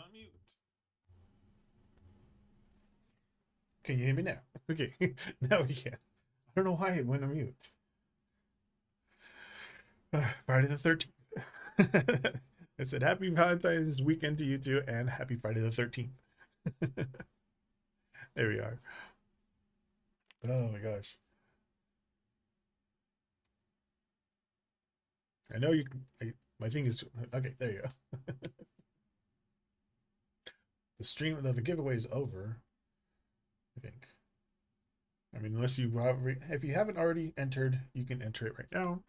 on mute. Can you hear me now? Okay, now we can. I don't know why it went on mute. Friday the 13th. I said happy Valentine's weekend to you too, and happy Friday the 13th. There we are. Oh my gosh. I know you can. My thing is. Okay, there you go. The stream, the giveaway is over, I think. I mean, unless you have, if you haven't already entered, you can enter it right now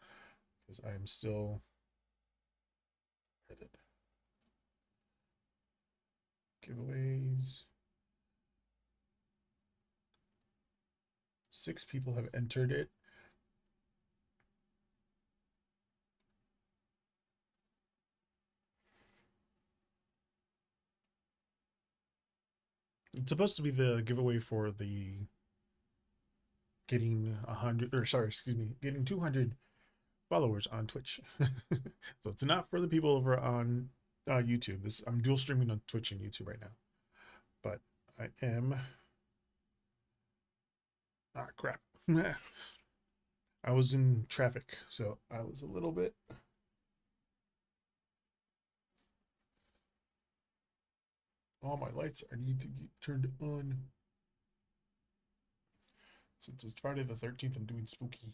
because I am still headed. Giveaways. 6 people have entered it. It's supposed to be the giveaway for the getting 100, or sorry, excuse me, getting 200 followers on Twitch. So it's not for the people over on YouTube. This I'm dual streaming on Twitch and YouTube right now, but I am crap. I was in traffic, so I was a little bit. All my lights I need to get turned on. Since it's Friday the 13th, I'm doing spooky.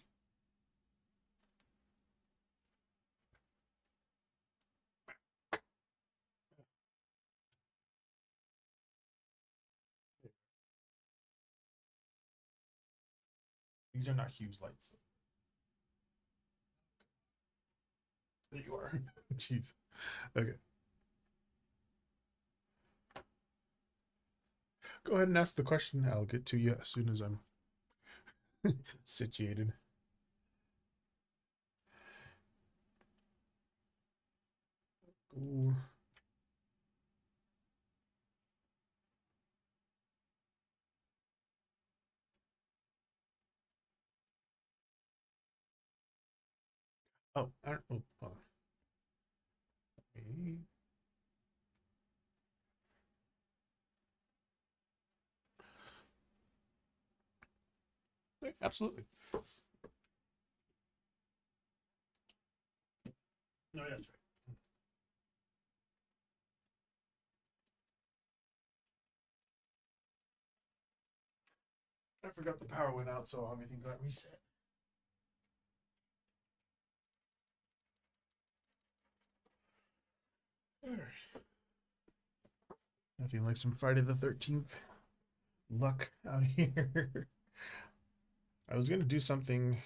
These are not Hughes lights. There you are. Jeez. Okay. Go ahead and ask the question. I'll get to you as soon as I'm situated. Ooh. Oh, I don't. Oh, hold on. Okay. Absolutely. No, yeah, that's right. I forgot the power went out, so everything got reset. All right. Nothing like some Friday the 13th luck out here. I was gonna do something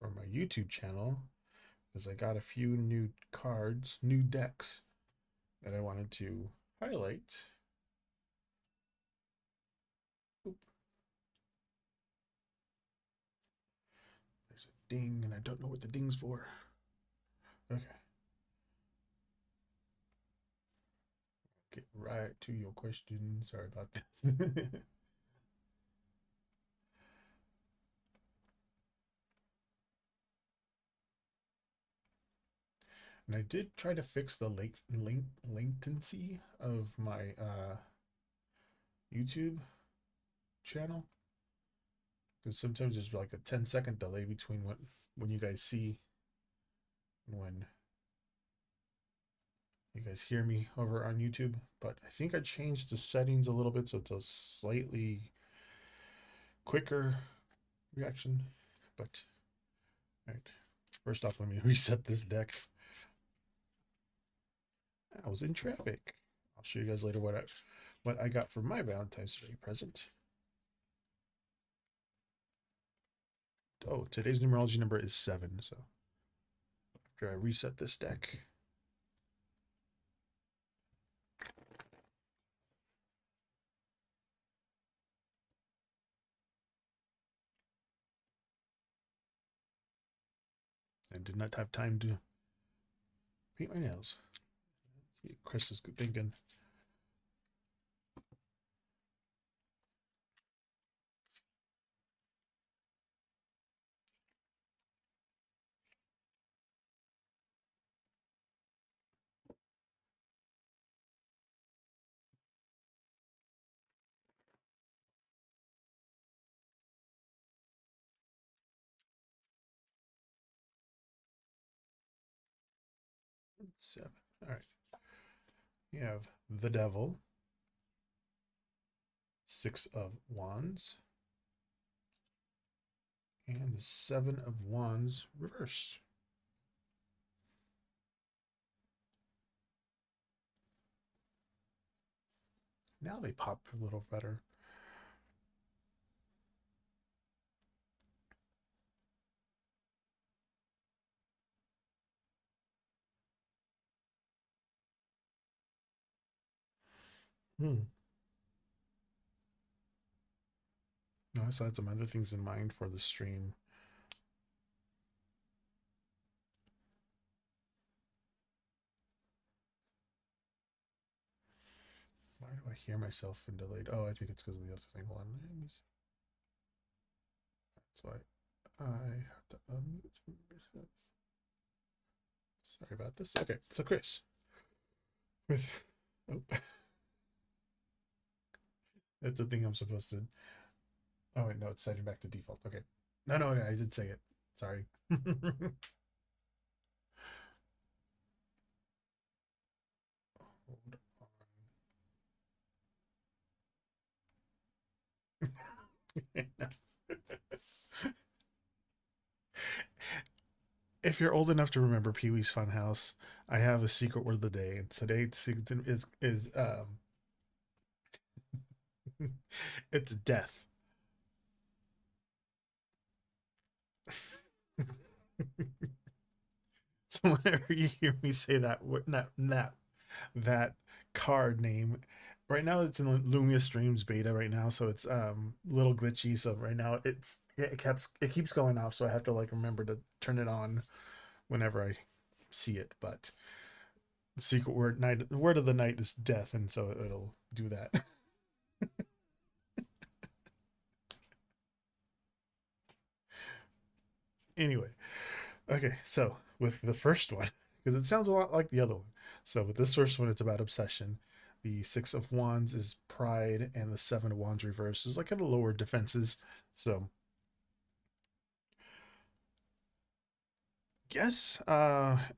for my YouTube channel because I got a few new cards, new decks that I wanted to highlight. Oop, there's a ding, and I don't know what the ding's for. Okay, get right to your question. Sorry about this. And I did try to fix the latency of my YouTube channel because sometimes there's like a 10-second delay between when you guys see and when you guys hear me over on YouTube. But I think I changed the settings a little bit so it's a slightly quicker reaction. But all right, first off, let me reset this deck. I was in traffic. I'll show you guys later what I got for my Valentine's Day present. Oh, today's numerology number is 7. So after I reset this deck, I did not have time to paint my nails. Chris is thinking. 7. All right. You have the devil, 6 of wands, and the 7 of wands reversed. Now they pop a little better. Hmm. No, so I had some other things in mind for the stream. Why do I hear myself in delayed? Oh, I think it's because of the other thing. Hold on. That's why I have to unmute myself. Sorry about this. Okay, so Chris, with oh, that's the thing I'm supposed to. Oh wait, no, it's setting back to default. Okay, no, I did say it. Sorry. Hold on. If you're old enough to remember Pee Wee's Funhouse, I have a secret word of the day, and today's is it's death. So whenever you hear me say that card name, right now it's in Lumia Streams beta right now, so it's a little glitchy. So right now it keeps going off, so I have to like remember to turn it on whenever I see it. But the secret word of the night is death, and so it'll do that. Anyway, okay, so with the first one, because it sounds a lot like the other one. So with this first one, it's about obsession. The 6 of Wands is pride, and the 7 of Wands reverse is like kind of lower defenses. So yes,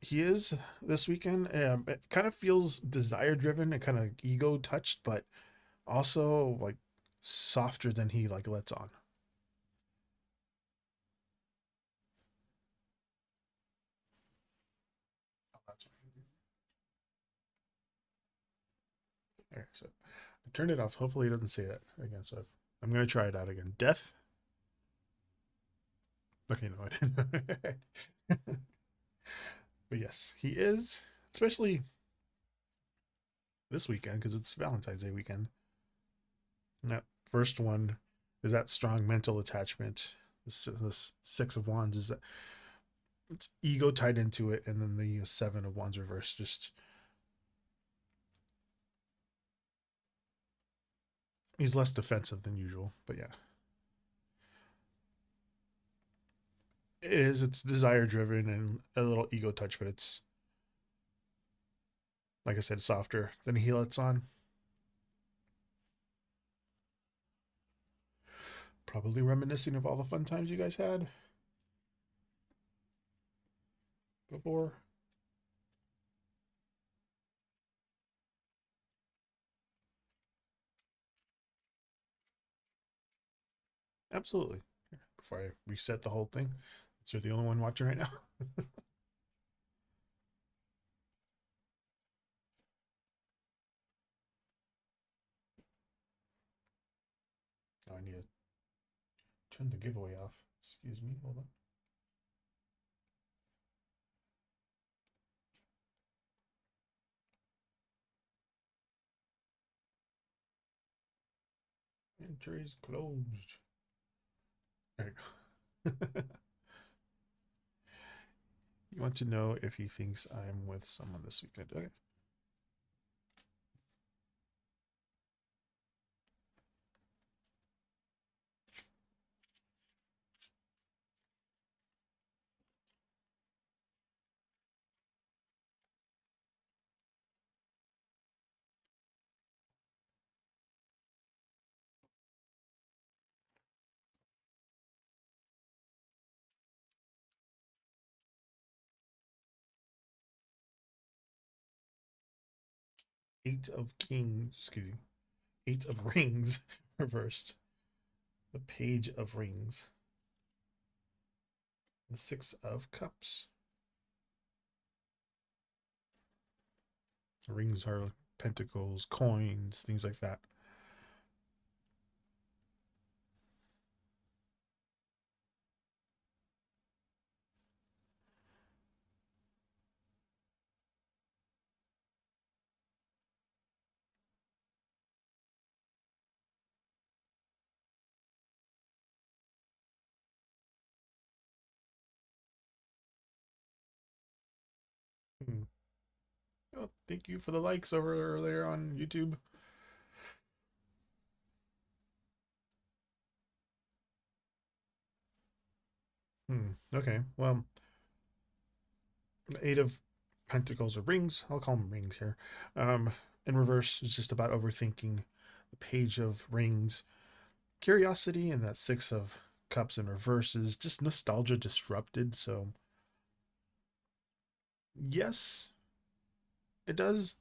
he is this weekend. It kind of feels desire driven and kind of ego touched, but also like softer than he like lets on. Oh, that's right. Okay, so I turned it off. Hopefully, he doesn't say that again. So I'm gonna try it out again. Death. Okay, no, I didn't. But yes, he is, especially this weekend because it's Valentine's Day weekend. And that first one is that strong mental attachment. The 6 of Wands is that it's ego tied into it, and then the 7 of Wands reverse. Just he's less defensive than usual, but yeah, it is. It's desire driven and a little ego touch, but it's like I said, softer than he lets on. Probably reminiscing of all the fun times you guys had before. Absolutely. Before I reset the whole thing, so you're the only one watching right now. Oh, I need to turn the giveaway off. Excuse me. Hold on. Entry is closed. There you go. You want to know if he thinks I'm with someone this weekend. Okay. Eight of Kings, excuse me. Eight of Rings reversed. The Page of Rings. The Six of Cups. Rings are pentacles, coins, things like that. Hmm. Oh, thank you for the likes over there on YouTube. Okay, well, the Eight of Pentacles or Rings, I'll call them rings here. Um, in reverse is just about overthinking. The Page of Rings, curiosity, and that Six of Cups in reverse is just nostalgia disrupted. So, yes, it does.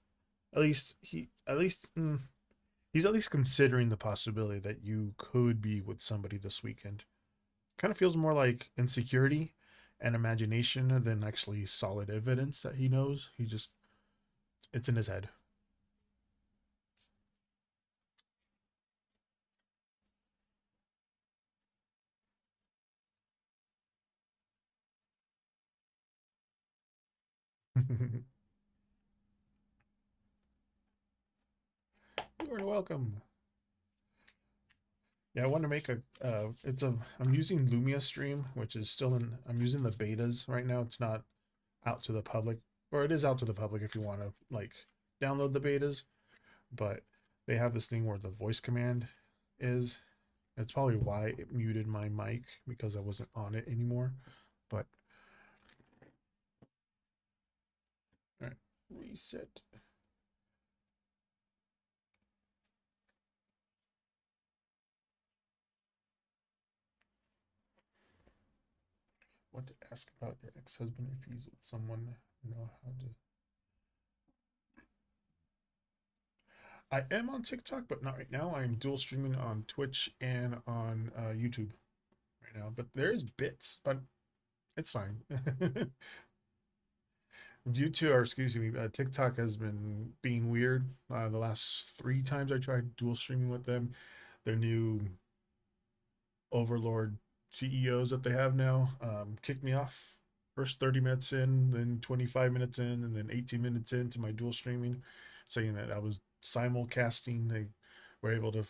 He's at least considering the possibility that you could be with somebody this weekend. Kind of feels more like insecurity and imagination than actually solid evidence that he knows. It's in his head. You are welcome. Yeah, I want to make I'm using Lumia Stream, which is still I'm using the betas right now. It's not out to the public, or it is out to the public if you want to like download the betas, but they have this thing where the voice command is. That's probably why it muted my mic because I wasn't on it anymore. But all right, reset. Want to ask about your ex-husband if he's with someone know how to. I am on TikTok, but not right now. I'm dual streaming on Twitch and on YouTube right now. But there's bits, but it's fine. YouTube, or excuse me, TikTok has been being weird. The last three times I tried dual streaming with them, their new overlord CEOs that they have now kicked me off. First 30 minutes in, then 25 minutes in, and then 18 minutes into my dual streaming, saying that I was simulcasting. They were able to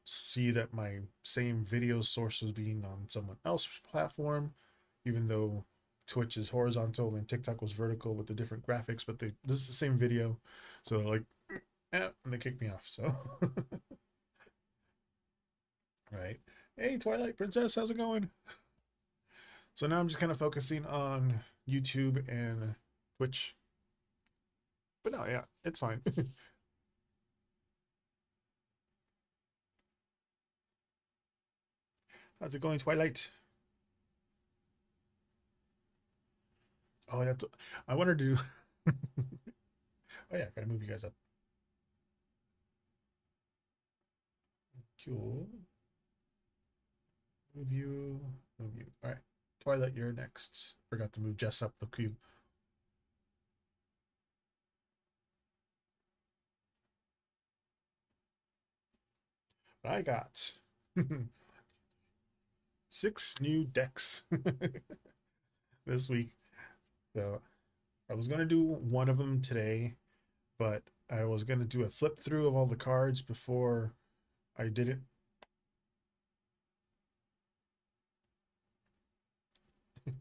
see that my same video source was being on someone else's platform, even though Twitch is horizontal and TikTok was vertical with the different graphics, but this is the same video. So they're like, and they kicked me off. So, right. Hey, Twilight Princess, how's it going? So now I'm just kind of focusing on YouTube and Twitch. But no, yeah, it's fine. How's it going, Twilight? Oh, I wanted to. Oh yeah, gotta move you guys up. Cool. Move you. Move you. All right, Twilight, you're next. Forgot to move Jess up the queue. I got six new decks this week. So I was gonna do one of them today, but I was gonna do a flip through of all the cards before I did it. Which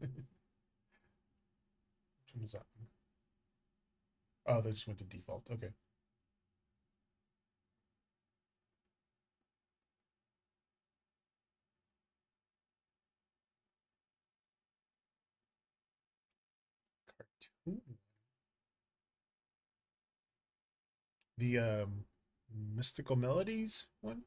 one is that? Oh, they just went to default. Okay. Cartoon. The Mystical Melodies one?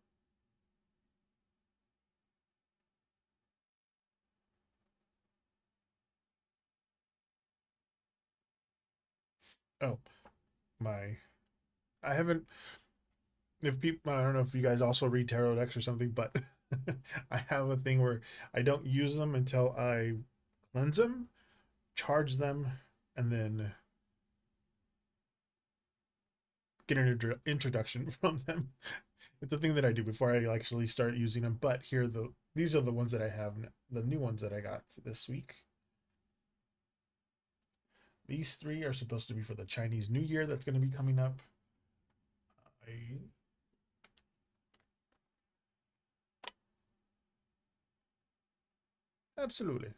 Oh, my I haven't. If people, I don't know if you guys also read tarot decks or something, but I have a thing where I don't use them until I cleanse them, charge them, and then get an introduction from them. It's a thing that I do before I actually start using them. But here, these are the ones that I have, the new ones that I got this week. These three are supposed to be for the Chinese New Year that's going to be coming up. I, absolutely.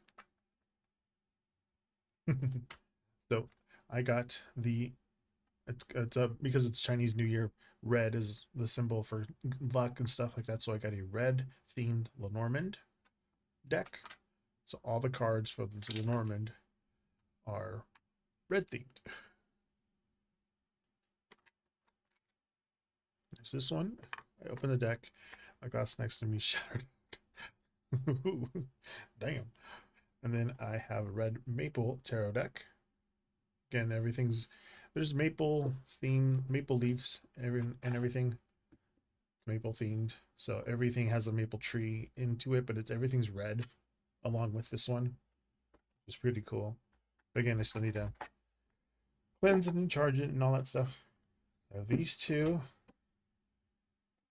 So I got it's a because it's Chinese New Year. Red is the symbol for luck and stuff like that. So I got a red themed Lenormand deck. So all the cards for this Lenormand are red themed. There's this one. I open the deck. A glass next to me shattered. Damn. And then I have a red maple tarot deck. Again, there's maple theme, maple leaves, and everything. Maple themed. So everything has a maple tree into it, but everything's red along with this one. It's pretty cool. But again, I still need to cleanse it and charge it and all that stuff. These two.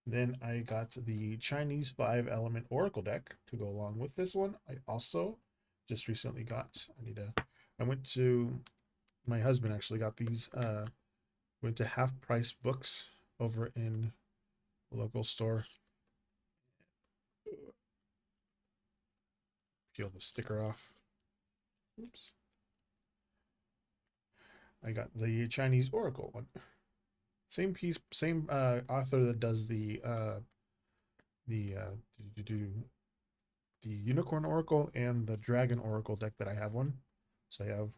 Then I got the Chinese 5-element Oracle deck to go along with this one. I also just recently got, I went to, my husband actually got these, went to Half Price Books over in a local store. Peel the sticker off. Oops. I got the Chinese Oracle one. Same piece, same author that does the Unicorn Oracle and the Dragon Oracle deck that I have one. So I have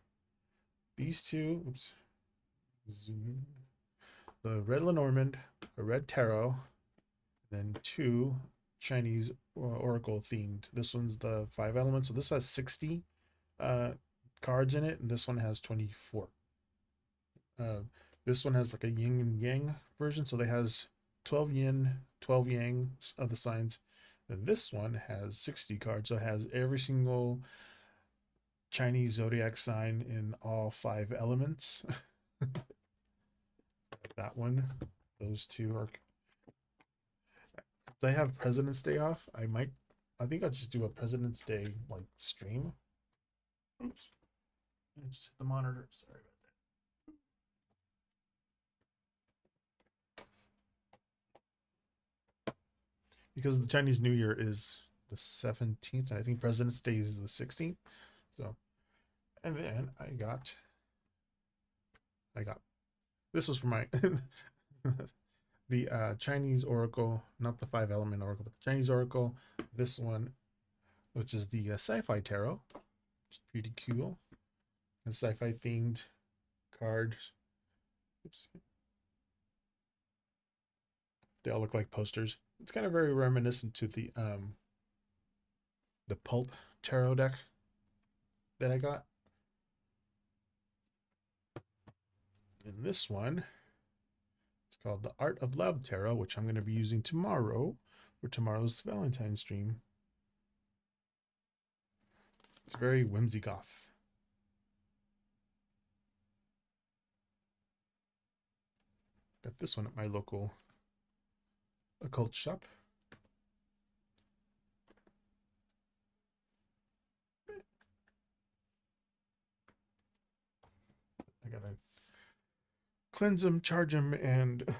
these two. Oops. Zoom. The red Lenormand, a red tarot, then two Chinese Oracle themed. This one's the 5 elements. So this has 60 cards in it, and this one has 24. Uh, this one has like a yin and yang version, so it has 12 yin, 12 yang of the signs. And this one has 60 cards, so it has every single Chinese zodiac sign in all 5 elements. That one, those two are. Since I have President's Day off, I think I'll just do a President's Day like stream. Oops, I just hit the monitor. Sorry about that. Because the Chinese New Year is the 17th, and I think President's Day is the 16th. So, and then I got this was for my the Chinese Oracle, not the 5-element Oracle, but the Chinese Oracle. This one, which is the Sci-Fi Tarot, it's pretty cool. A sci-fi themed cards. Oops. They all look like posters. It's kind of very reminiscent to the Pulp Tarot deck that I got. And this one, it's called the Art of Love Tarot, which I'm going to be using tomorrow for tomorrow's Valentine's stream. It's very whimsy goth. Got this one at my local occult shop. I gotta cleanse them, charge them, and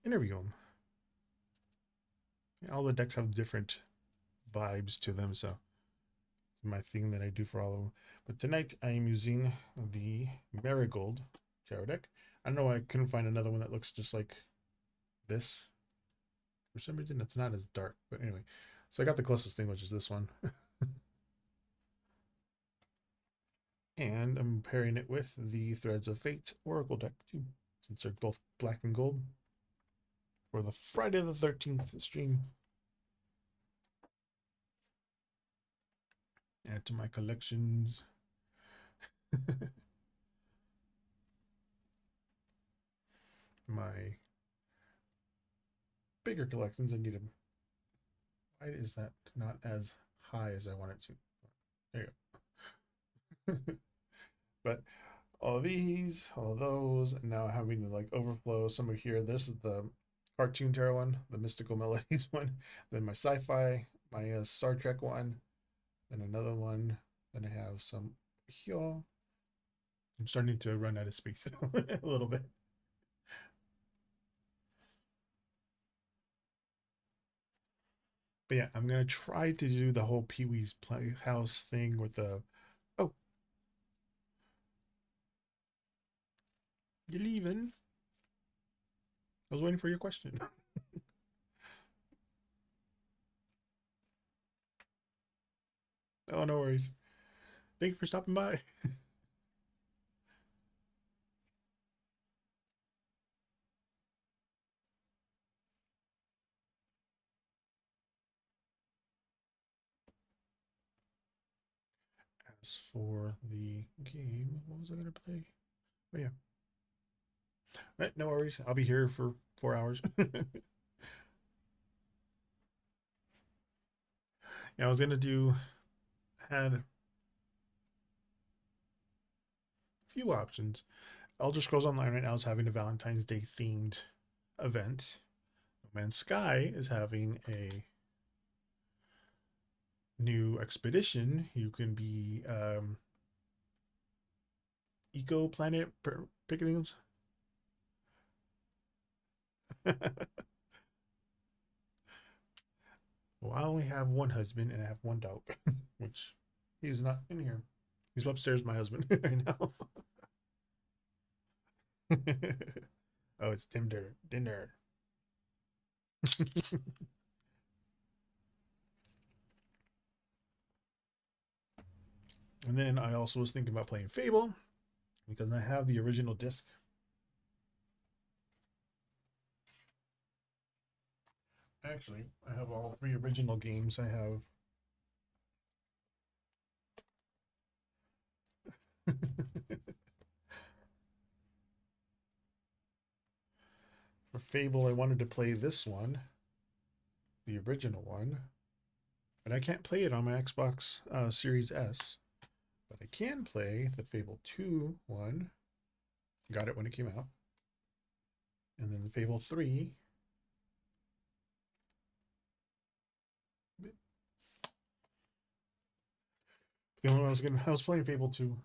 interview them. All the decks have different vibes to them, so it's my thing that I do for all of them. But tonight I am using the Marigold Tarot deck. I don't know why I couldn't find another one that looks just like this. For some reason, it's not as dark. But anyway, so I got the closest thing, which is this one. And I'm pairing it with the Threads of Fate Oracle deck too, since they're both black and gold for the Friday the 13th stream. Add to my collections. bigger collections. I need to. Why is that not as high as I want it to? There you go. But all these, all those, and now having to like overflow some of here. This is the cartoon tarot one, the mystical melodies one, then my sci-fi, my Star Trek one, then another one. Then I have some here. I'm starting to run out of space a little bit. But yeah, I'm gonna try to do the whole Pee Wee's Playhouse thing with the. Oh, you're leaving. I was waiting for your question. Oh, no worries. Thank you for stopping by. As for the game, what was I gonna play? Oh yeah, right, no worries. I'll be here for 4 hours. Yeah, I was gonna do had a few options. Elder Scrolls Online right now is having a Valentine's Day themed event. No Man's Sky is having a new expedition. You can be eco planet pickings. Well, I only have one husband and I have one dog, which he's not in here. He's upstairs, my husband, right now. Oh, it's Dinner. Dinner. And then I also was thinking about playing Fable because I have the original disc. Actually, I have all three original games. I have. For Fable, I wanted to play this one, the original one, but I can't play it on my Xbox Series S. But I can play the Fable 2 one. Got it when it came out. And then the Fable 3. The only one I was playing Fable 2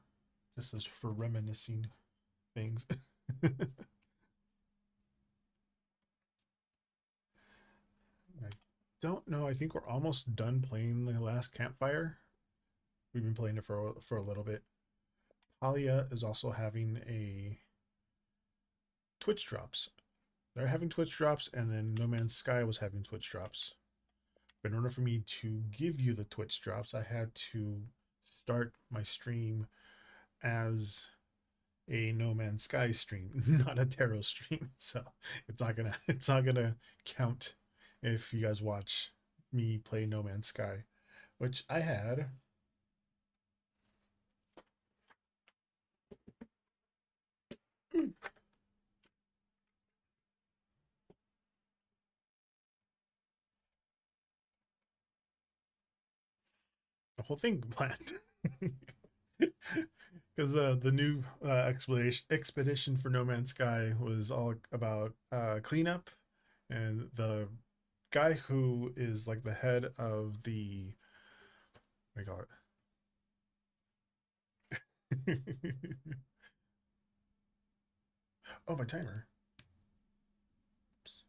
just as for reminiscing things. I don't know. I think we're almost done playing the last campfire. We've been playing it for a little bit. Palia is also having a Twitch drops. They're having Twitch drops, and then No Man's Sky was having Twitch drops. But in order for me to give you the Twitch drops, I had to start my stream as a No Man's Sky stream, not a tarot stream. So it's not gonna count if you guys watch me play No Man's Sky, which I had. The whole thing planned. Because the new expedition for No Man's Sky was all about cleanup, and the guy who is like the head of the what do you call it? Oh, my timer. Oops.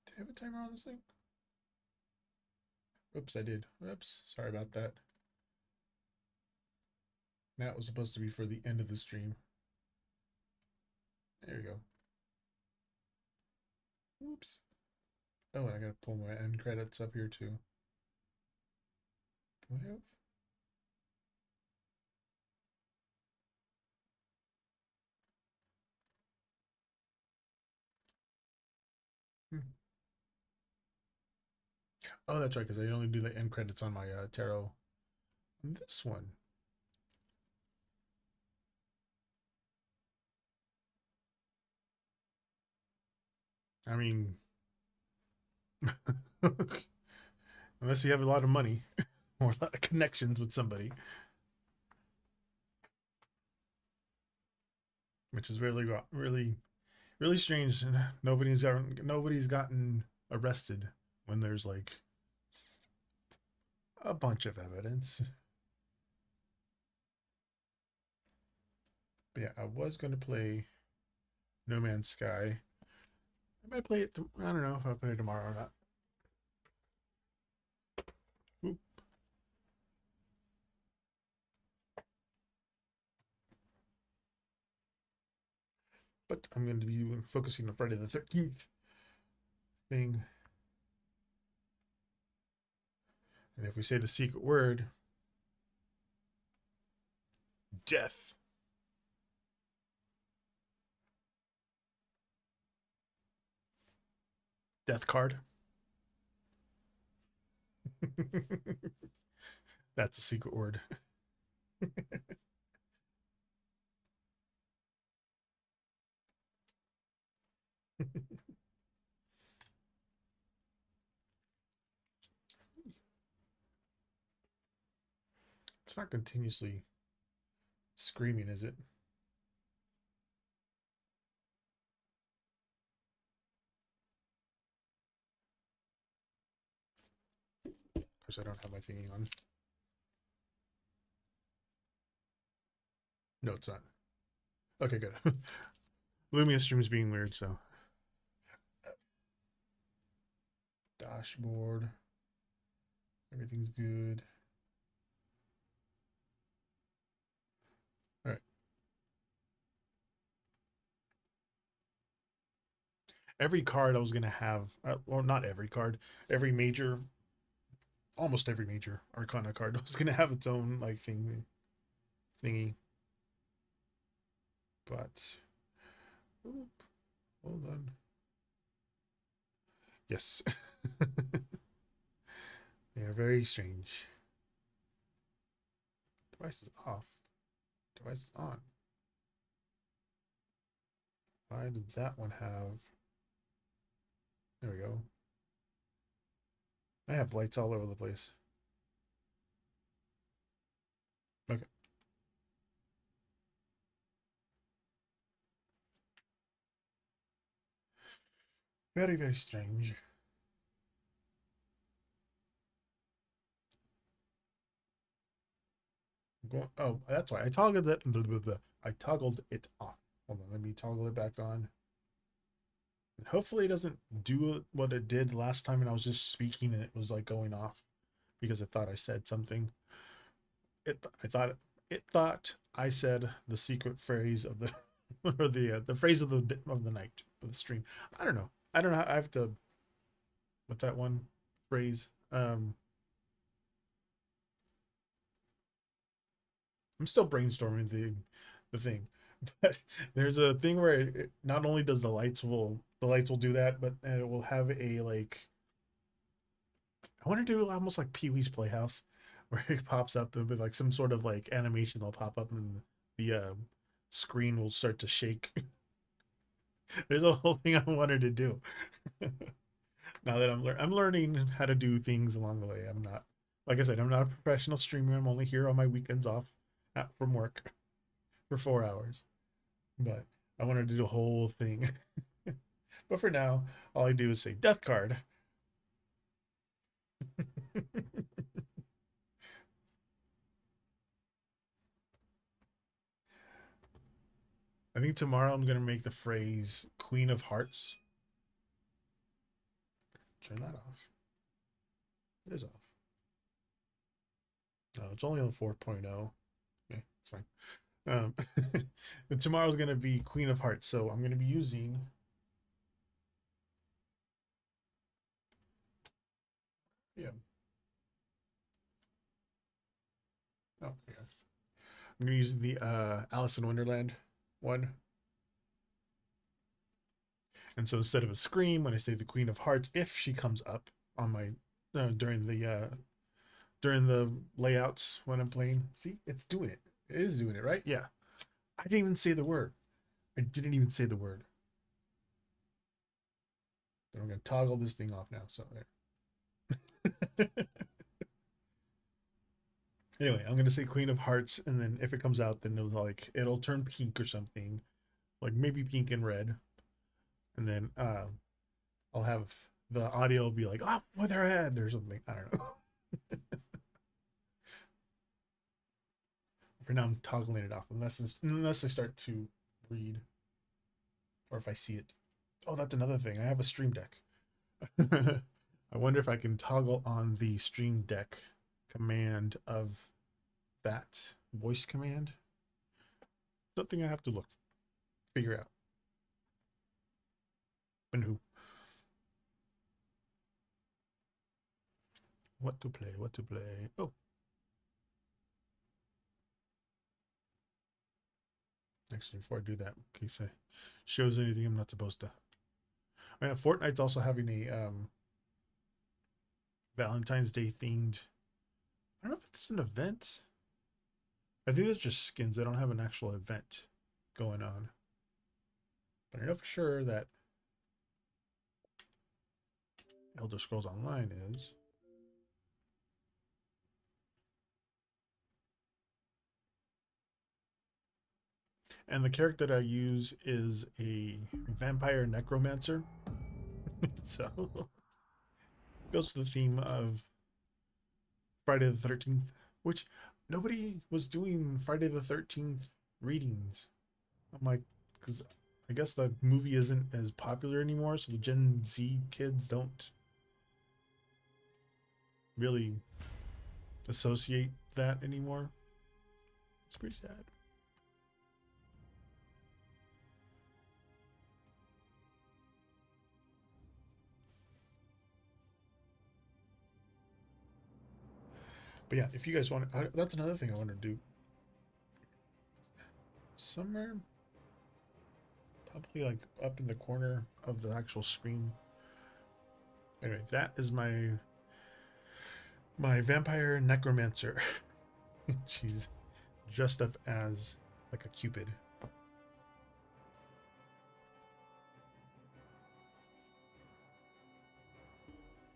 Did I have a timer on this thing? Oops, I did. Oops, sorry about that. That was supposed to be for the end of the stream. There you go. Oops. Oh, I gotta pull my end credits up here too. Do I have? Hmm. Oh, that's right, because I only do the end credits on my tarot. On this one. I mean, unless you have a lot of money or a lot of connections with somebody, which is really strange. Nobody's gotten arrested when there's like a bunch of evidence. But yeah, I was going to play No Man's Sky. I might play it. I don't know if I'll play it tomorrow or not. Oop. But I'm going to be focusing on Friday the 13th thing. And if we say the secret word, death. Death card. That's a secret word. It's not continuously screaming, is it? Of course, I don't have my thingy on. No, it's not. Okay, good. Lumia stream's being weird, so. Dashboard. Everything's good. All right. Every card I was going to have, or not every card, every major, almost every major Arcana card was going to have its own, like, thingy. But, oop, hold on. Yes. They are very strange. Device is off. Device is on. Why did that one have? There we go. I have lights all over the place. Okay. Very, very strange. Oh, that's why I toggled it. I toggled it off. Hold on, let me toggle it back on. And hopefully, it doesn't do what it did last time, and I was just speaking and it was like going off because it thought I said something. I thought I said the secret phrase of the or the phrase of the night of the stream. I don't know. I don't know. I have to. What's that one phrase? I'm still brainstorming the thing, but there's a thing where not only does the lights will do that, but it will have a like. I want to do almost like Pee Wee's Playhouse, where it pops up with like some sort of like animation will pop up and the screen will start to shake. There's a whole thing I wanted to do. Now that I'm learning how to do things along the way. I'm not, like I said, I'm not a professional streamer. I'm only here on my weekends off from work for 4 hours. But I wanted to do a whole thing. But for now, all I do is say death card. I think tomorrow I'm gonna make the phrase Queen of Hearts. Turn that off. It is off. No, it's only on 4.0. Okay, it's fine. Um, and tomorrow's gonna be Queen of Hearts, so I'm gonna be using. Yeah. Oh, yeah. I'm gonna use the Alice in Wonderland one. And so instead of a scream, when I say the Queen of Hearts, if she comes up on my during the layouts when I'm playing, see, it's doing it. It is doing it, right? Yeah. I didn't even say the word. I didn't even say the word. Then we're gonna toggle this thing off now. So there. Anyway, I'm gonna say Queen of Hearts, and then if it comes out, then it'll turn pink or something, like maybe pink and red, and then I'll have the audio be like, "Oh, with her head" or something. I don't know. For now, I'm toggling it off unless I start to read or if I see it. Oh, that's another thing. I have a Stream Deck. I wonder if I can toggle on the Stream Deck command of that voice command. Something I have to figure out. And who? What to play? What to play? Oh. Actually, before I do that, in case I shows anything I'm not supposed to. I mean, Fortnite's also having a Valentine's Day themed. I don't know if it's an event. I think it's just skins. They don't have an actual event going on. But I know for sure that Elder Scrolls Online is. And the character that I use is a vampire necromancer. So goes to the theme of Friday the 13th, which nobody was doing Friday the 13th readings. I'm like, because I guess the movie isn't as popular anymore, so the Gen Z kids don't really associate that anymore. It's pretty sad. But yeah, if you guys want, that's another thing I want to do. Somewhere, probably like up in the corner of the actual screen. Anyway, that is my vampire necromancer. She's dressed up as like a cupid.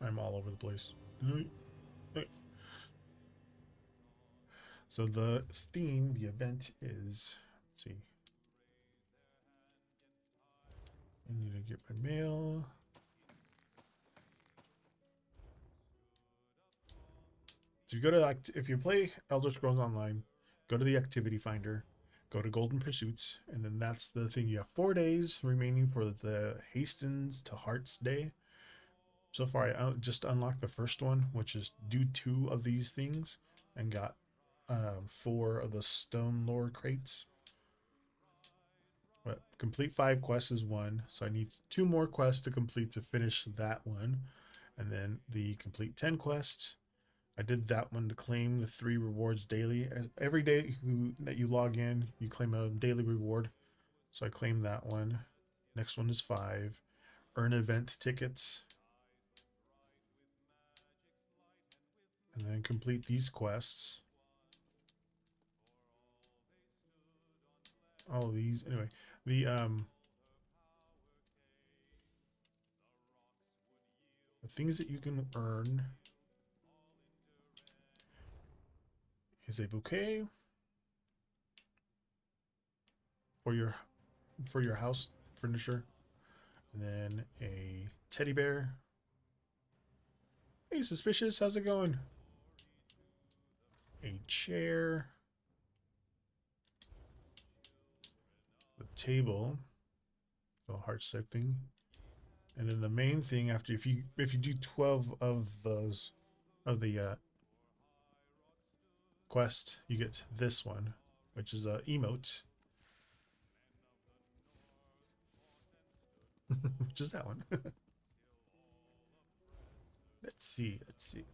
I'm all over the place. So the theme, the event is, let's see. I need to get my mail. So you go to if you play Elder Scrolls Online, go to the activity finder, go to Golden Pursuits, and then that's the thing. You have 4 days remaining for the Hastings to Hearts Day. So far, I just unlocked the first one, which is do 2 of these things, and got 4 of the Stone Lore crates. But complete 5 quests is 1, so I need 2 more quests to complete to finish that one, and then the complete 10 quests. I did that one to claim the 3 rewards daily. Every day that you log in, you claim a daily reward. So I claimed that one. Next one is 5. Earn event tickets. And then complete these quests. All of these. Anyway, the things that you can earn is a bouquet for your house furniture, and then a teddy bear. Hey, suspicious, how's it going? A chair, a table, a heart shape thing, and then the main thing after if you do 12 of those of the quest, you get this one, which is a emote, which is that one. Let's see. Let's see.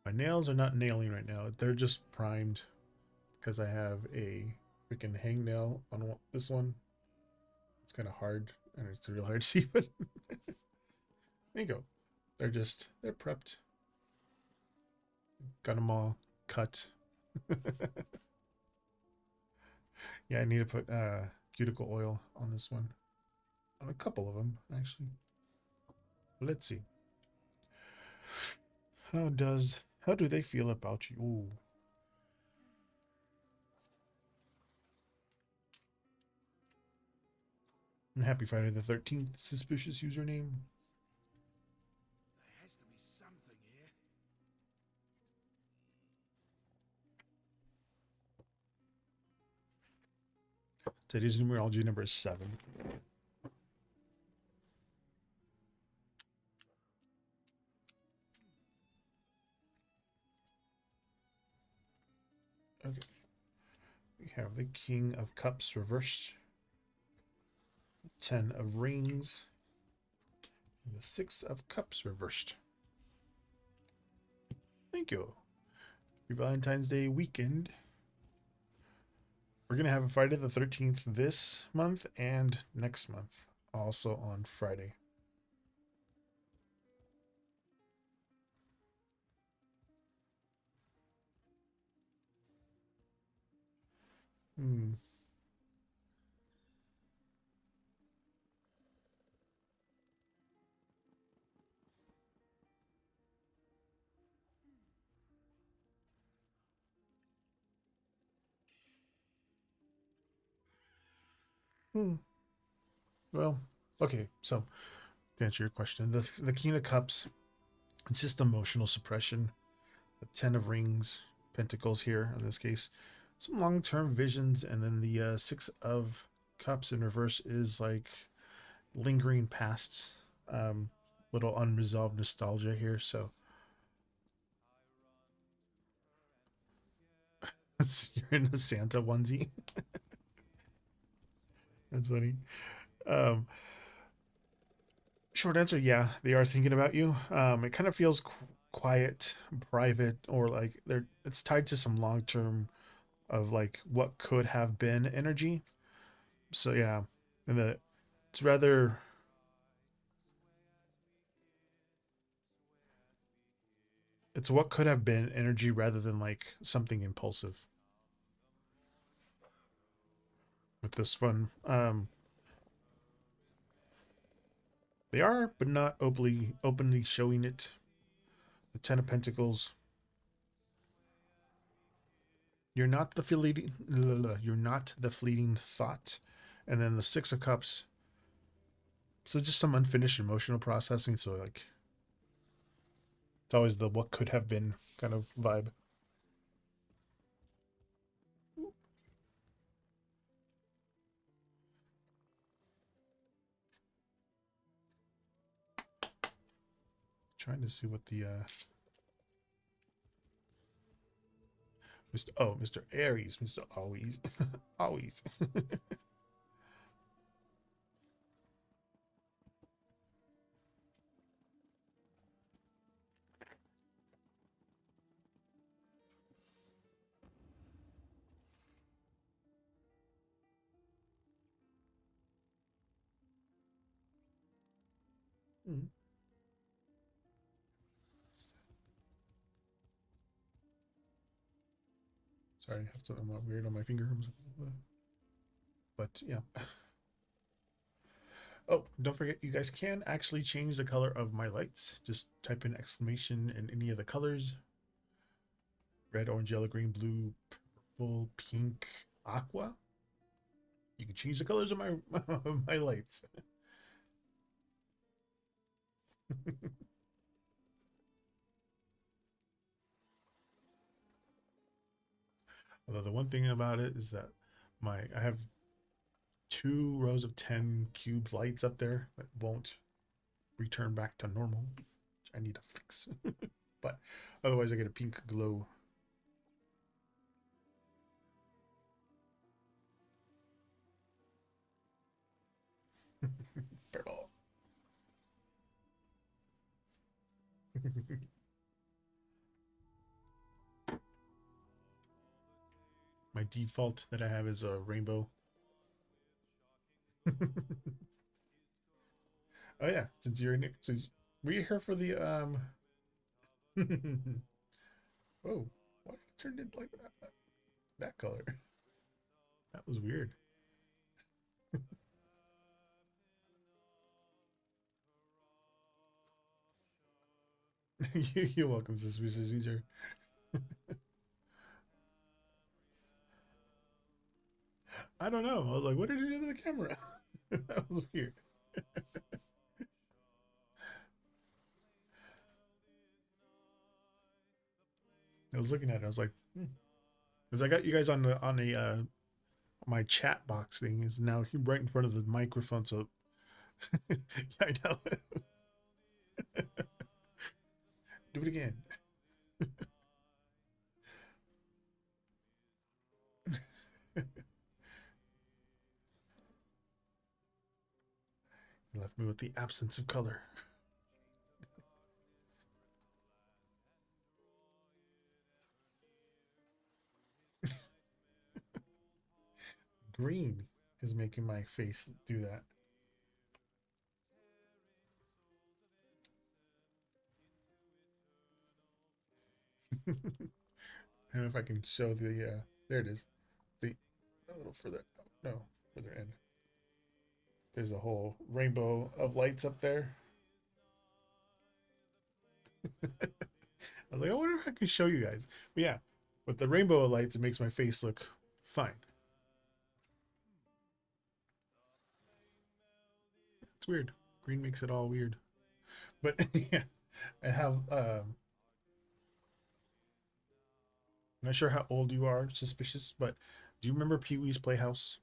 My nails are not nailing right now. They're just primed because I have a freaking hangnail on this one. It's kind of hard, and it's real hard to see, but there you go. They're prepped. Got them all cut. Yeah, I need to put cuticle oil on this one. On a couple of them, actually. Let's see. How do they feel about you? Ooh. And happy Friday the 13th, suspicious username. There has to be something here. Today's numerology number is 7. Okay. We have the King of Cups reversed. 10 of Rings. And the 6 of Cups reversed. Thank you. Happy Valentine's Day weekend. We're going to have a Friday the 13th this month and next month. Also on Friday. Hmm. Hmm. Well, okay. So to answer your question, the King of Cups, it's just emotional suppression. The 10 of Rings, Pentacles here in this case, some long-term visions, and then the 6 of Cups in reverse is like lingering past, um, little unresolved nostalgia here. So you're in a Santa onesie. That's funny. Um, Short answer, yeah, they are thinking about you. It kind of feels quiet, private, or like they're it's tied to some long term of like what could have been energy. So yeah, and it's rather it's what could have been energy rather than like something impulsive with this one. They are, but not openly showing it. The 10 of Pentacles. You're not the fleeting thought. And then the 6 of Cups. So just some unfinished emotional processing. So like it's always the what could have been kind of vibe. Trying to see what the Mr. Aries, Mr. Always. Always. Mm. Sorry, I have something weird on my finger. But yeah. Oh, don't forget, you guys can actually change the color of my lights. Just type in exclamation in any of the colors: red, orange, yellow, green, blue, purple, pink, aqua. You can change the colors of my of my lights. Although the one thing about it is that I have 2 rows of 10 cube lights up there that won't return back to normal, which I need to fix. But otherwise, I get a pink glow. Purple. My default that I have is a rainbow. Oh yeah, since you're in, since were you here for the oh, what? turned it like that color. That was weird. You're welcome, suspicious user. I don't know. I was like, what did you do to the camera? That was weird. I was looking at it. I was like, because I got you guys on the my chat box thing is now right in front of the microphone. So yeah, I know. Do it again. You left me with the absence of color. Green is making my face do that. I don't know if I can show the there it is. See, a little further. No, further in. There's a whole rainbow of lights up there. I was like, I wonder if I can show you guys. But yeah, with the rainbow of lights, it makes my face look fine. It's weird. Green makes it all weird. But yeah, I have. I'm not sure how old you are, suspicious, but do you remember Pee Wee's Playhouse?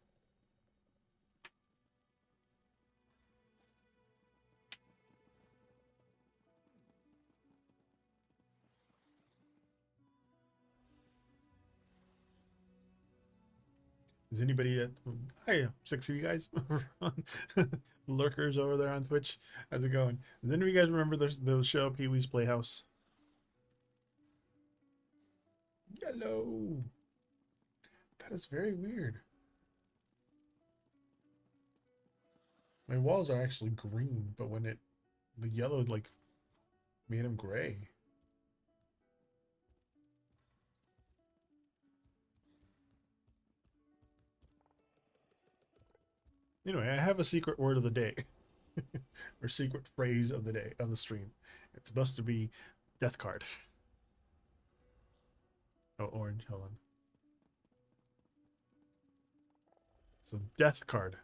Is anybody that? Hi, 6 of you guys, lurkers over there on Twitch. How's it going? Does any of you guys remember the show Pee Wee's Playhouse? Yellow. That is very weird. My walls are actually green, but when the yellow like made them gray. Anyway, I have a secret word of the day, or secret phrase of the day of the stream. It's supposed to be death card. Oh, orange. Hold on. So death card.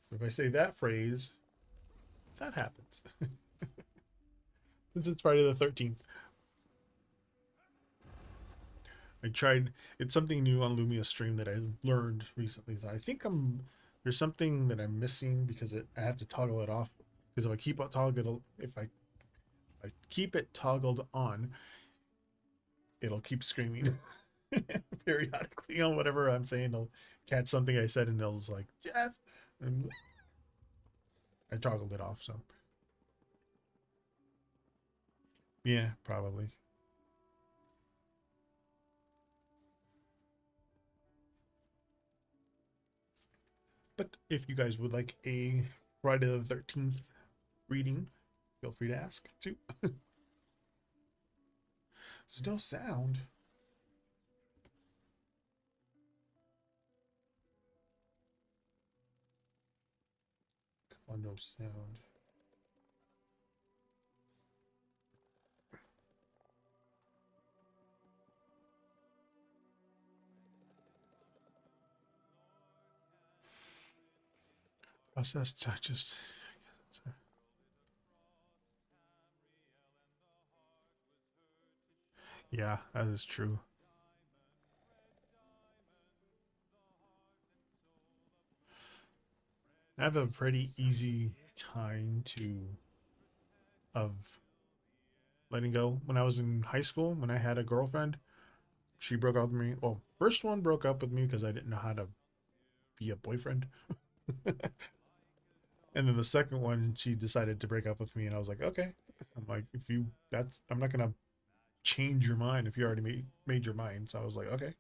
So if I say that phrase, that happens. Since it's Friday the 13th. I tried. It's something new on Lumia stream that I learned recently. So I think there's something that I'm missing because I have to toggle it off. Because if I keep it toggled, if I keep it toggled on, it'll keep screaming periodically on whatever I'm saying. It'll catch something I said and it'll just like death. And I toggled it off. So yeah, probably. But if you guys would like a Friday the 13th reading, feel free to ask too. There's no sound. Come on, no sound. Process touches. Yeah, that is true. I have a pretty easy time to of letting go. When I was in high school, when I had a girlfriend, she broke up with me. Well, first one broke up with me because I didn't know how to be a boyfriend. And then the second one, she decided to break up with me, and I was like, okay. I'm like, if you that's I'm not gonna change your mind if you already made your mind. So I was like, okay.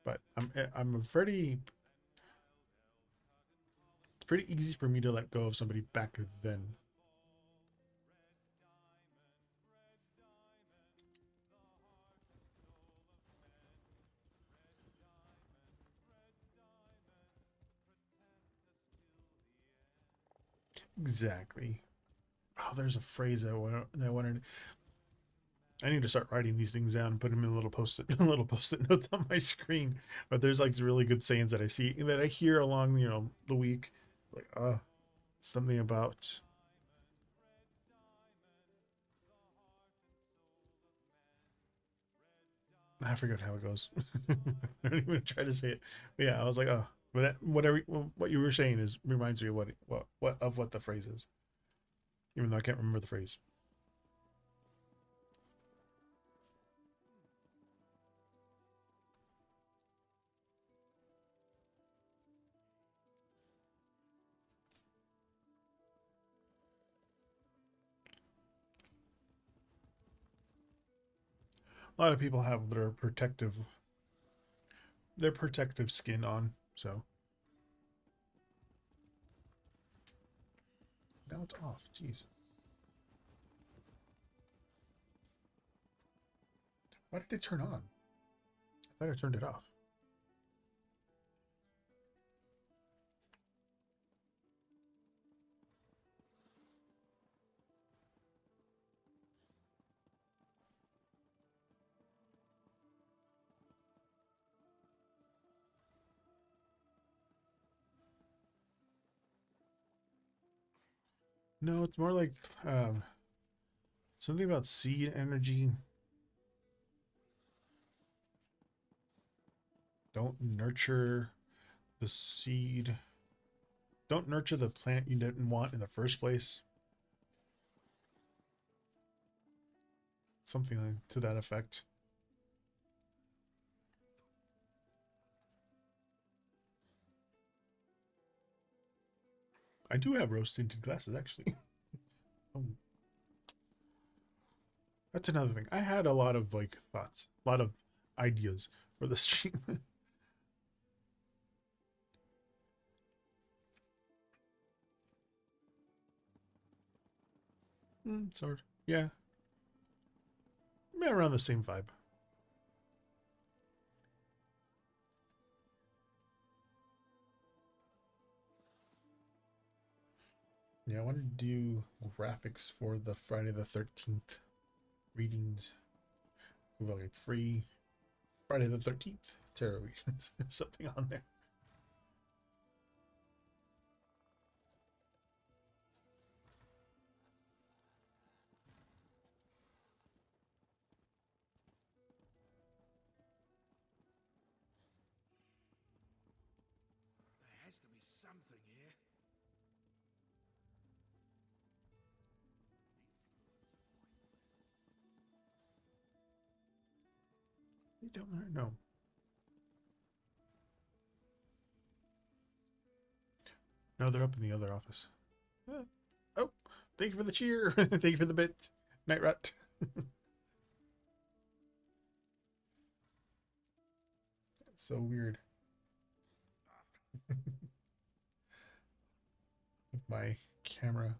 But I'm a pretty pretty easy for me to let go of somebody back then. Exactly. Oh, there's a phrase that I wanted. I need to start writing these things down and put them in little post-it little post-it notes on my screen. But there's like really good sayings that I see that I hear along the week, like something about. I forget how it goes. I don't even try to say it. But yeah, I was like, oh, but what you were saying is reminds me of what the phrase is, even though I can't remember the phrase. A lot of people have their protective skin on, so now it's off. Jeez, why did it turn on? I thought I turned it off. No, it's more like um, something about seed energy. Don't nurture the seed. Don't nurture the plant you didn't want in the first place. Something to that effect. I do have rose tinted glasses, actually. Oh, that's another thing. I had a lot of like thoughts, a lot of ideas for the stream. Sort. Yeah, around the same vibe. Yeah, I wanted to do graphics for the Friday the 13th readings. Like free Friday the 13th tarot readings or something on there. There has to be something here. You don't know. No, they're up in the other office. Oh, thank you for the cheer. Thank you for the bit. Night Rat. So weird. With my camera.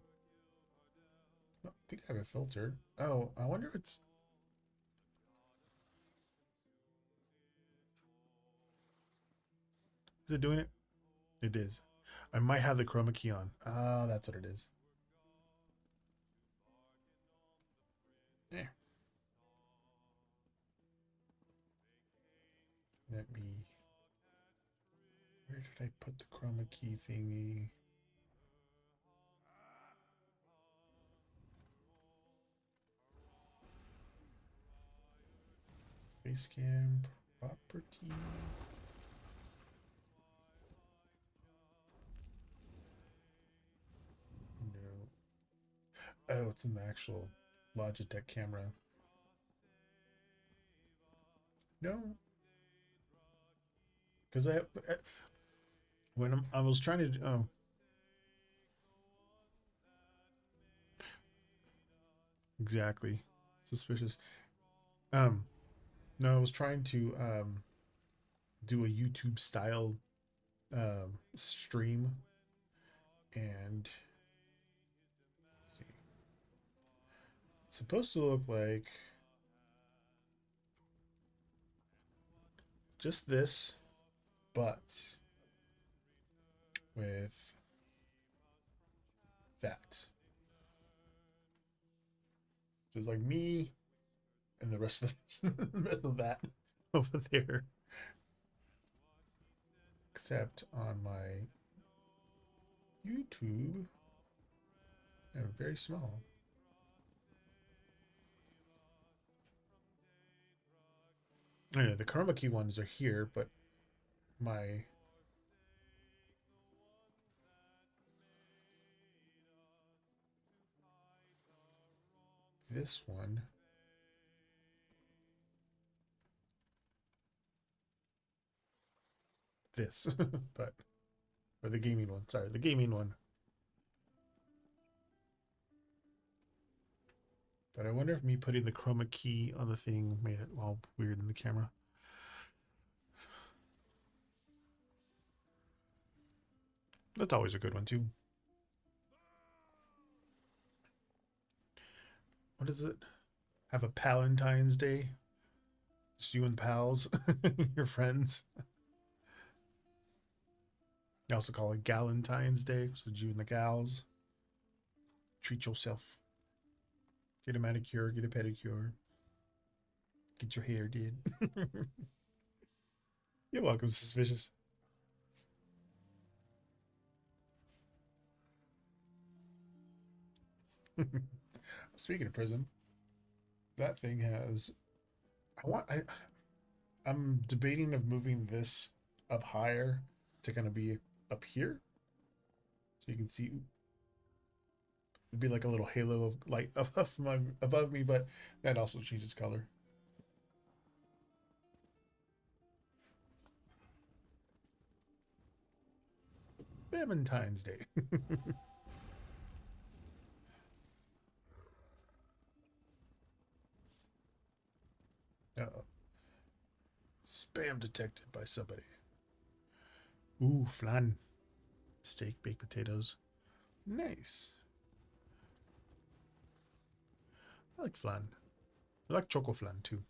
I think I have a filter. Oh, I wonder if it's. Is it doing it? It is. I might have the chroma key on. Ah, that's what it is. Yeah. Let me. Where did I put the chroma key thingy? Facecam properties. No. Oh, it's in the actual Logitech camera. No, because when I was trying to oh, exactly, suspicious. Um, no, I was trying to do a YouTube style stream, And let's see. It's supposed to look like just this, but with that. So it's like me and the rest of the rest of that over there. Except on my YouTube, they're very small. I know the chroma key ones are here, but my this one this but or the gaming one, sorry, the gaming one. But I wonder if me putting the chroma key on the thing made it all weird in the camera. That's always a good one too. What is it? Have a Palentine's Day? Just you and pals, your friends. They also call it Galentine's Day, so you and the gals. Treat yourself. Get a manicure, get a pedicure. Get your hair did. You're welcome, Suspicious. Speaking of prison, that thing has I'm debating of moving this up higher to kind of be up here. So you can see it'd be like a little halo of light above me, but that also changes color. Valentine's Day. Uh-oh. Spam detected by somebody. Ooh, flan. Steak, baked potatoes. Nice. I like flan. I like choco flan too.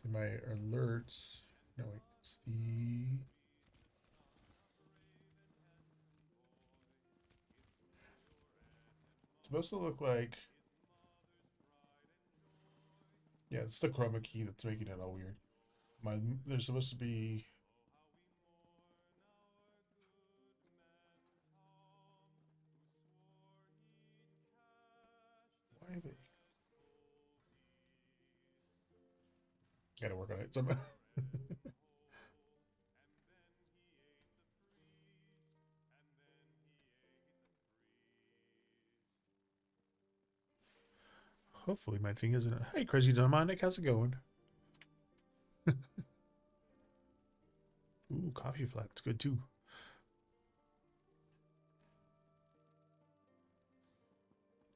To my alerts. No, wait. It's the. It's supposed to look like. Yeah, it's the chroma key that's making it all weird. There's supposed to be. Why are they? Gotta work on it. Hopefully my thing isn't. Hey, Crazy Demonic, how's it going? Ooh, coffee flat. It's good too.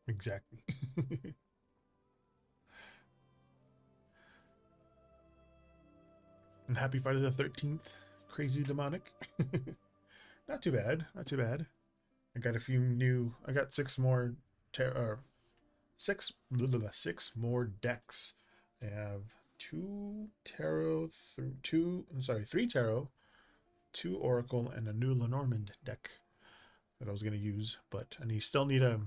Exactly. And happy Friday the 13th, Crazy Demonic. Not too bad. Not too bad. I got a few new. I got six more. Six more decks. I have two tarot, three tarot, two oracle, and a new Lenormand deck that I was gonna use, but and you still need a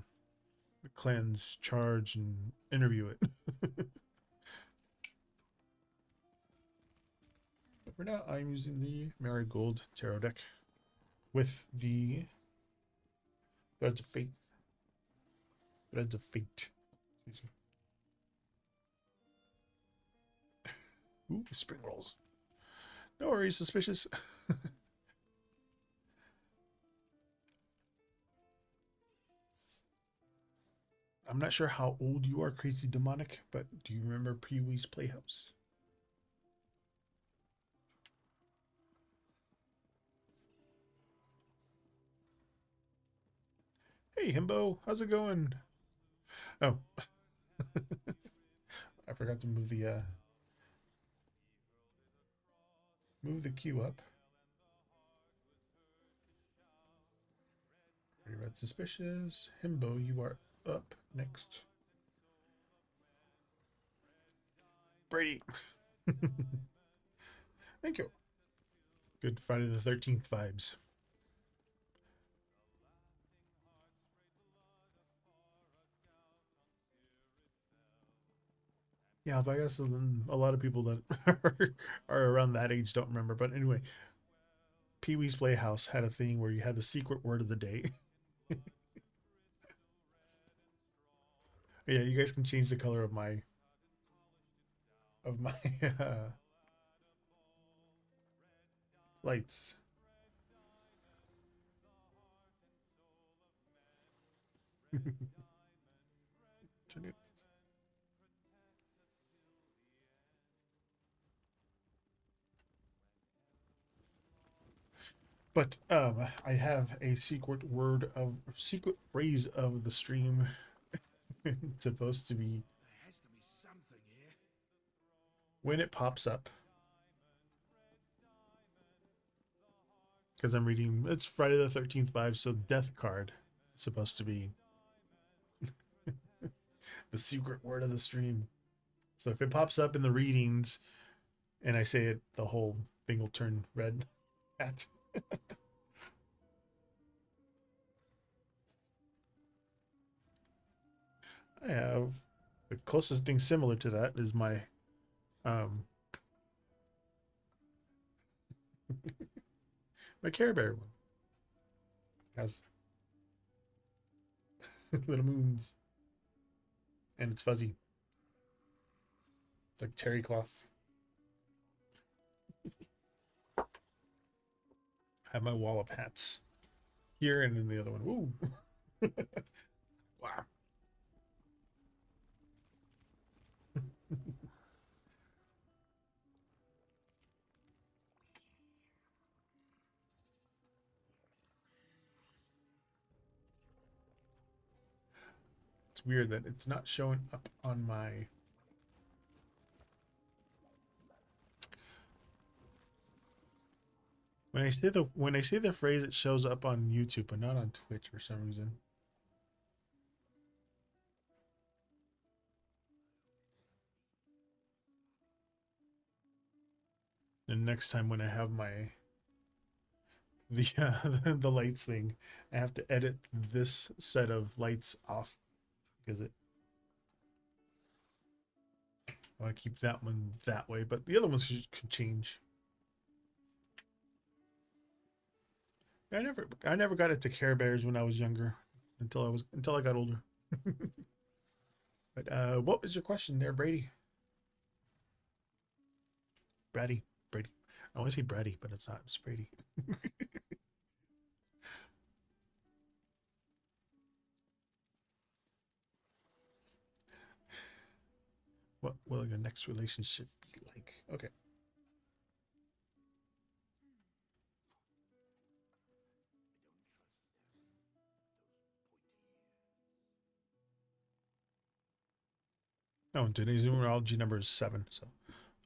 cleanse, charge, and interview it. But for now, I'm using the Marigold tarot deck with the Threads of Fate. Threads of Fate. Ooh, spring rolls. No worries, Suspicious. I'm not sure how old you are, Crazy Demonic, but do you remember Pee Wee's Playhouse? Hey, Himbo, how's it going? Oh, I forgot to move the queue up. Red suspicious. Himbo, you are up next. Brady. Thank you. Good Friday the 13th vibes. Yeah, but I guess a lot of people that are around that age don't remember. But anyway, Pee Wee's Playhouse had a thing where you had the secret word of the day. Yeah, you guys can change the color of my uh, lights. But I have a secret phrase of the stream. It's supposed to be There has to be something here. when it pops up, because I'm reading. It's Friday the 13th vibe, so Death Card is supposed to be the secret word of the stream. So if it pops up in the readings and I say it, the whole thing will turn red. At I have the closest thing similar to that is um my Care Bear one. It has little moons and it's fuzzy. It's like terry cloth. I have my wall of hats here and then the other one. Ooh. Wow. It's weird that it's not showing up on my when I say the phrase it shows up on YouTube but not on Twitch for some reason. And next time when I have the lights thing, I have to edit this set of lights off because I want to keep that one that way, but the other ones could change. I never got into Care Bears when I was younger until I got older. But what was your question there, Brady? Brady. I want to say Brady, but it's not. It's Brady. What will your next relationship be like? Okay. Oh, and today's numerology number is 7, so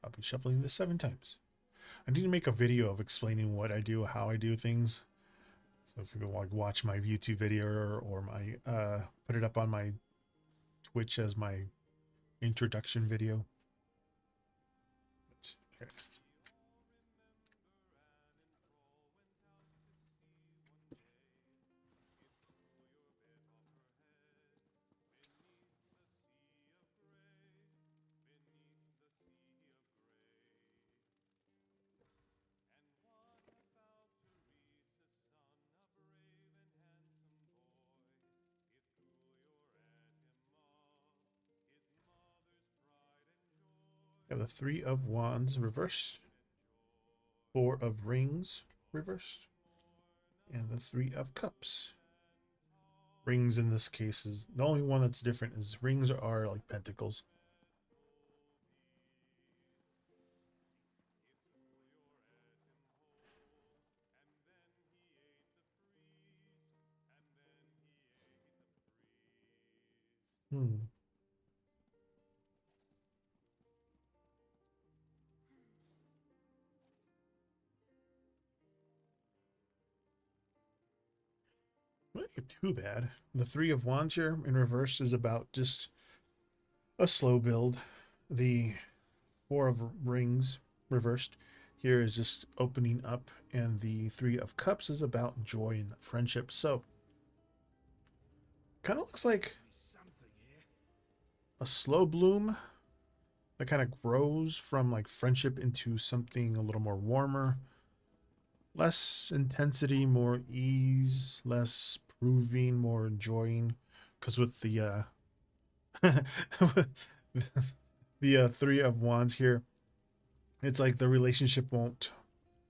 I'll be shuffling this 7 times. I need to make a video of explaining what I do, how I do things. So if you like watch my YouTube video or my put it up on my Twitch as my introduction video. Okay. I have the 3 of Wands reversed, 4 of Rings reversed, and the 3 of Cups. Rings in this case is the only one that's different is rings are like pentacles. Hmm. Not too bad. The Three of Wands here in reverse is about just a slow build. The Four of Rings reversed here is just opening up, and the Three of Cups is about joy and friendship. So, kind of looks like Something here. a slow bloom that kind of grows from like friendship into something a little more warmer, less intensity, more ease, less proving, more enjoying. Because with the the Three of Wands here, it's like the relationship won't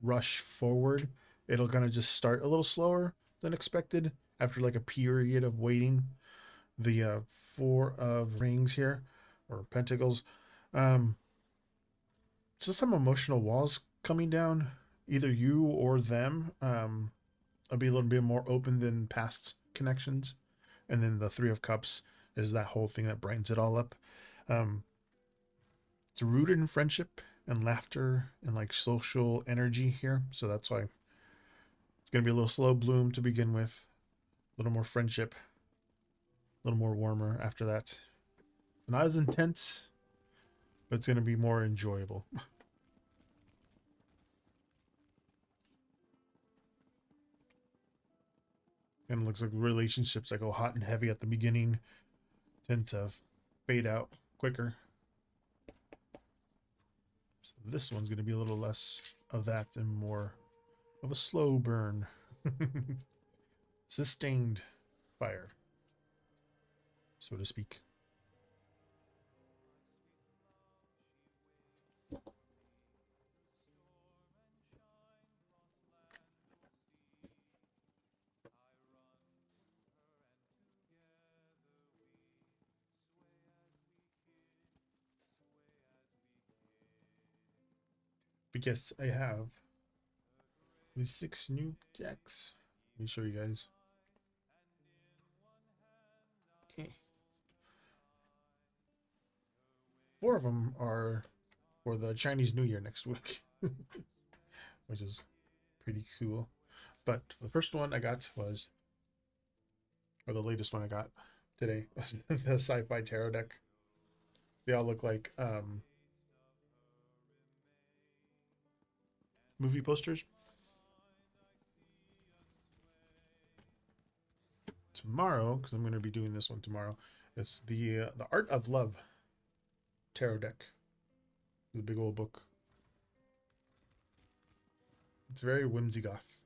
rush forward. It'll kind of just start a little slower than expected after like a period of waiting. The Four of Rings here, or Pentacles, um, so some emotional walls coming down, either you or them. I'll be a little bit more open than past connections. And then the Three of Cups is that whole thing that brightens it all up. Um, it's rooted in friendship and laughter and like social energy here. So that's why it's going to be a little slow bloom to begin with, a little more friendship, a little more warmer after that. It's not as intense, but it's going to be more enjoyable. And it looks like relationships that go hot and heavy at the beginning tend to fade out quicker. So this one's going to be a little less of that and more of a slow burn. Sustained fire, so to speak. Because I have these 6 new decks. Let me show you guys. Okay. 4 of them are for the Chinese New Year next week, which is pretty cool. But the first one I got was, or the latest one I got today, was the Sci-Fi Tarot deck. They all look like movie posters. Tomorrow, because I'm going to be doing this one tomorrow, it's the Art of Love tarot deck. The big old book. It's very whimsy goth.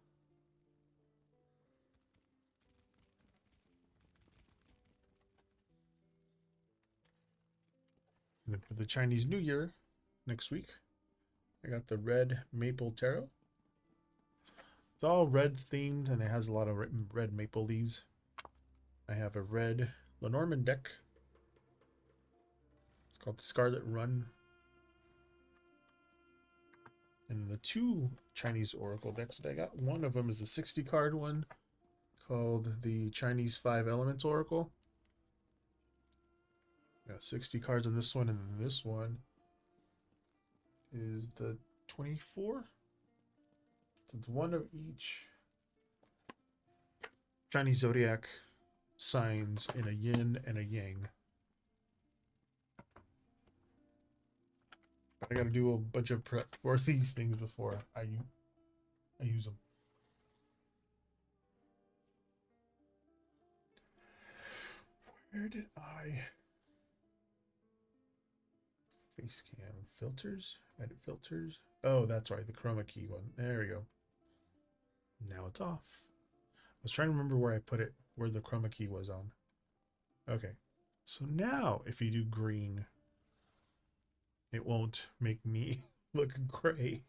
And then for the Chinese New Year next week, I got the Red Maple Tarot. It's all red themed and it has a lot of red maple leaves. I have a red Lenormand deck. It's called Scarlet Run. And the 2 Chinese Oracle decks that I got, one of them is a 60 card one called the Chinese 5 Elements Oracle. Got 60 cards on this one, and then this one is the 24. So it's one of each Chinese zodiac signs in a yin and a yang. But I got to do a bunch of prep for these things before I use them. Where did I face cam filters? Edit filters. Oh, that's right, the chroma key one. There we go. Now it's off. I was trying to remember where I put it, where the chroma key was on. Okay. So now if you do green, it won't make me look gray.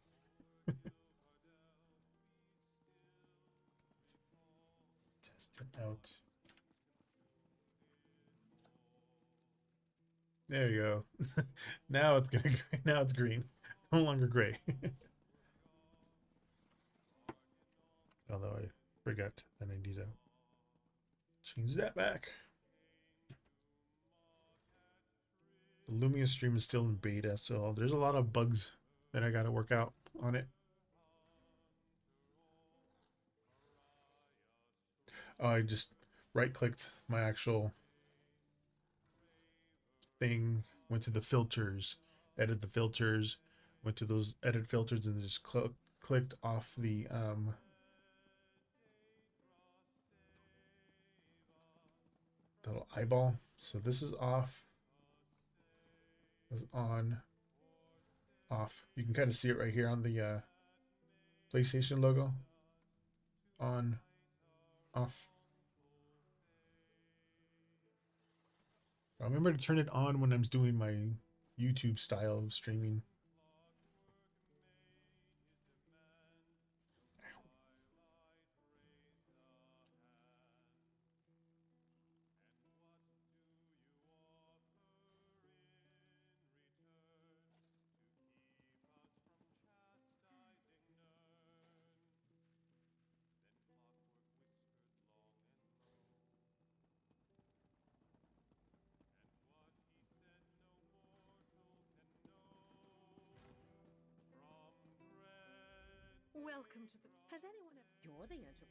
Test it out. There you go. Now it's gonna now it's green. No longer gray. Although I forgot that I need to change that back. The Lumia stream is still in beta, so there's a lot of bugs that I got to work out on it. I just right-clicked my actual thing, went to the filters, edit the filters, went to those edit filters, and just clicked off the little eyeball. So this is off. This is on. Off. You can kind of see it right here on the PlayStation logo. On. Off. I remember to turn it on when I'm doing my YouTube style of streaming. Welcome to the... Has anyone... You're the Enterprise.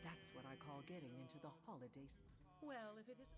That's what I call getting into the holidays. Well, if it isn't...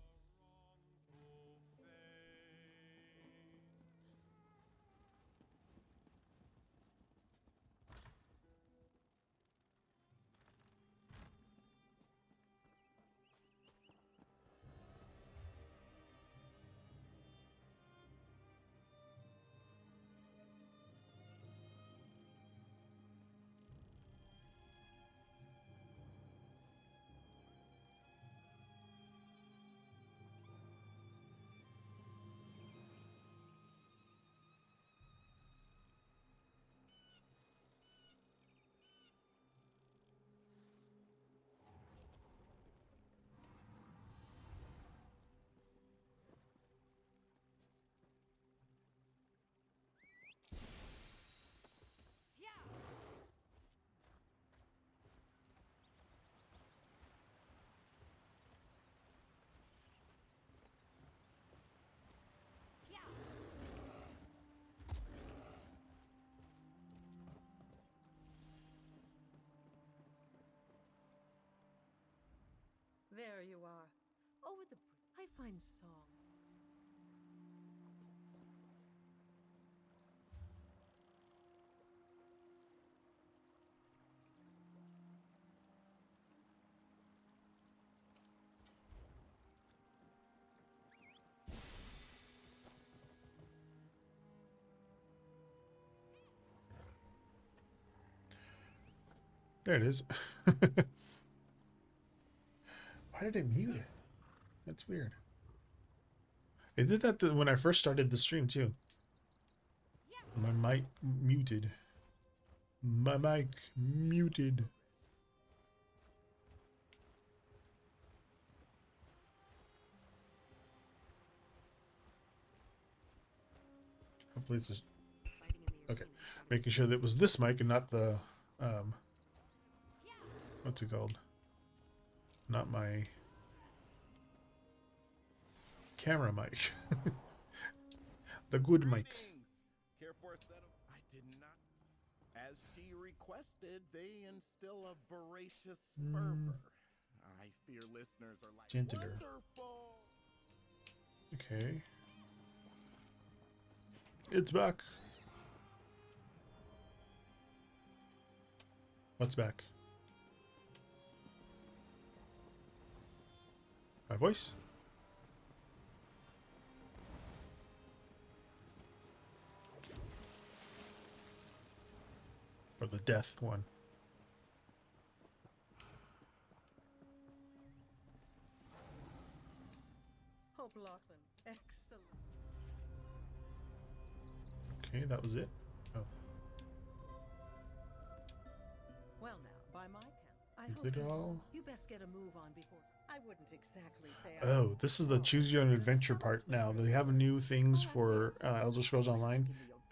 There you are. Over the bridge. I find song. There it is. Why did it mute it? That's weird. It did that when I first started the stream too. My mic muted. My mic muted. Hopefully it's just... Okay. Making sure that it was this mic and not the what's it called? Not my camera mic. The good mic. Care for a set of... I did not. As she requested, they instill a voracious fervor. I fear listeners are like, Gentler. wonderful. Okay. It's back. What's back? My voice? Or the death one? Hope Lachlan. Excellent. Okay, that was it. Oh, Well now, by my pen. I is hope it you... all? You best get a move on before... I wouldn't exactly say... Oh, this is the choose your own adventure part now. They have new things for Elder Scrolls Online.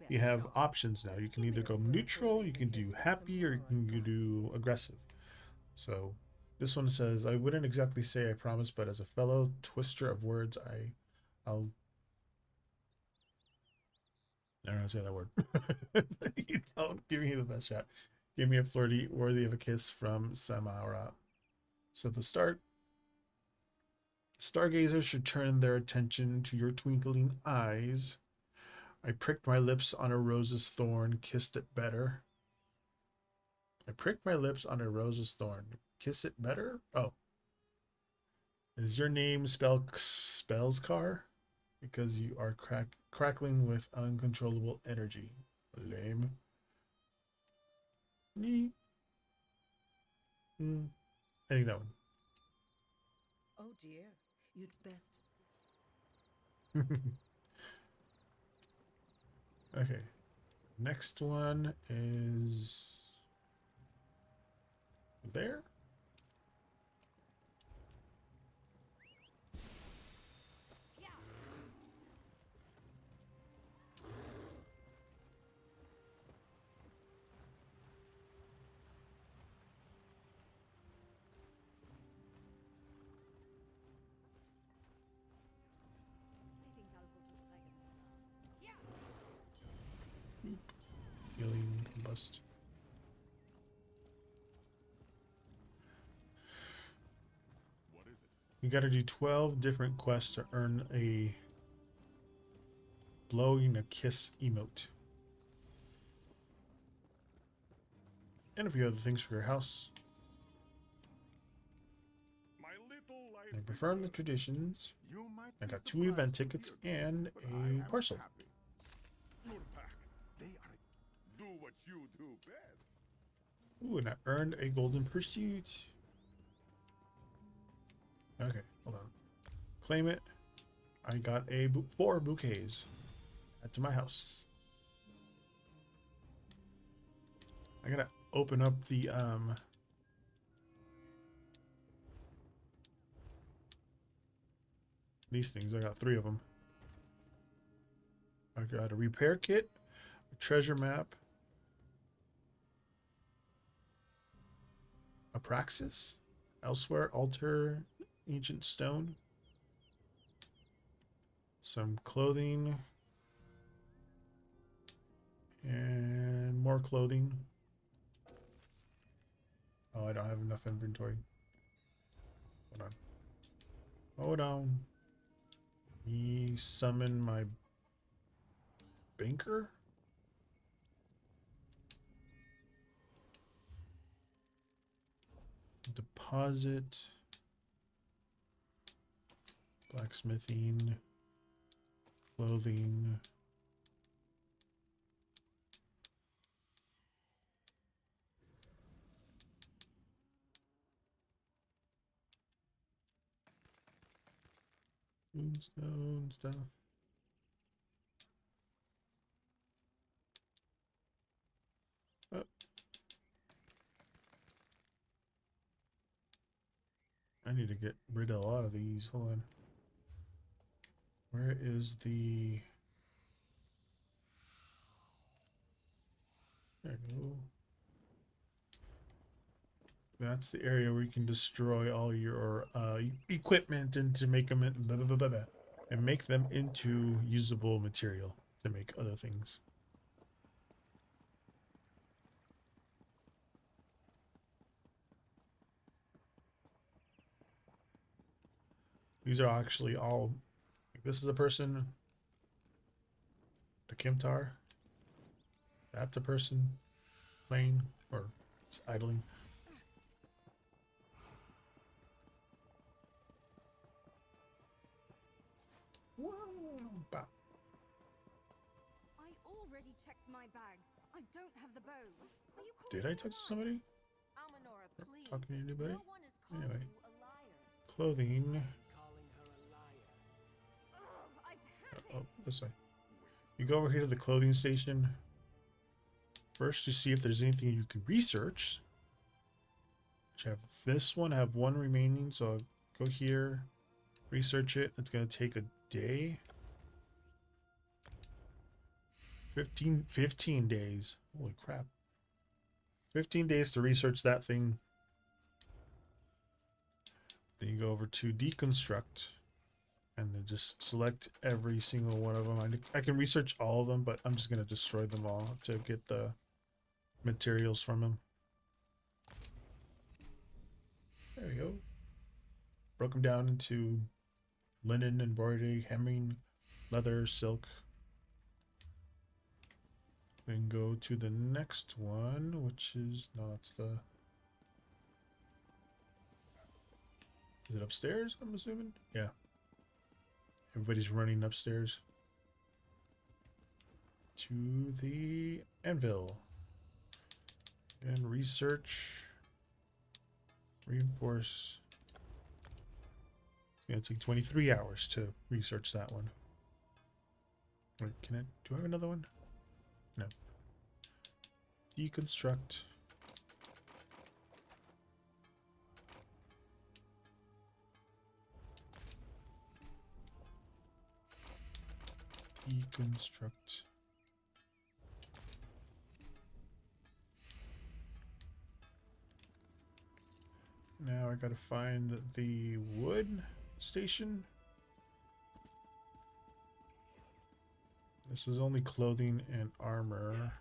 you have options now. You can either go neutral, you can do happy, or you can do aggressive. So this one says, I wouldn't exactly say I promise, but as a fellow twister of words, I'll I don't know how to say that word. You don't give me the best shot. Give me a flirty worthy of a kiss from Samara. So the stargazers should turn their attention to your twinkling eyes. I pricked my lips on a rose's thorn, kissed it better. I pricked my lips on a rose's thorn. Kiss it better? Oh. Is your name Spellscar? Because you are crackling with uncontrollable energy. Lame. I think that one. Oh dear, you'd best. Okay. Next one is there. Healing combust. What is it? You gotta do 12 different quests to earn a blowing a kiss emote. And a few other things for your house. My little light I confirm the traditions. You might I be got 2 event surprised to tickets hear and this, but I am a parcel. happy. Nurpak, they are do what you do best. Ooh, and I earned a golden pursuit. Okay, hold on. Claim it. I got a 4 bouquets. Add to my house. I gotta open up the these things. I got 3 of them. I got a repair kit, a treasure map, a praxis, elsewhere, altar, ancient stone, some clothing, and more clothing. Oh, I don't have enough inventory. Hold on. Hold on. Me summon my banker? Deposit. Blacksmithing. Clothing. Moonstone stuff. Oh. I need to get rid of a lot of these. Hold on. Where is the... There we go. That's the area where you can destroy all your equipment and to make them and make them into usable material to make other things. These are actually all. This is a person. The Kimtar. That's a person playing or idling. I already checked my bags. I don't have the bow. Are you Did I text somebody? Almanora, please. Talking to anybody? No one is calling Anyway. you a liar. Clothing. Ugh, I've had Oh, it. this way. You go over here to the clothing station. First, to see if there's anything you can research. Which I have this one. I have 1 remaining, so I'll go here, research it. It's gonna take a day. 15 days. Holy crap. 15 days to research that thing. Then you go over to deconstruct and then just select every single one of them. I can research all of them, but I'm just going to destroy them all to get the materials from them. There we go. Broke them down into linen, embroidery, hemming, leather, silk. Then go to the next one, which is, no, it's the, is it upstairs, I'm assuming? Yeah. Everybody's running upstairs to the anvil. And research, reinforce. It's gonna take 23 hours to research that one. Wait, do I have another one? No. Deconstruct. Deconstruct. Now I gotta find the wood station. This is only clothing and armor.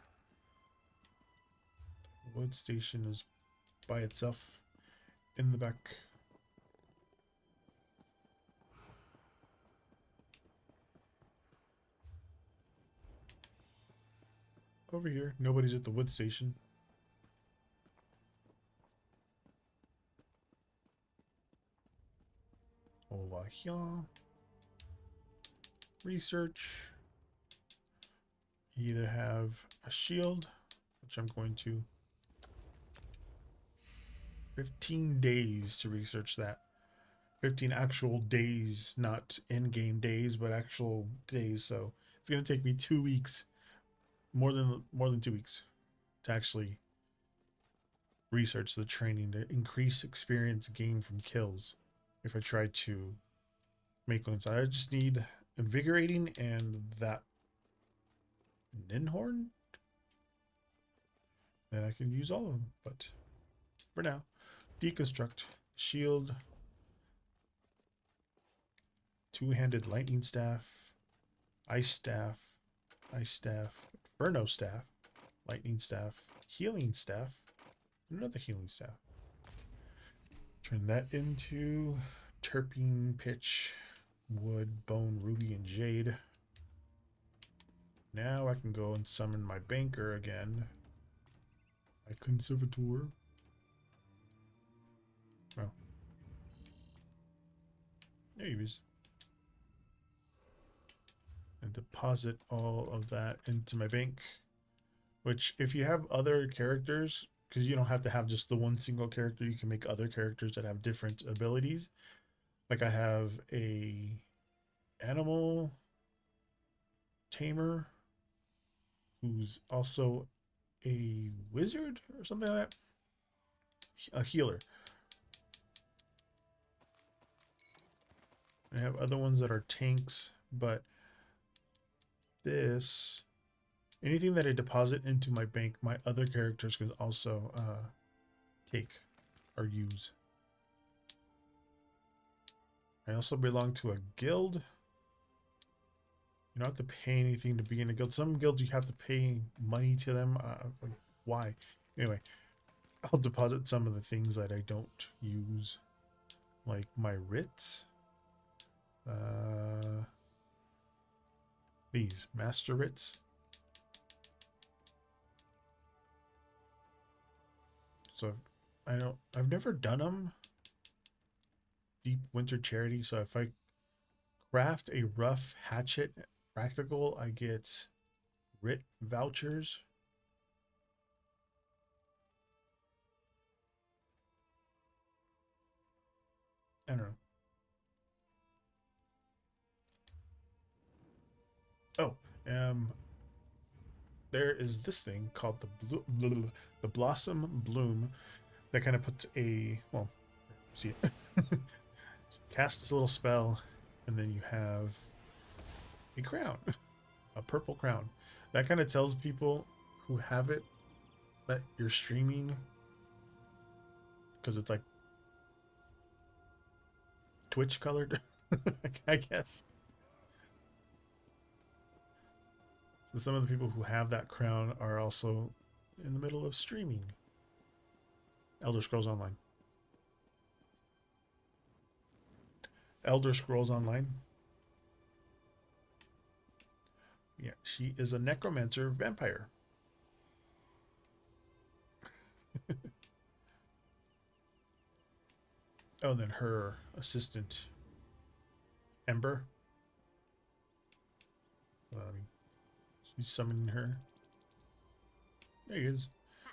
Wood station is by itself in the back. Over here, nobody's at the wood station. Over here. Research. You either have a shield, which I'm going to 15 days to research that. 15 actual days, not in-game days, but actual days. So it's gonna take me 2 weeks, more than 2 weeks, to actually research the training to increase experience gained from kills. If I try to make one, so I just need invigorating and that Ninhorn. Then I can use all of them, but for now, deconstruct shield, two-handed lightning staff, ice staff, inferno staff, lightning staff, healing staff, another healing staff. Turn that into terpene, pitch, wood, bone, ruby, and jade. Now I can go and summon my banker again. My conservator. Oh. There he is. And deposit all of that into my bank. Which, if you have other characters, because you don't have to have just the one single character, you can make other characters that have different abilities. Like I have a animal tamer who's also a wizard or something like that. A healer. I have other ones that are tanks, but this, anything that I deposit into my bank, my other characters can also take or use. I also belong to a guild. You don't have to pay anything to be in a guild. Some guilds you have to pay money to them. Like, why? Anyway, I'll deposit some of the things that I don't use, like my writs. These master writs. So I've never done them. Deep Winter Charity. So if I craft a rough hatchet practical, I get writ vouchers. I don't know. Oh, there is this thing called the Blossom Bloom that kind of puts a, well, see it. Casts a little spell, and then you have a crown, a purple crown That kind of tells people who have it that you're streaming, because it's like Twitch colored, I guess. So some of the people who have that crown are also in the middle of streaming Elder Scrolls Online. Elder Scrolls Online. Yeah, she is a necromancer vampire. Oh, then her assistant, Ember. She's summoning her. There he is.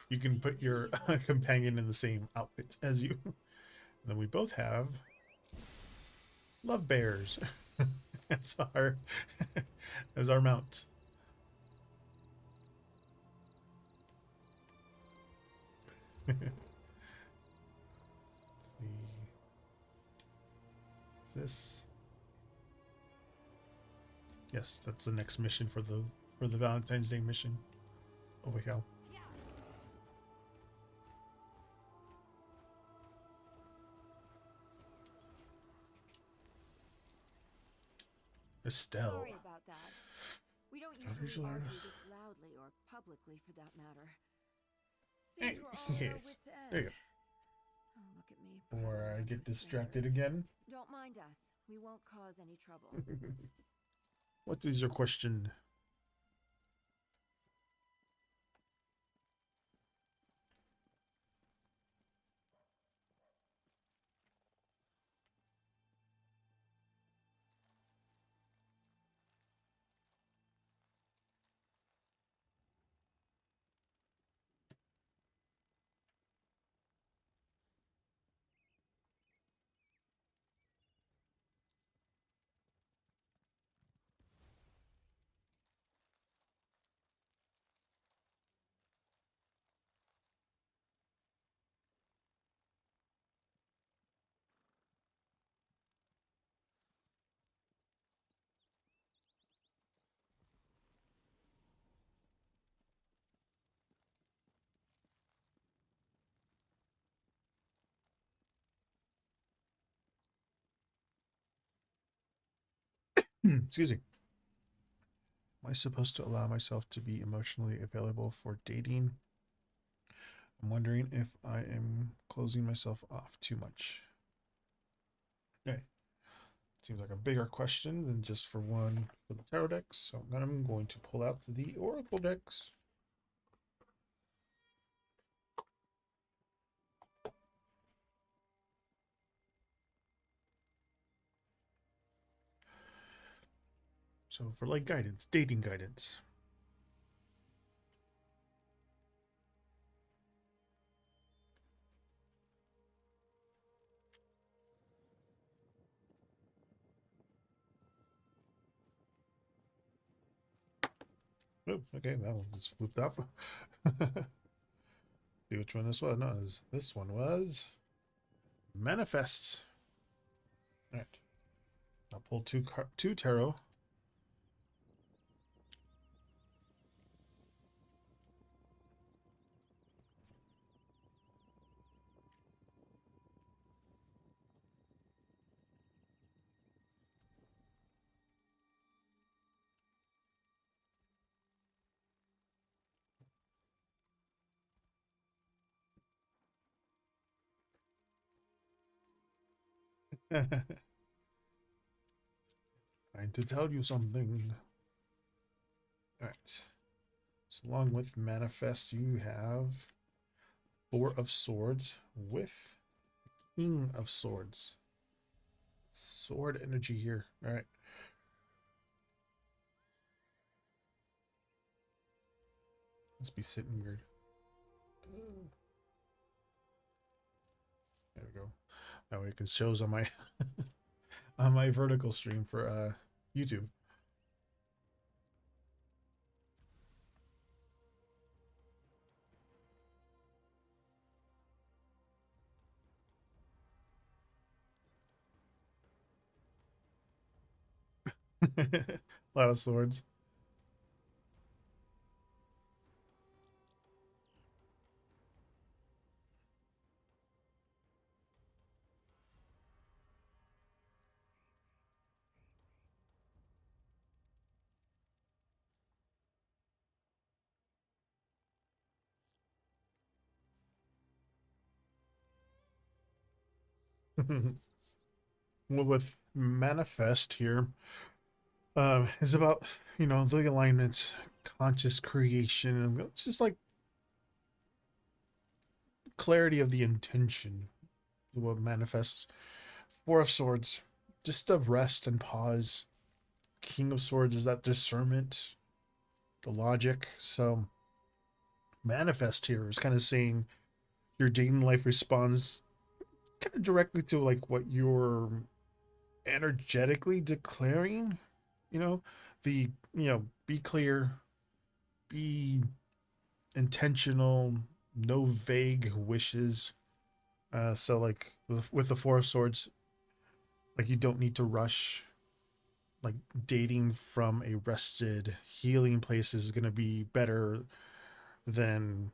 You can put your companion in the same outfit as you. And then we both have love bears as our as our mount. Let's see. Is this? Yes, that's the next mission for the Valentine's Day mission. Over here. Estelle. Sorry about that. We don't usually argue this loudly or publicly for that matter. Seems we're all at our wits' end. There you go. Oh, look at me. Or I get distracted again. Don't mind us. We won't cause any trouble. What is your question? Excuse me. Am I supposed to allow myself to be emotionally available for dating? I'm wondering if I am closing myself off too much. Okay. Seems like a bigger question than just for one for the tarot decks. So then I'm going to pull out the oracle decks. So for like guidance, dating guidance. Oh, okay, that one just flipped up. See which one this was. No, this one was Manifest. All right. I'll pull two tarot. Trying to tell you something. All right. So along with Manifest, you have Four of Swords with King of Swords. Sword energy here. All right. Must be sitting weird. There we go. That way it can shows on my on my vertical stream for YouTube. A lot of swords. Well, with manifest here, is about the alignment, conscious creation, and it's just like clarity of the intention. What manifests. Four of Swords, just of rest and pause. King of Swords is that discernment, the logic. So manifest here is kind of saying your dating life responds kind of directly to like what you're energetically declaring. You know, be clear, be intentional, no vague wishes. So like with the Four of Swords, like you don't need to rush. Like dating from a rested, healing place is going to be better than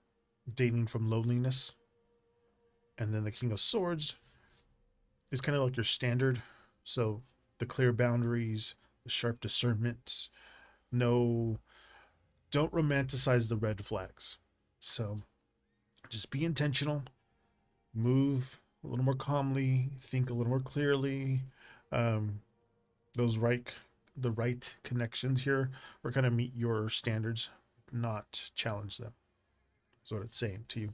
dating from loneliness. And then the King of Swords is kind of like your standard. So the clear boundaries, the sharp discernment, no, don't romanticize the red flags. So just be intentional, move a little more calmly, think a little more clearly. Um, those the right connections here are going to meet your standards, not challenge them. That's what it's saying to you.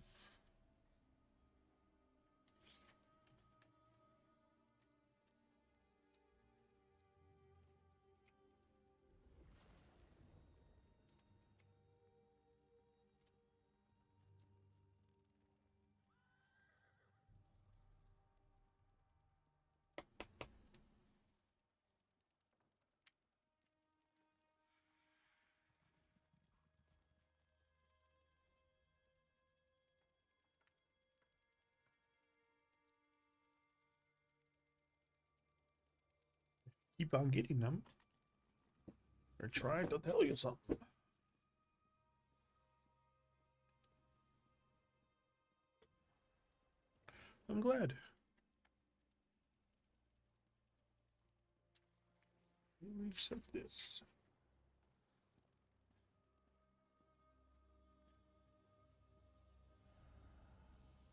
Keep on getting them. They're trying to tell you something. I'm glad. Let me set this.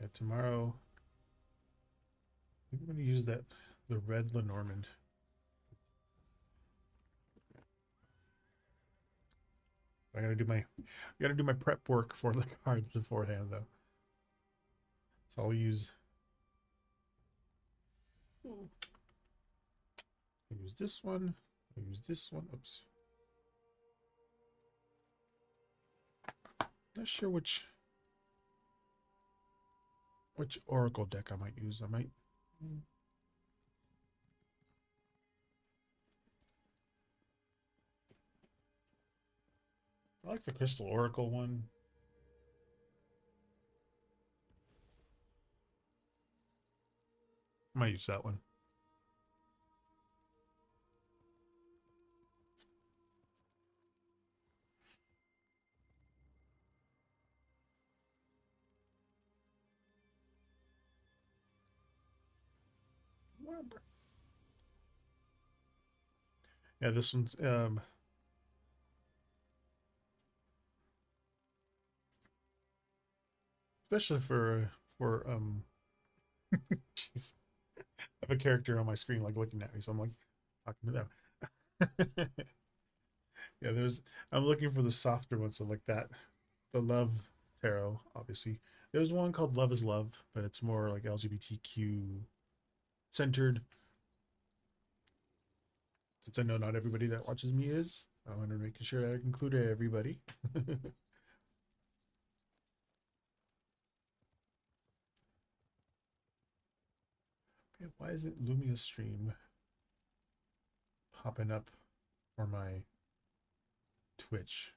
Yeah, tomorrow I'm going to use the red Lenormand. I gotta do my prep work for the cards beforehand though. So I'll use this one. I'll use this one. Oops. Not sure which Oracle deck I might use. I might. I like the Crystal Oracle one. I might use that one. Yeah, this one's especially for jeez. I have a character on my screen like looking at me, so I'm like talking to them. Yeah, I'm looking for the softer ones, so like that. The Love Tarot, obviously. There's one called Love is Love, but it's more like LGBTQ centered. Since I know not everybody that watches me is, I want to make sure I include everybody. Okay, why isn't Lumia Stream popping up for my Twitch?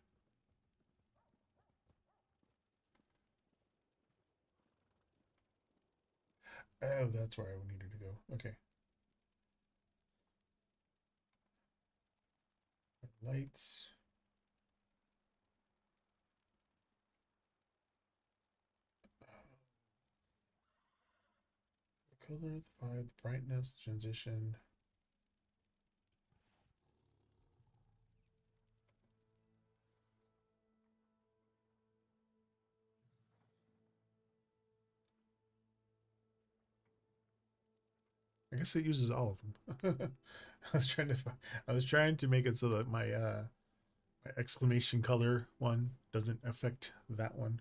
Oh, that's where I needed to go. Okay. Lights. The color, the vibe, the brightness, transition. I guess it uses all of them. I was trying to make it so that my my exclamation color one doesn't affect that one.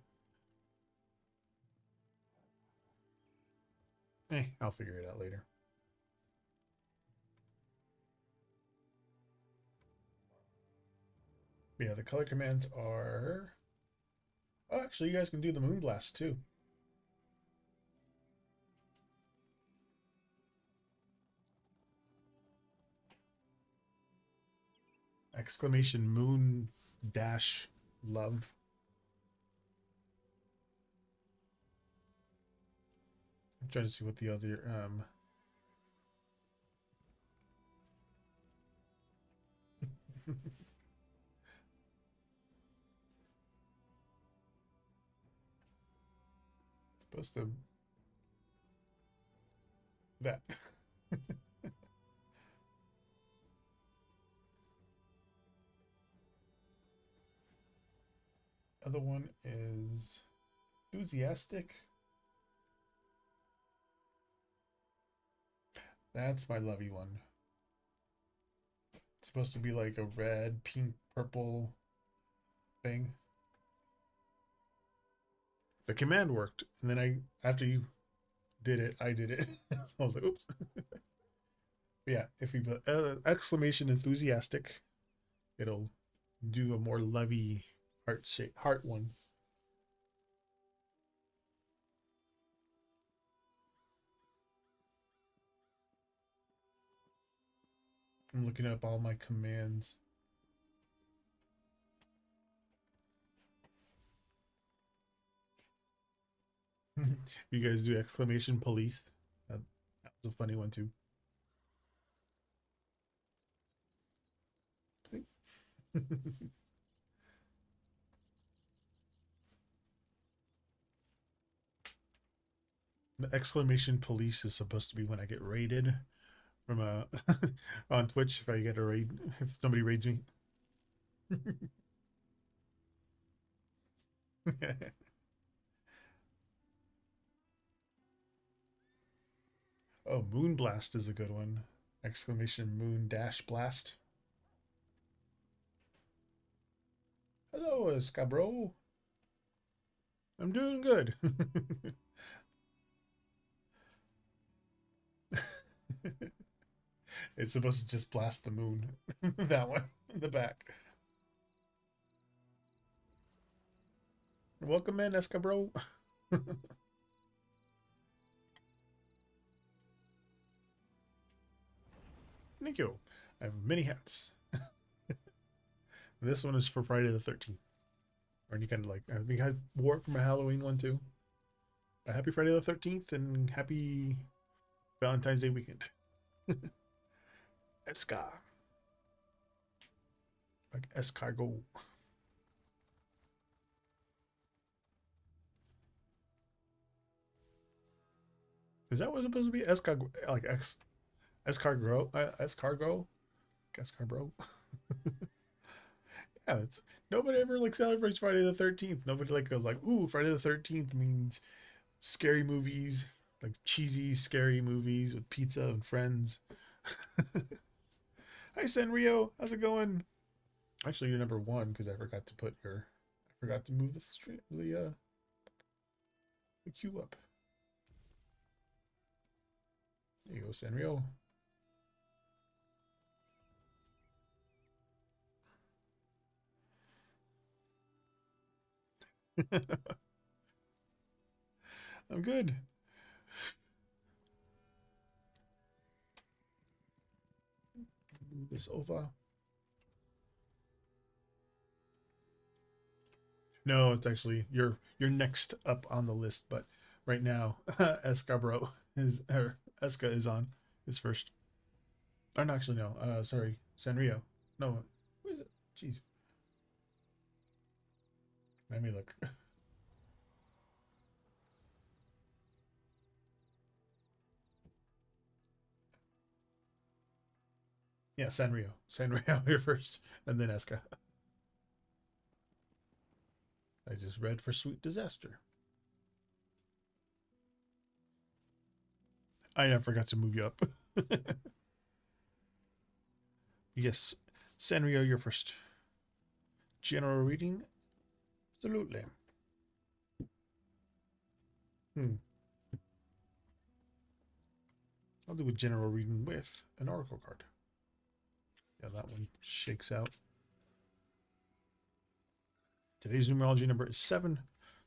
I'll figure it out later. But yeah, the color commands are... Oh, actually, you guys can do the Moonblast too. Exclamation moon dash love. I'm trying to see what the other supposed to that. Other one is enthusiastic. That's my lovey one. It's supposed to be like a red, pink, purple thing. The command worked, and then after you did it, I did it. So I was like, oops. Yeah, if you put exclamation enthusiastic, it'll do a more lovey heart one. I'm looking up all my commands. You guys do exclamation police? That was a funny one too. The exclamation police is supposed to be when I get raided from a on Twitch. If I get a raid, if somebody raids me. Oh, Moonblast is a good one. Exclamation moon dash blast. Hello, Scabro. I'm doing good. It's supposed to just blast the moon. That one in the back. Welcome in, Escabro. Thank you. I have many hats. This one is for Friday the 13th. Or any kind of like, I think I wore it for my Halloween one too. A happy Friday the 13th and happy Valentine's Day weekend. Esca. Like escargot. Is that what's supposed to be? Escargot, like escargot? Escargot? Escarbro? Yeah, it's nobody ever like celebrates Friday the 13th. Nobody like goes like, ooh, Friday the 13th means scary movies, like cheesy, scary movies with pizza and friends. Hi, Sanrio. How's it going? Actually, you're number one because I forgot to put your, I forgot to move the street, the queue up. There you go, Sanrio. I'm good. Move this over. No, it's actually you're next up on the list, but right now Escabro is or Esca is on is first. Oh, no, actually no. Sorry, Sanrio. No, who is it? Jeez. Let me look. Yeah, Sanrio. Sanrio here first, and then Esca. I just read for Sweet Disaster. I forgot to move you up. Yes, Sanrio, you're first. General reading? Absolutely. I'll do a general reading with an oracle card. Yeah, that one shakes out. Today's numerology number is 7.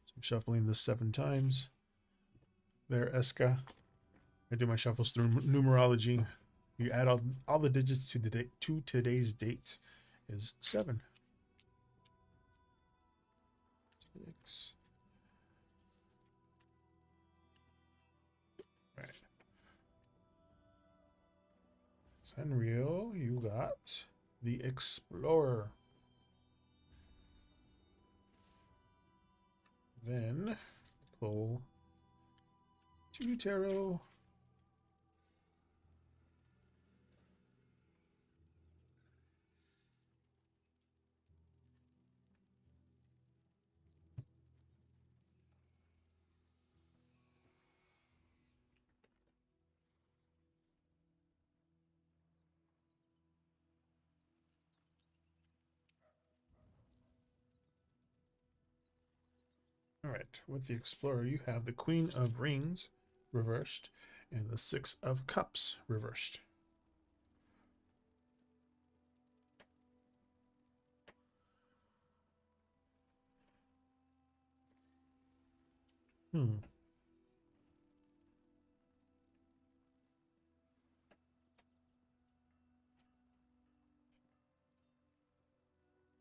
So I'm shuffling this 7 times. There, Eska. I do my shuffles through numerology. You add all the digits to today's date is 7. 6. Right. Sanrio, you got the Explorer. Then pull 2 tarot. All right, with the Explorer, you have the Queen of Rings reversed and the 6 of Cups reversed.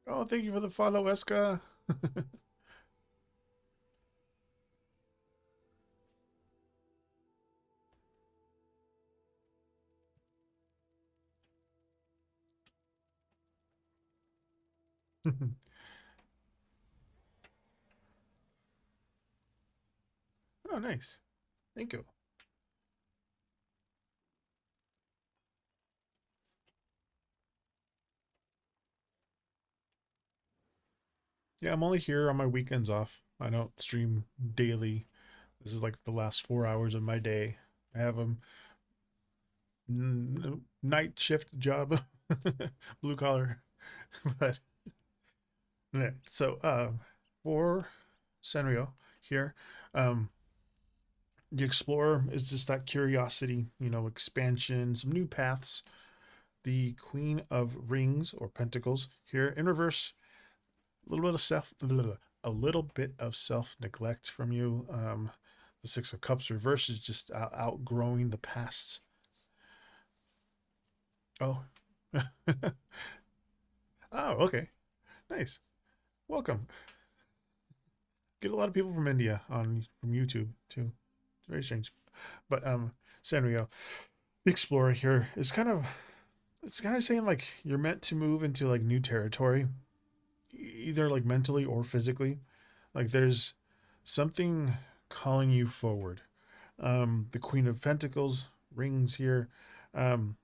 Oh, thank you for the follow, Eska. Oh, nice. Thank you. Yeah, I'm only here on my weekends off. I don't stream daily. This is like the last 4 hours of my day. I have a night shift job, blue collar. But yeah, so for Sanrio here, the Explorer is just that curiosity, expansion, some new paths. The Queen of Rings or Pentacles here in reverse, a little bit of self neglect from you. The 6 of Cups reverse is just outgrowing the past. Oh. Oh, okay. Nice. Welcome. Get a lot of people from India from YouTube too. It's very strange. But Sanrio, the Explorer here is kind of saying like you're meant to move into like new territory, either like mentally or physically. Like there's something calling you forward. The Queen of Pentacles rings here. In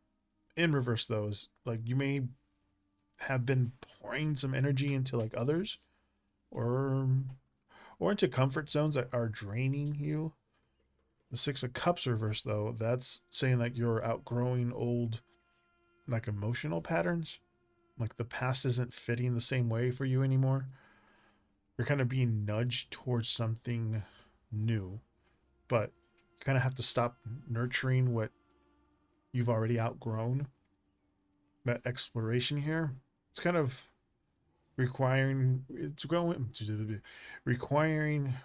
reverse though is like you may have been pouring some energy into like others or into comfort zones that are draining you. The 6 of Cups reverse though, that's saying that you're outgrowing old like emotional patterns. Like the past isn't fitting the same way for you anymore. You're kind of being nudged towards something new, but you kind of have to stop nurturing what you've already outgrown. That exploration here, it's kind of requiring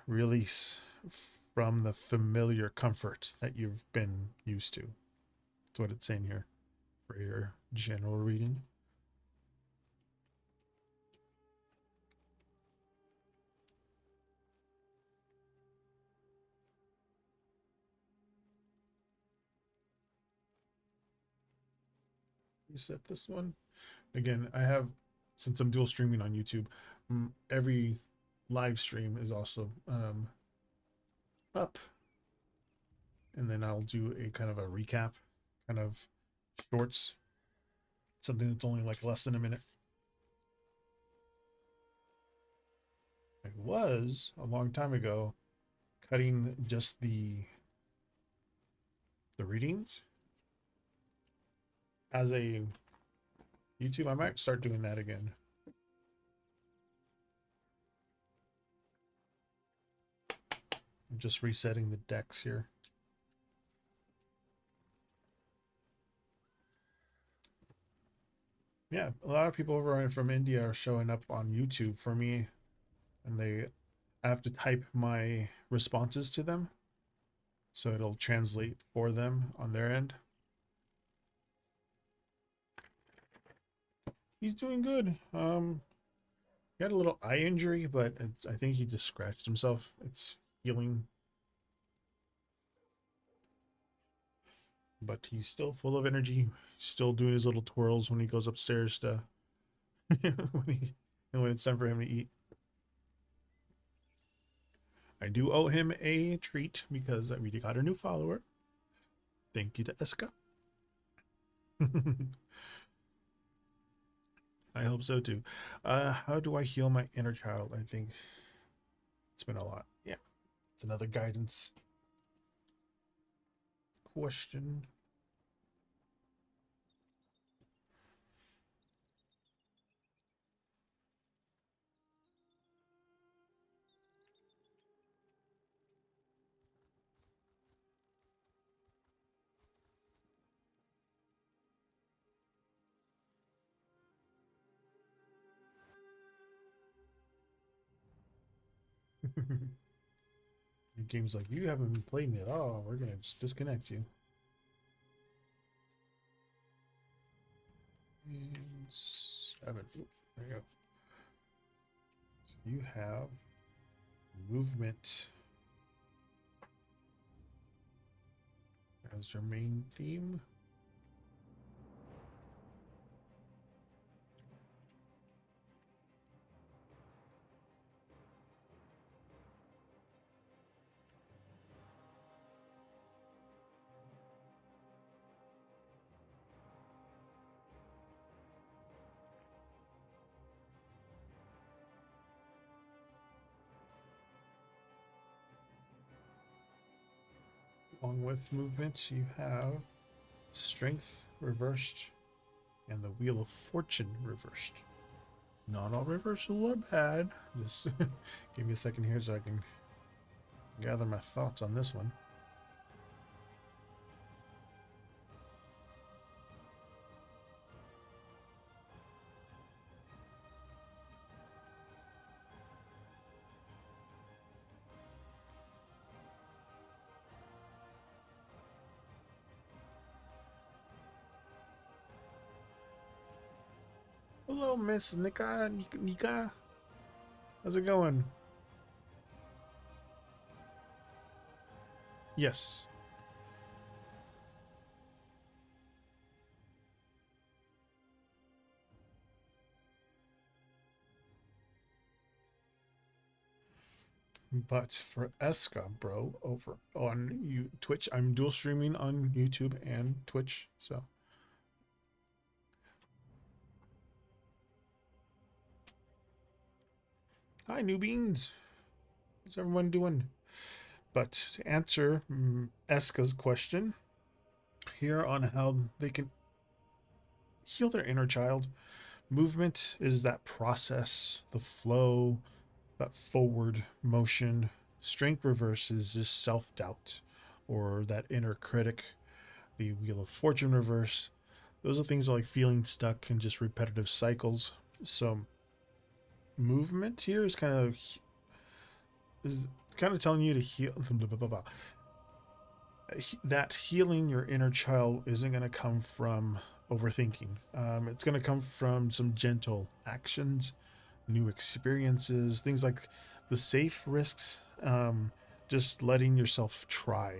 release from the familiar comfort that you've been used to. That's what it's saying here for your general reading. Reset this one. Again, I have, since I'm dual streaming on YouTube, every live stream is also up. And then I'll do a kind of a recap, kind of shorts, something that's only like less than a minute. I was, a long time ago, cutting just the readings as a YouTube, I might start doing that again. I'm just resetting the decks here. Yeah, a lot of people over from India are showing up on YouTube for me, and I have to type my responses to them, so it'll translate for them on their end. He's doing good. He had a little eye injury, but I think he just scratched himself. It's healing. But he's still full of energy. Still doing his little twirls when he goes upstairs to when it's time for him to eat. I do owe him a treat because we got a new follower. Thank you to Eska. I hope so too. How do I heal my inner child? I think it's been a lot. Yeah, it's another guidance question. The game's like, you haven't been playing it at all. We're gonna just disconnect you. And 7. Oop, there you go. So you have movement as your main theme. Along with movement, you have strength reversed and the Wheel of Fortune reversed. Not all reversals are bad. Just give me a second here so I can gather my thoughts on this one. Hello, Miss Nika. How's it going? Yes. But for Eska, bro, over on Twitch, I'm dual streaming on YouTube and Twitch, so. Hi, new beans. How's everyone doing? But to answer Eska's question here on how they can heal their inner child, movement is that process, the flow, that forward motion. Strength reverses is self-doubt or that inner critic. The Wheel of Fortune reverse, those are things like feeling stuck in just repetitive cycles. So movement here is kind of telling you to heal. That healing your inner child isn't going to come from overthinking. It's going to come from some gentle actions, new experiences, things like the safe risks, just letting yourself try.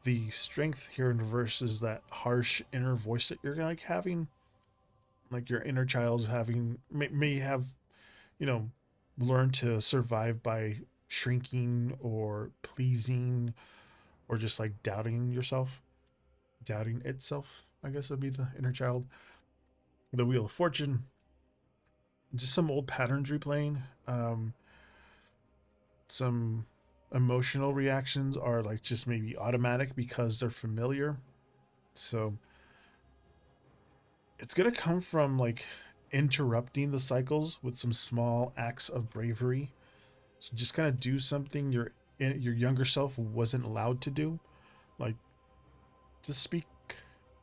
The strength here in reverse is that harsh inner voice that you're like having, like your inner child's having, may have, learned to survive by shrinking or pleasing or just like doubting yourself, doubting itself, I guess would be the inner child. The Wheel of Fortune, just some old patterns replaying. Some emotional reactions are like just maybe automatic because they're familiar. So it's gonna come from like interrupting the cycles with some small acts of bravery. So just kind of do something your younger self wasn't allowed to do, like to speak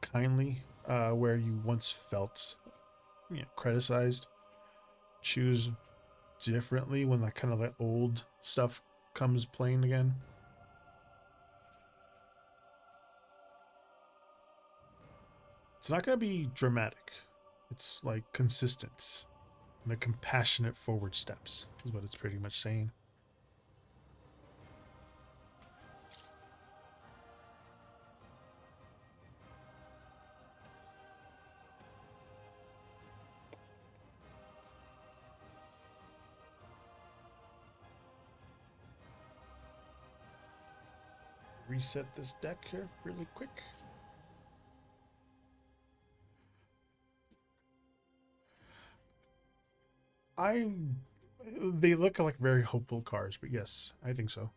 kindly where you once felt criticized. Choose differently when that kind of like old stuff comes playing again. It's not going to be dramatic. It's like consistent and a compassionate forward steps is what it's pretty much saying. Reset this deck here really quick. They look like very hopeful cards, but yes, I think so.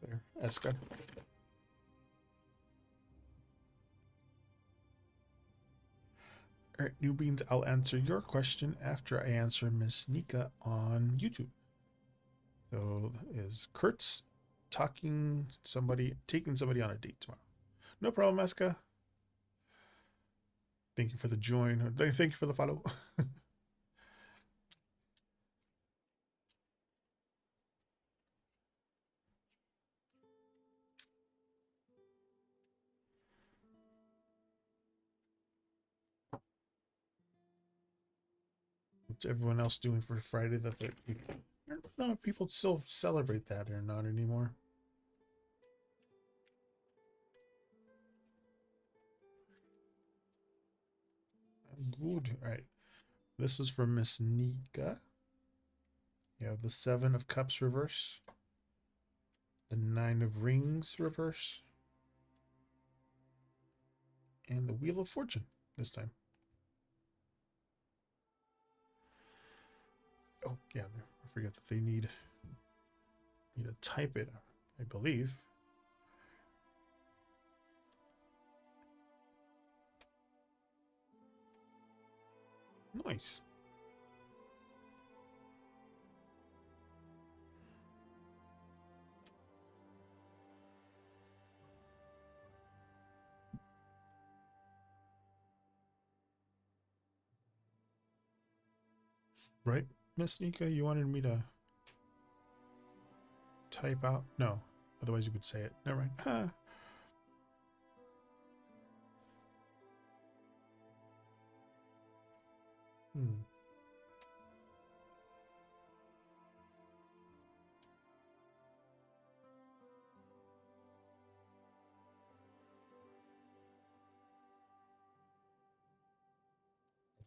There, Eska. All right, New Beans, I'll answer your question after I answer Miss Nika on YouTube. So is Kurtz taking somebody on a date tomorrow? No problem, Eska. Thank you for the join. Thank you for the follow. What's everyone else doing for Friday that they, I don't know if people still celebrate that or not anymore. Good. All right. This is from Miss Nika. You have the 7 of Cups reverse. The 9 of Rings reverse. And the Wheel of Fortune this time. Oh, yeah, I forget that they need to type it, I believe. Nice. Right, Miss Nika, you wanted me to type out? No, otherwise you would say it. Never mind. Ah.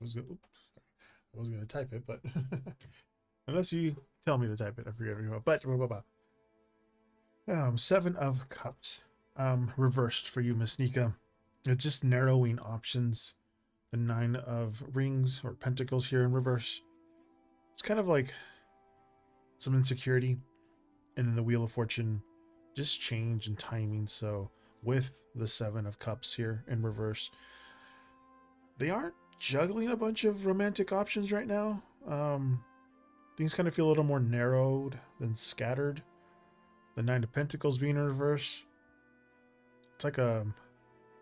I was gonna type it, but unless you tell me to type it, I forget anymore. But 7 of Cups, reversed for you, Miss Nika. It's just narrowing options. The 9 of Rings or Pentacles here in reverse. It's kind of like some insecurity, and then the Wheel of Fortune, just change in timing. So with the 7 of Cups here in reverse, they aren't juggling a bunch of romantic options right now. Things kind of feel a little more narrowed than scattered. The 9 of Pentacles being in reverse, it's like a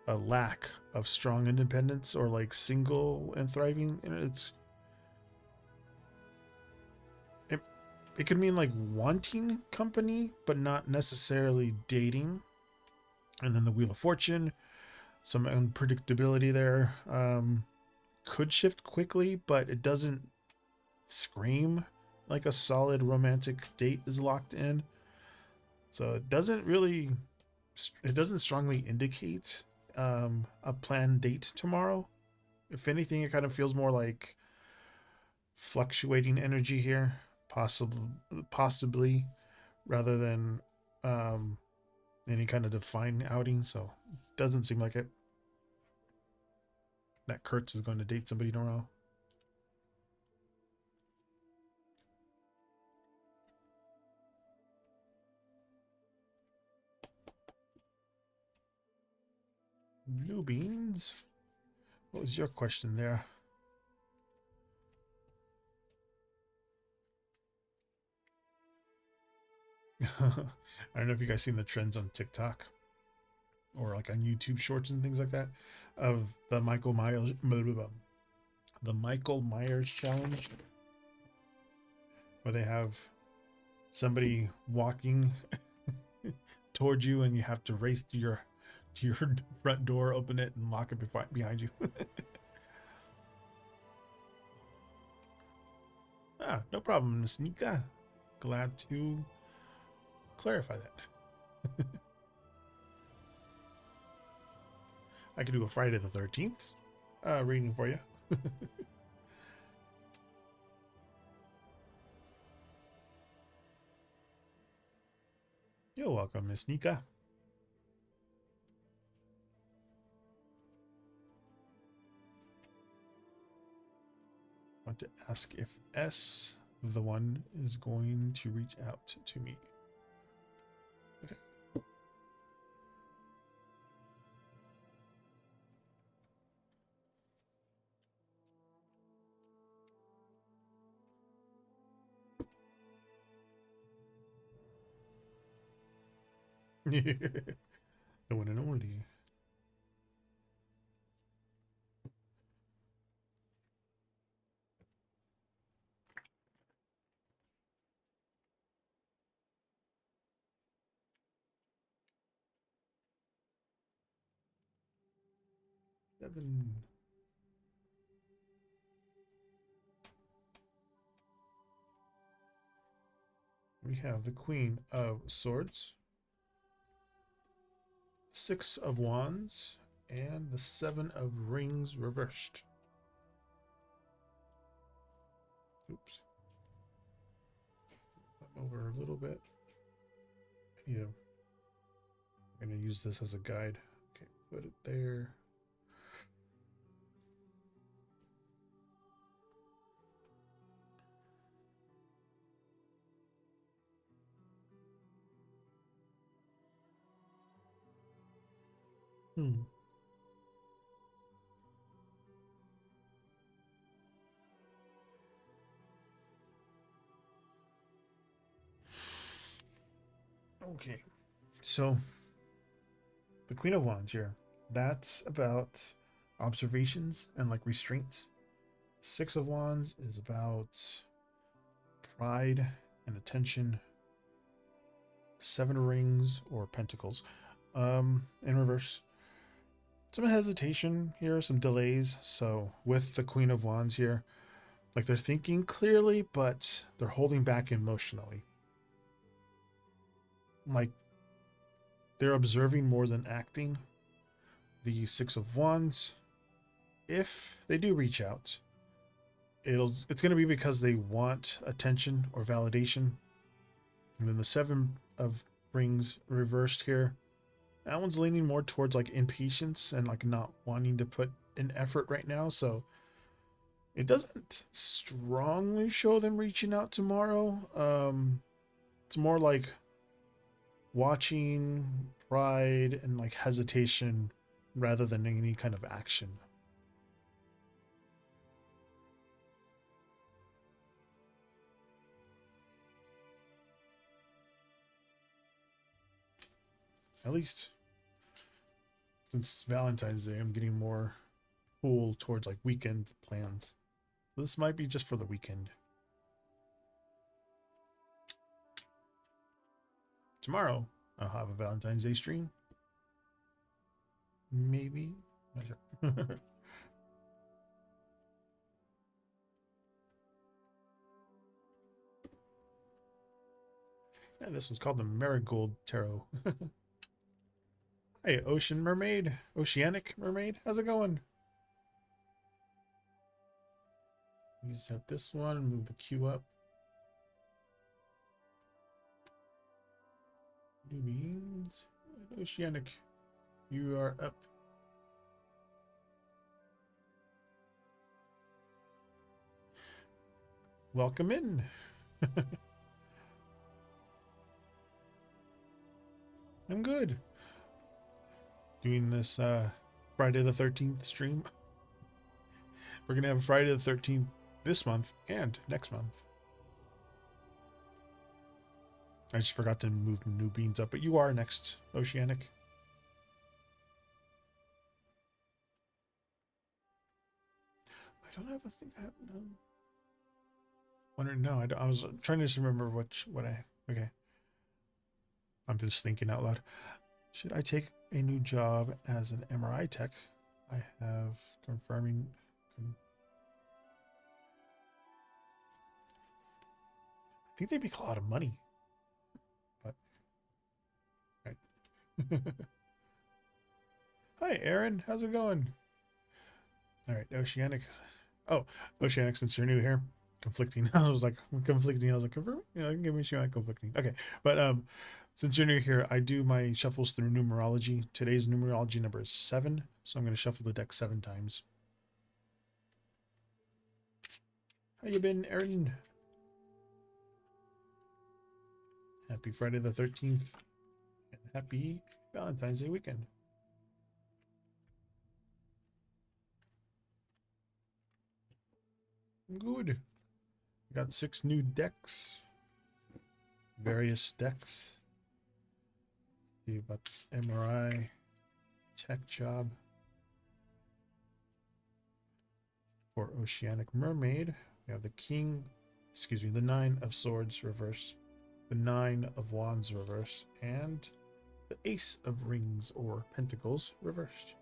lack of strong independence or like single and thriving. And it could mean like wanting company, but not necessarily dating. And then the Wheel of Fortune, some unpredictability there. Could shift quickly, but it doesn't scream like a solid romantic date is locked in. So it doesn't strongly indicate a planned date tomorrow. If anything, it kind of feels more like fluctuating energy here, possibly rather than any kind of defined outing. So it doesn't seem like it. That Kurtz is going to date somebody tomorrow. New Beans. What was your question there? I don't know if you guys seen the trends on TikTok or like on YouTube Shorts and things like that of the Michael Myers, the Michael Myers challenge, where they have somebody walking towards you and you have to race to your front door, open it, and lock it behind you. No problem, Miss Nika. Glad to clarify that. I could do a Friday the 13th reading for you. You're welcome, Miss Nika. I want to ask if S, the one, is going to reach out to me. Okay. The one and only. Seven. We have the Queen of Swords, Six of Wands, and the Seven of Rings reversed. Oops. Over a little bit. Yeah. I'm going to use this as a guide. Okay, put it there. Okay, so the Queen of Wands here, that's about observations and like restraint. Six of Wands is about pride and attention. Seven of Rings or Pentacles in reverse. Some hesitation here, some delays. So with the Queen of Wands here, like they're thinking clearly, but they're holding back emotionally. Like they're observing more than acting. The Six of Wands, if they do reach out, it's going to be because they want attention or validation. And then the Seven of Rings reversed here, that one's leaning more towards like impatience and like not wanting to put an effort right now. So it doesn't strongly show them reaching out tomorrow. It's more like watching, pride, and like hesitation rather than any kind of action. At least since it's Valentine's Day, I'm getting more pull towards like weekend plans. So this might be just for the weekend. Tomorrow, I'll have a Valentine's Day stream. Maybe. Not sure. Yeah, this one's called the Marigold Tarot. Hey, Ocean Mermaid, Oceanic Mermaid, how's it going? We just have this one, move the queue up. New beans, Oceanic, you are up. Welcome in. I'm good. Doing this Friday the 13th stream. We're going to have Friday the 13th this month and next month. I just forgot to move New Beans up, but you are next, Oceanic. I don't have a thing. I have no. Wondering, no, I was trying to just remember what I. Okay. I'm just thinking out loud. Should I take a new job as an MRI tech? I have confirming. I think they make a lot of money. But. Right. Hi, Aaron. How's it going? All right, Oceanic. Oh, Oceanic, since you're new here, conflicting. I was like, conflicting. I was like, confirm? You know, give me a conflicting. Okay, but since you're new here, I do my shuffles through numerology. Today's numerology number is 7, so I'm going to shuffle the deck 7 times. How you been, Aaron? Happy Friday the 13th, and happy Valentine's Day weekend. Good. Got 6 new decks. Various decks. See about this MRI tech job. For Oceanic Mermaid, we have the the 9 of Swords reverse, the 9 of Wands reverse, and the Ace of Rings or Pentacles reversed.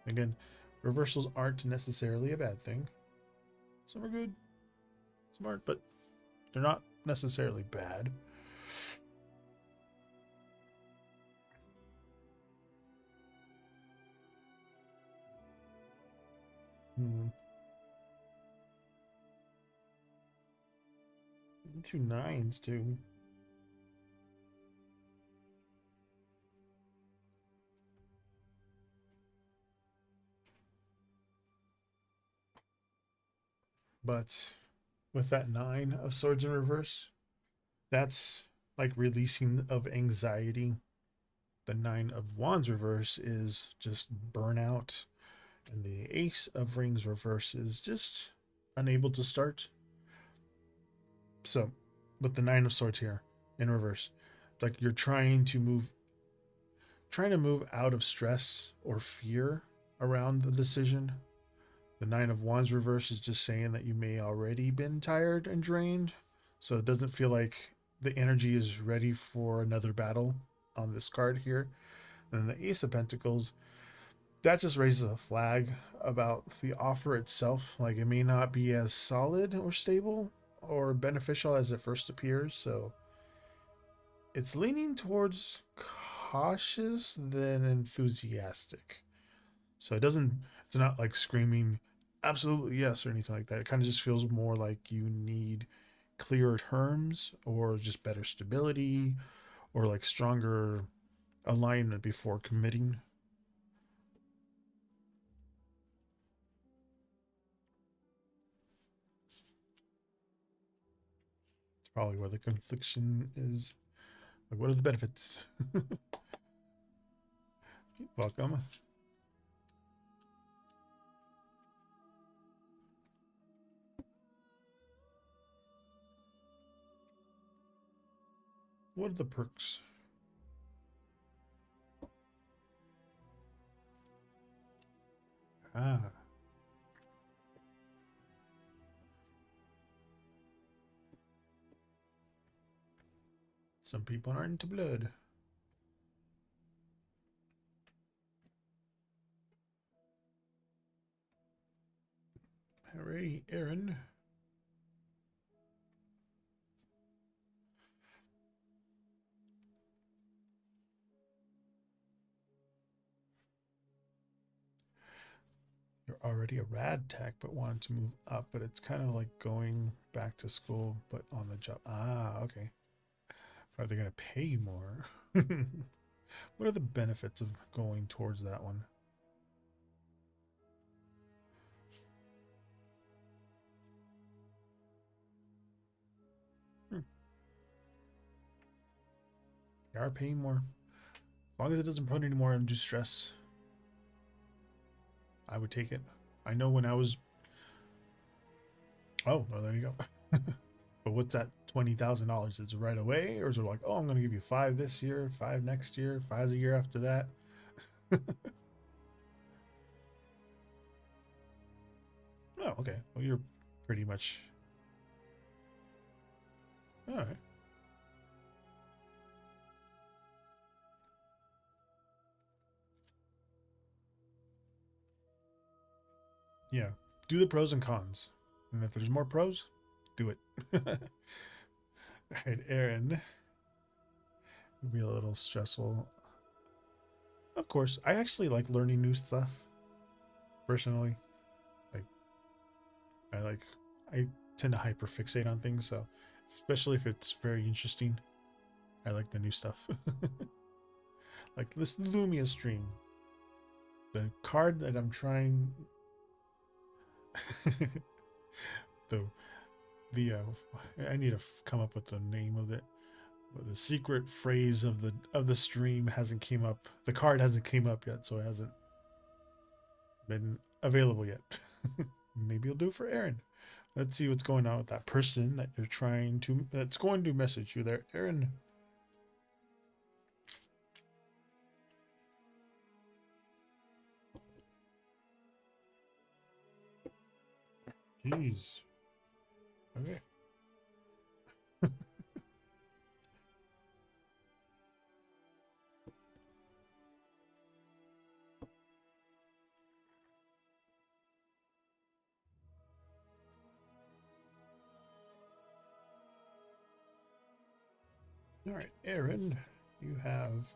Again, reversals aren't necessarily a bad thing. Some are good, smart, but they're not necessarily bad. Two 9s too. But with that 9 of Swords in reverse, that's like releasing of anxiety. The 9 of Wands reverse is just burnout. And the Ace of Rings reverse is just unable to start. So with the 9 of Swords here in reverse, it's like you're trying to move out of stress or fear around the decision. The 9 of Wands reverse is just saying that you may already been tired and drained. So it doesn't feel like the energy is ready for another battle on this card here. And the Ace of Pentacles, that just raises a flag about the offer itself. Like it may not be as solid or stable or beneficial as it first appears. So it's leaning towards cautious than enthusiastic. So it's not like screaming absolutely yes or anything like that. It kind of just feels more like you need clearer terms or just better stability or like stronger alignment before committing. It's probably where the confliction is. Like, what are the benefits? Welcome. What are the perks? Some people aren't into blood. Alrighty, Aaron. You're already a rad tech, but wanted to move up, but it's kind of like going back to school, but on the job. Okay. Are they going to pay you more? What are the benefits of going towards that one? They are paying more. As long as it doesn't put any more undue stress, I would take it. I know when I was Oh, well, there you go. But what's that $20,000? Is it right away, or is it like, oh, I'm going to give you 5 this year, 5 next year, 5 the year after that? Oh, okay. Well, you're pretty much all right. Yeah, do the pros and cons, and if there's more pros, do it. All right, Aaron. It'll be a little stressful. Of course, I actually like learning new stuff. Personally, like I tend to hyperfixate on things, so especially if it's very interesting, I like the new stuff. Like this Lumia stream, the card that I'm trying. the I need to come up with the name of it. But the secret phrase of the stream hasn't came up. The card hasn't came up yet, so it hasn't been available yet. Maybe you'll do it for Aaron. Let's see what's going on with that person that you're trying to. That's going to message you there, Aaron. Jeez. Okay. All right, Aaron, you have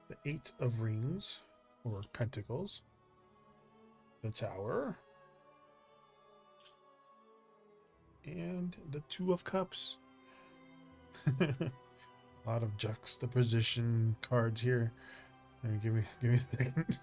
the 8 of rings or pentacles, the tower, and the 2 of cups. A lot of juxtaposition cards here. Give me a second.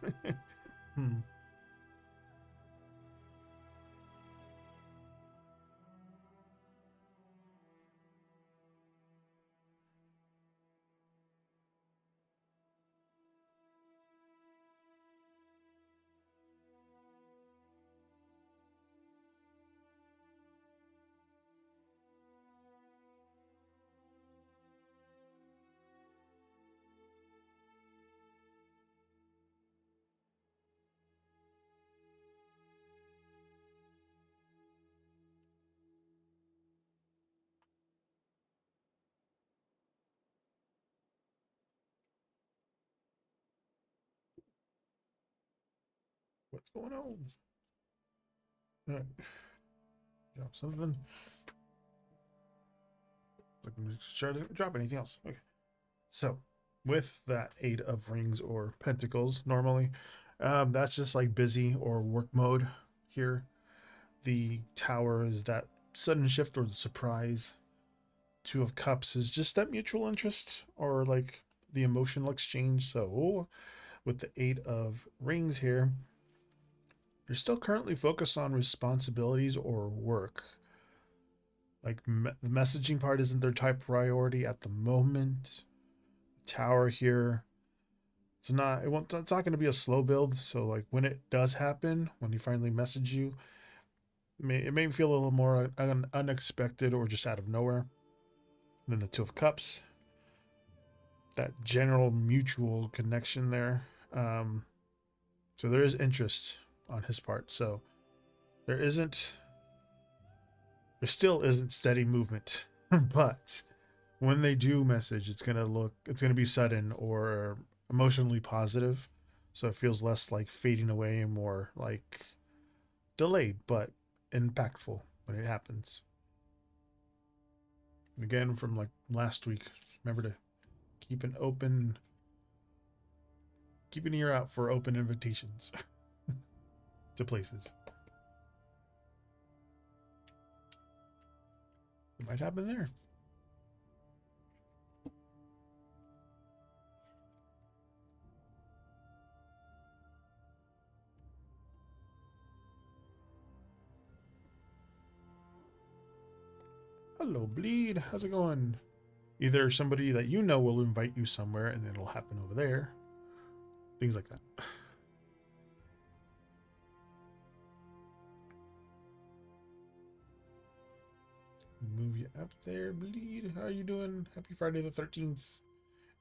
What's going on? All right. Drop something. Looking to try to drop anything else. Okay. So, with that 8 of rings or pentacles, normally, that's just like busy or work mode here. The tower is that sudden shift or the surprise. 2 of cups is just that mutual interest or like the emotional exchange. So, with the 8 of rings here, you're still currently focused on responsibilities or work. Like the messaging part isn't their top priority at the moment. Tower here, it's not going to be a slow build. So like when it does happen, when he finally message you, it may feel a little more unexpected or just out of nowhere. And then the 2 of cups, that general mutual connection there. So there is interest on his part. So there still isn't steady movement, but when they do message, it's going to be sudden or emotionally positive. So it feels less like fading away and more like delayed, but impactful when it happens. Again, from like last week, remember to keep an ear out for open invitations to places. It might happen there. Hello, Bleed. How's it going? Either somebody that you know will invite you somewhere and it'll happen over there. Things like that. Move you up there, Bleed. How you doing? Happy Friday the 13th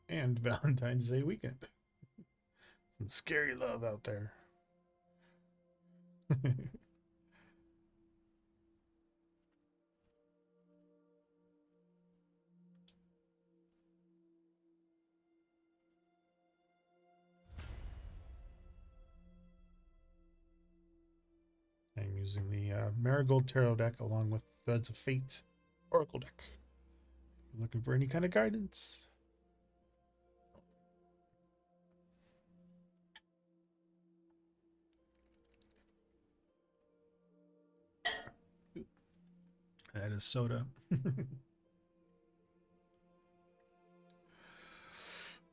and Valentine's Day weekend. Some scary love out there. I'm using the Marigold Tarot deck along with Threads of Fate Oracle deck. Looking for any kind of guidance? That is soda.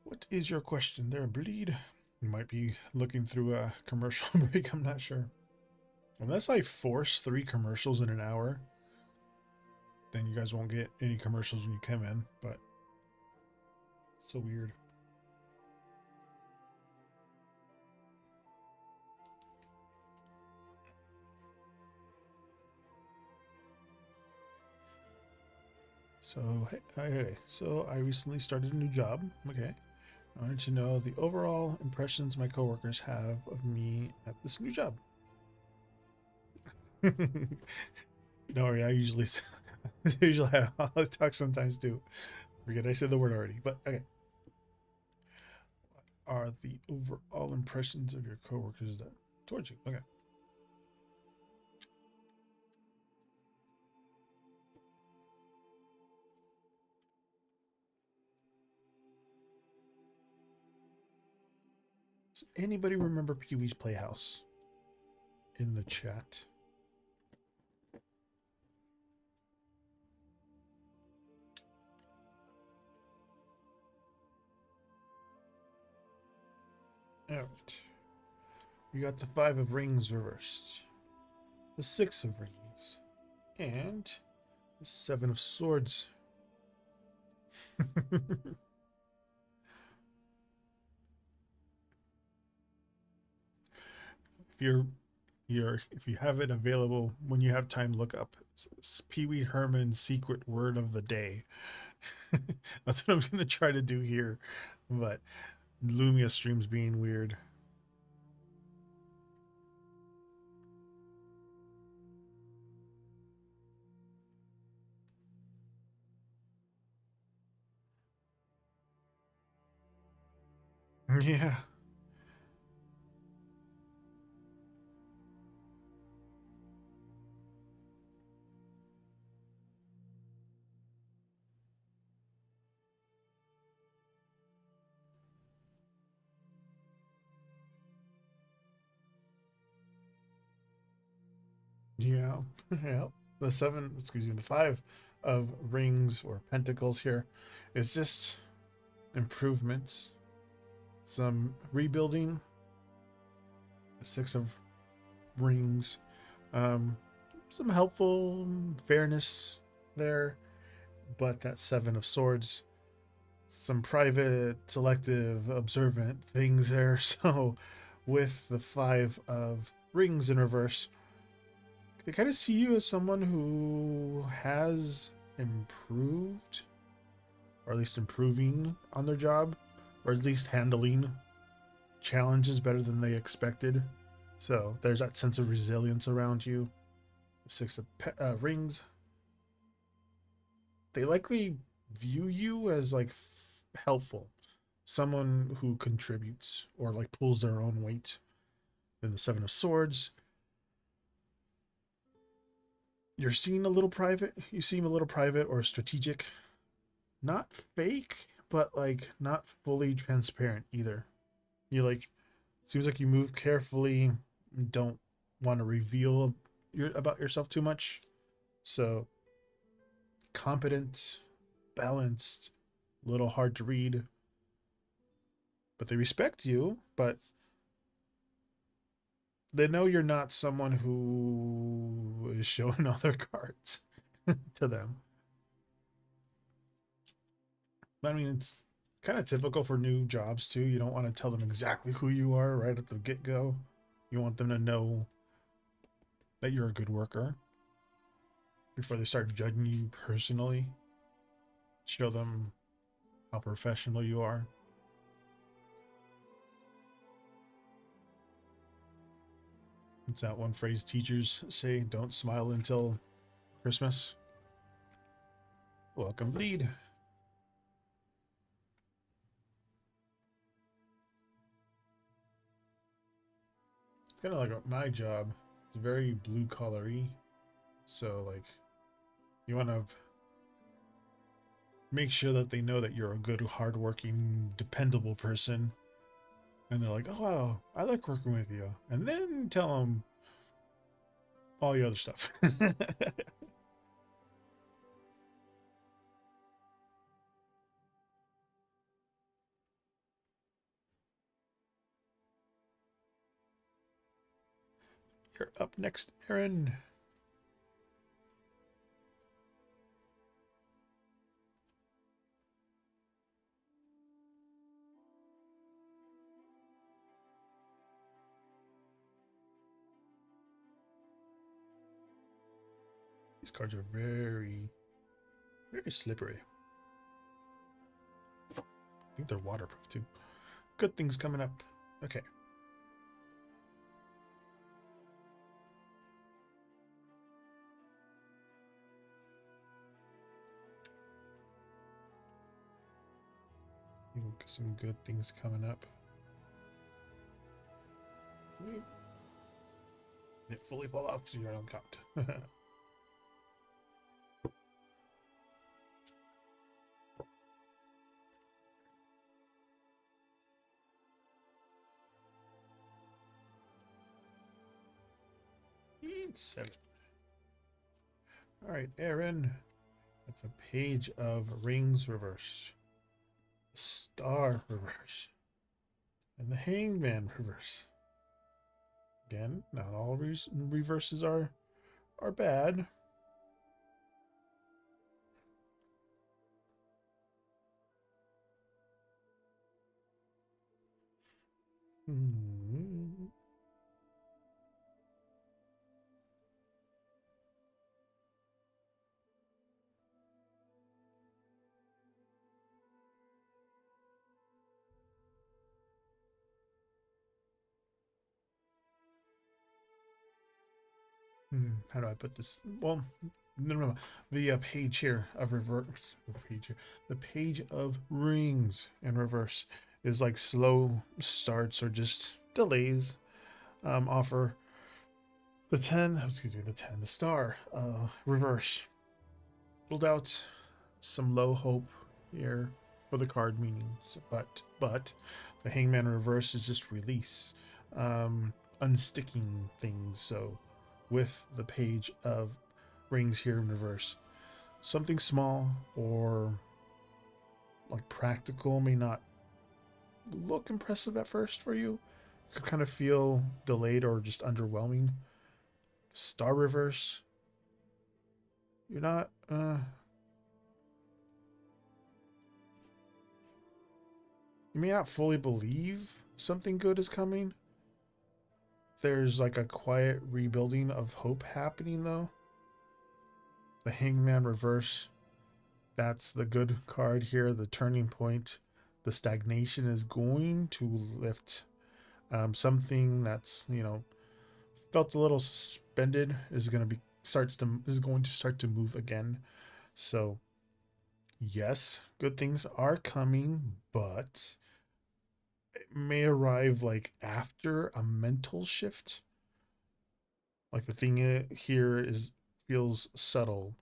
What is your question there, Bleed? You might be looking through a commercial break, I'm not sure. Unless I force 3 commercials in an hour, then you guys won't get any commercials when you come in, but it's so weird. So, hey, so I recently started a new job. Okay. I wanted to know the overall impressions my coworkers have of me at this new job. Don't worry, I usually I'll talk sometimes too. Forget I said the word already, but okay. What are the overall impressions of your coworkers towards you? Okay. Does anybody remember Pee-wee's Playhouse in the chat? Alright. We got the 5 of rings reversed, the 6 of rings, and the 7 of swords. If you have it available, when you have time, look up Pee-wee Herman's secret word of the day. That's what I'm going to try to do here, but Lumia streams being weird. Yeah. Yeah. Yeah. The 5 of rings or pentacles here is just improvements, some rebuilding. The 6 of rings, some helpful fairness there, but that 7 of swords, some private, selective, observant things there. So with the 5 of rings in reverse, they kind of see you as someone who has improved, or at least improving on their job, or at least handling challenges better than they expected. So there's that sense of resilience around you. The 6 of rings, they likely view you as like helpful, someone who contributes or like pulls their own weight. Then the 7 of swords, you seem a little private or strategic, not fake, but like not fully transparent either. You like, seems like you move carefully, don't want to reveal about yourself too much. So competent, balanced, a little hard to read, but they respect you, but they know you're not someone who is showing all their cards to them. I mean, it's kind of typical for new jobs too. You don't want to tell them exactly who you are right at the get-go. You want them to know that you're a good worker. before they start judging you personally. Show them how professional you are. It's that one phrase teachers say, don't smile until Christmas. Welcome, bleed. It's kind of like my job. It's very blue collar-y. So, like, you want to make sure that they know that you're a good, hardworking, dependable person. And they're like, oh, wow, I like working with you. And then tell them all your other stuff. You're up next, Aaron. These cards are very, very slippery. I think they're waterproof too. Good things coming up. Okay. Some good things coming up. It fully fall off, so you don't count. Seven. All right, Aaron. That's a page of rings reverse, the star reverse, and the hangman reverse. Again, not all reverses are bad. How do I put this? Well, no. The page here of reverse, the page of rings in reverse is like slow starts or just delays. Offer the 10, the star reverse. Pulled out some low hope here for the card meanings, but the hangman reverse is just release, unsticking things. So with the page of rings here in reverse, something small or like practical may not look impressive at first for you. Could kind of feel delayed or just underwhelming. Star reverse, you're not you may not fully believe something good is coming. There's like a quiet rebuilding of hope happening though. The hangman reverse, that's the good card here, the turning point. The stagnation is going to lift. Something that's, felt a little suspended is going to start to move again. So yes, good things are coming, but it may arrive like after a mental shift. Like the thing here feels subtle,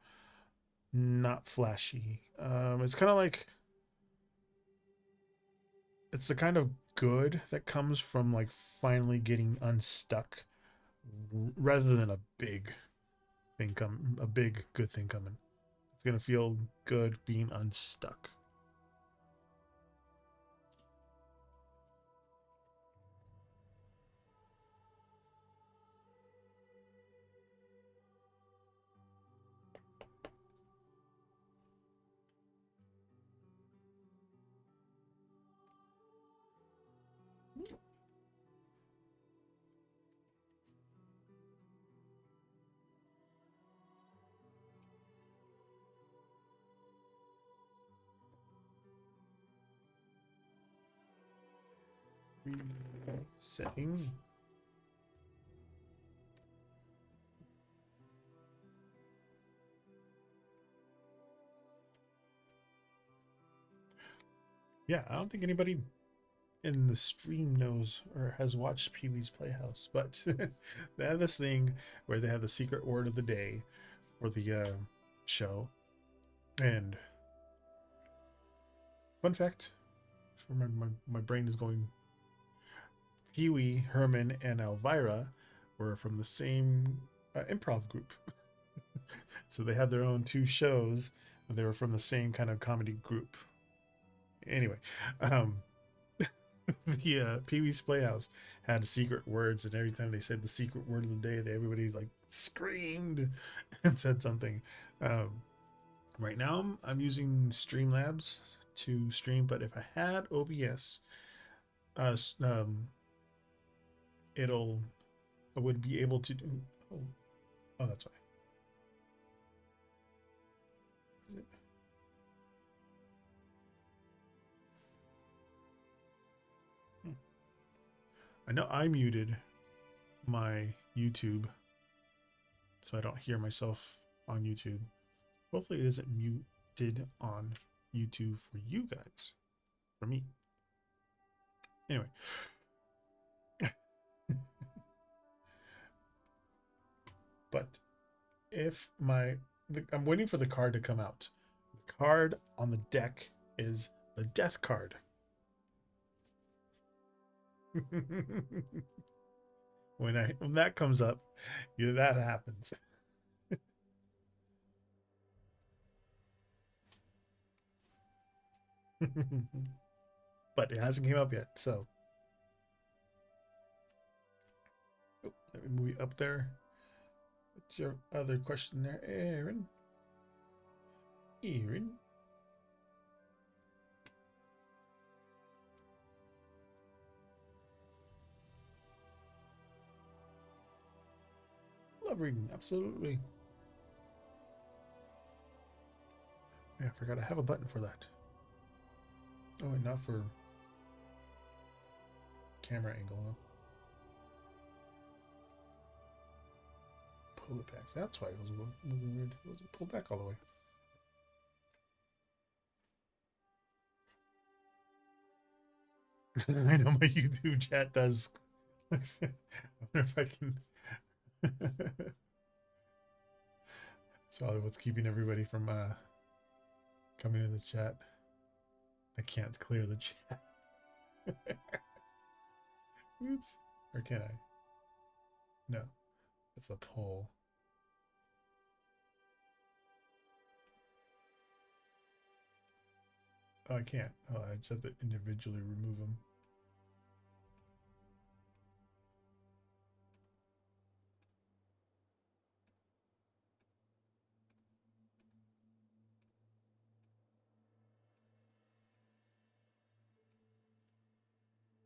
not flashy. It's kind of like, it's the kind of good that comes from like finally getting unstuck rather than a big good thing coming. It's gonna feel good being unstuck. Setting. Yeah, I don't think anybody in the stream knows or has watched Pee-wee's Playhouse, but they have this thing where they have the secret word of the day for the show. And fun fact, my brain is going, Pee-wee, Herman, and Elvira were from the same improv group. So they had their own two shows, and they were from the same kind of comedy group. Anyway, the Pee-wee's Playhouse had secret words, and every time they said the secret word of the day, everybody like screamed and said something. Right now, I'm using Streamlabs to stream, but if I had OBS, I would be able to do. Oh, that's why. Is it? I know I muted my YouTube, so I don't hear myself on YouTube. Hopefully it isn't muted on YouTube for you guys, for me. Anyway. But if I'm waiting for the card to come out. The card on the deck is the death card. When that comes up, that happens. But it hasn't came up yet, so let me move you up there. What's your other question there, Aaron? Aaron? Love reading, absolutely. Yeah, I forgot I have a button for that. Oh, and not for camera angle, huh? Pull it back. That's why it was moving weird. It wasn't pulled back all the way. I know my YouTube chat does. I wonder if I can. It's probably what's keeping everybody from coming to the chat. I can't clear the chat. Oops. Or can I? No. It's a poll. Oh, I can't. Oh, I just have to individually remove them.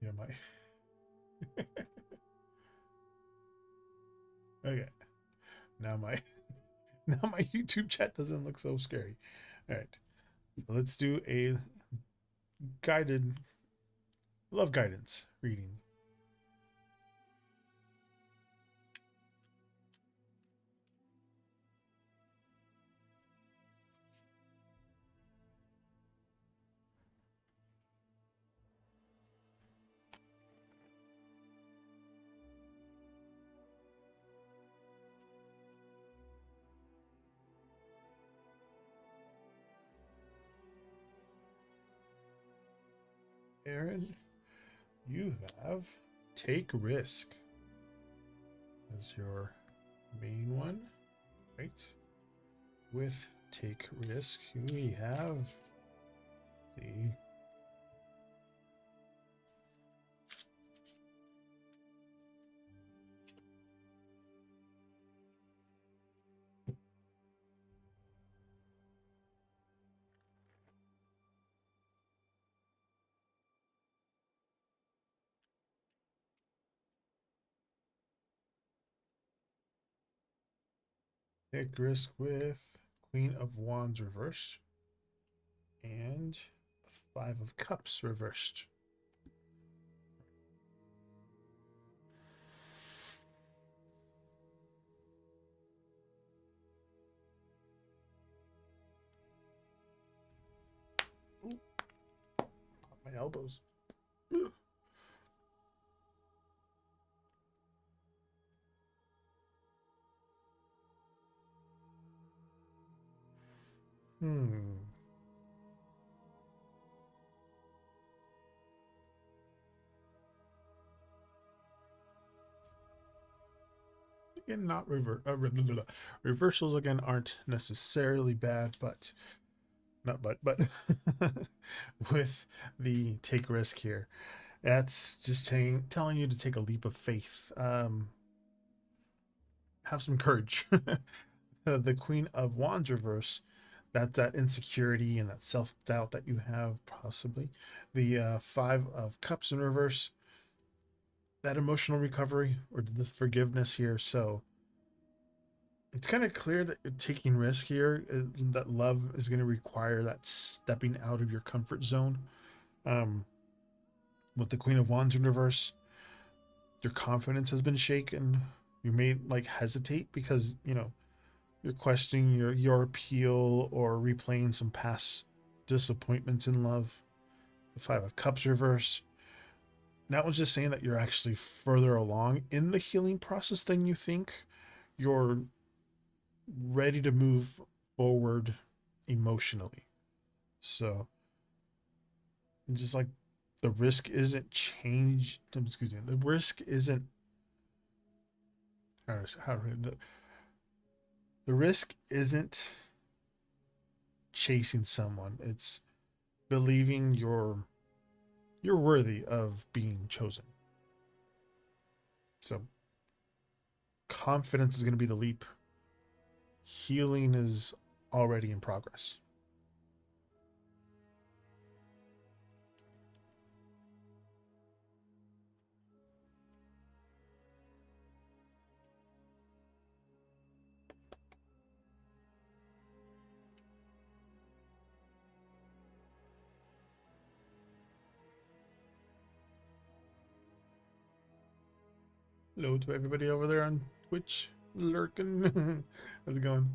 Yeah, my. Okay. Now my YouTube chat doesn't look so scary. All right. So let's do a guided love guidance reading. Aaron, you have take risk as your main one, right? With take risk, we have the take risk with Queen of Wands reversed and 5 of Cups reversed. elbows. Hmm. Again, not reversals again aren't necessarily bad, but not but with the take risk here, that's just telling you to take a leap of faith. Have some courage. The Queen of Wands reverse, that insecurity and that self-doubt that you have, possibly. The Five of Cups in reverse, that emotional recovery or the forgiveness here. So it's kind of clear that you're taking risk here, that love is going to require that stepping out of your comfort zone. With the Queen of Wands in reverse, your confidence has been shaken. You may like hesitate because, you know, you're questioning your appeal or replaying some past disappointments in love. The Five of Cups reverse, that one's just saying that you're actually further along in the healing process than you think. You're ready to move forward emotionally. So it's just like the risk isn't changed. Excuse me. The risk isn't the risk isn't chasing someone. It's believing you're worthy of being chosen. So confidence is going to be the leap. Healing is already in progress. Hello to everybody over there on Twitch lurking. How's it going?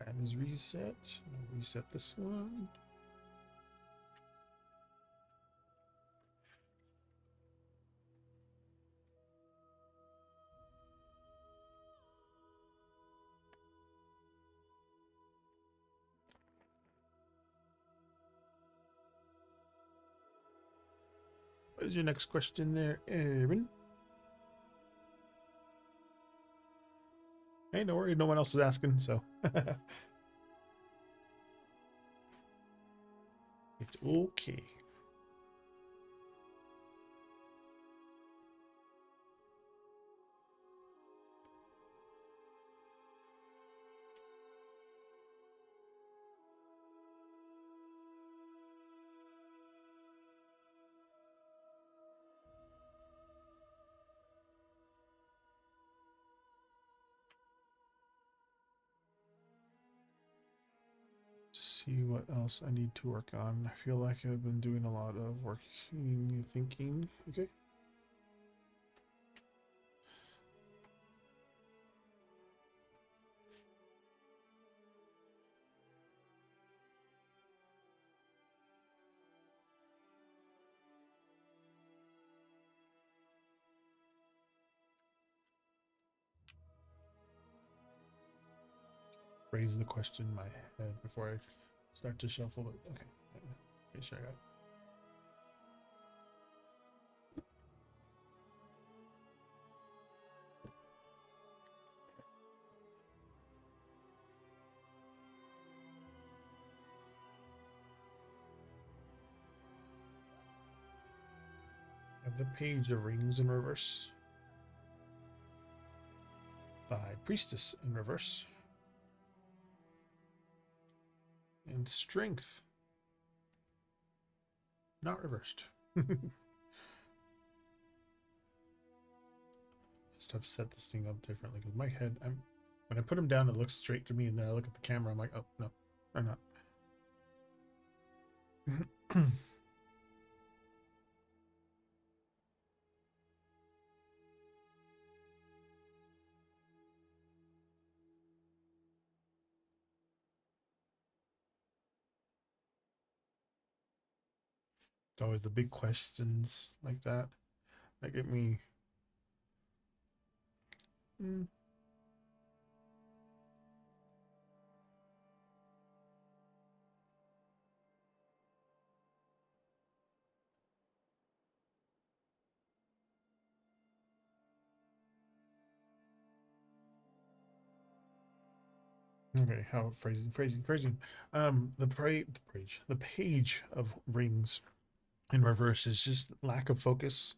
And is reset. I'll reset this one. What is your next question there, Aaron? Hey, no worry, no one else is asking, so. It's okay. See what else I need to work on. I feel like I've been doing a lot of working, thinking. Okay. Raise the question in my head before I start to shuffle, but okay. Okay, sure I got it. Have the Page of Rings in reverse. The High Priestess in reverse. And Strength. Not reversed. Just have set this thing up differently because my head, when I put them down, it looks straight to me, and then I look at the camera, I'm like, oh no, I'm not. It's always the big questions like that get me. Mm. Okay, how phrasing. The page of rings in reverse is just lack of focus.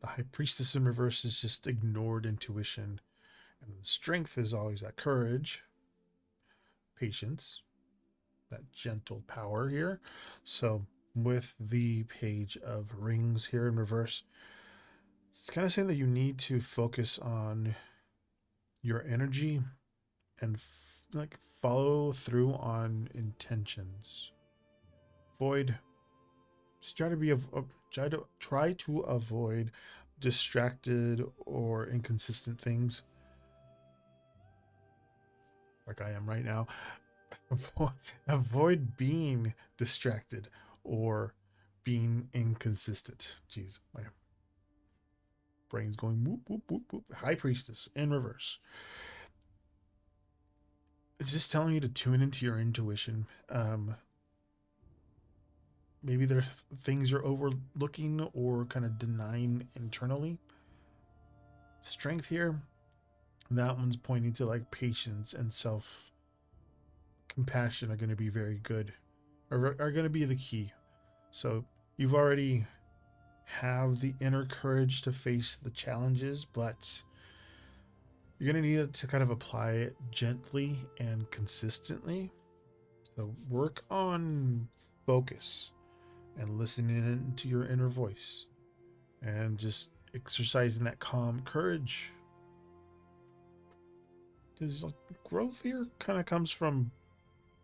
The high priestess in reverse is just ignored intuition, and the strength is always that courage, patience, that gentle power here. So with the page of rings here in reverse, it's kind of saying that you need to focus on your energy and like follow through on intentions. Avoid just try to avoid distracted or inconsistent things like I am right now. Avoid being distracted or being inconsistent. Jeez, my brain's going whoop whoop whoop whoop. High priestess in reverse. It's just telling you to tune into your intuition. Maybe there's things you're overlooking or kind of denying internally. Strength here, that one's pointing to like patience and self compassion are going to be very good, are going to be the key. So you've already have the inner courage to face the challenges, but you're going to need to kind of apply it gently and consistently. So work on focus and listening into your inner voice and just exercising that calm courage. Because growth here kind of comes from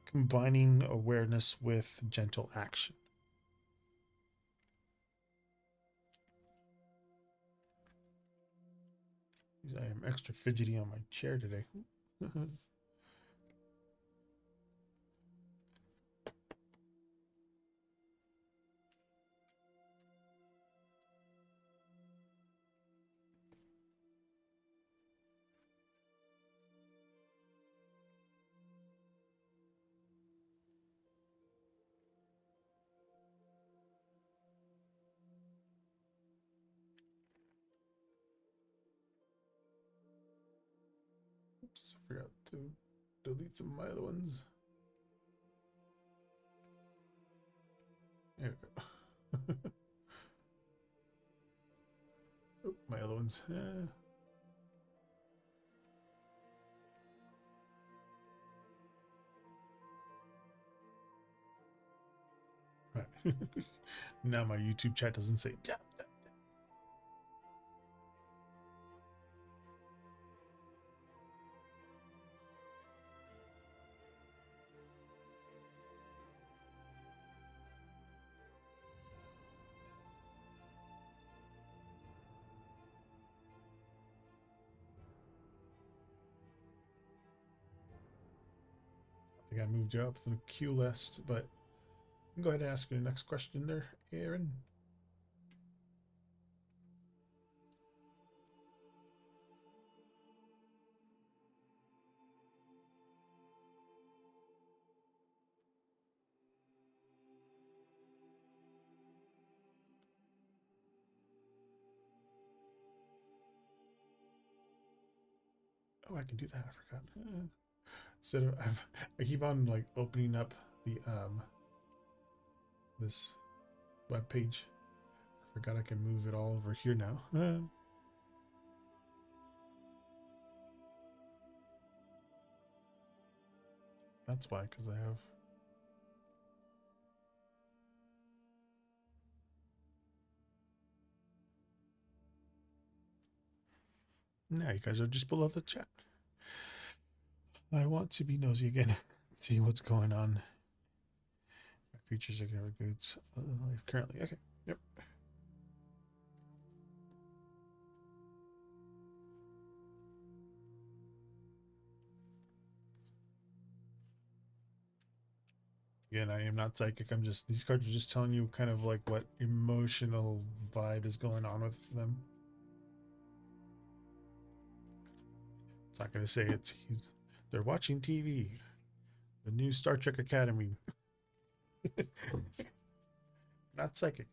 combining awareness with gentle action. I am extra fidgety on my chair today. Oops, I forgot to delete some of my other ones. There we go. Oh, my other ones. Right. Now my YouTube chat doesn't say "Dap, dap, dap." I think I moved you up to the queue list, but you can go ahead and ask your next question there, Aaron. Oh, I can do that. I forgot. So I keep on like opening up the this web page. I forgot I can move it all over here now. That's why, because I have. Now you guys are just below the chat. I want to be nosy again. See what's going on. My features are never good. Currently, okay. Yep. Again, I am not psychic. I'm just, these cards are just telling you kind of like what emotional vibe is going on with them. It's not going to say they're watching TV, the new Star Trek Academy. Not psychic.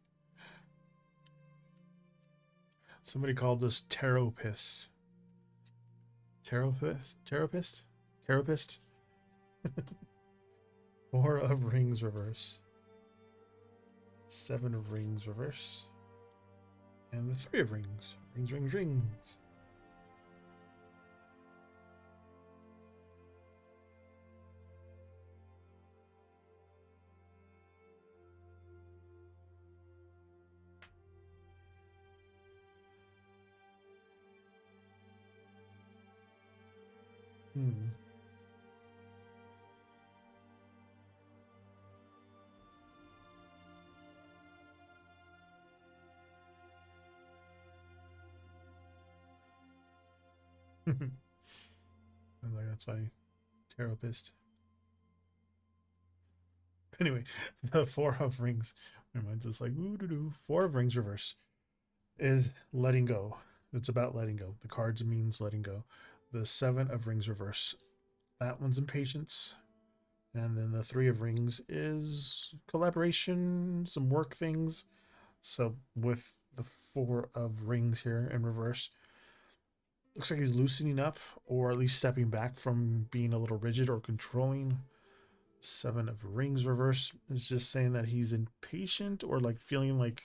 Somebody called us Taropist. Taropist? Taropist? Taropist? 4 of rings reverse. 7 of rings reverse. And the 3 of rings. Rings, rings, rings. Hmm. I'm like, that's funny. Taropist. Anyway, the 4 of rings reminds us like, ooh doo doo. 4 of rings reverse is letting go. It's about letting go. The cards means letting go. The 7 of rings reverse, that one's impatience. And then the 3 of rings is collaboration, some work things. So with the 4 of rings here in reverse, looks like he's loosening up, or at least stepping back from being a little rigid or controlling. 7 of rings reverse is just saying that he's impatient, or like feeling like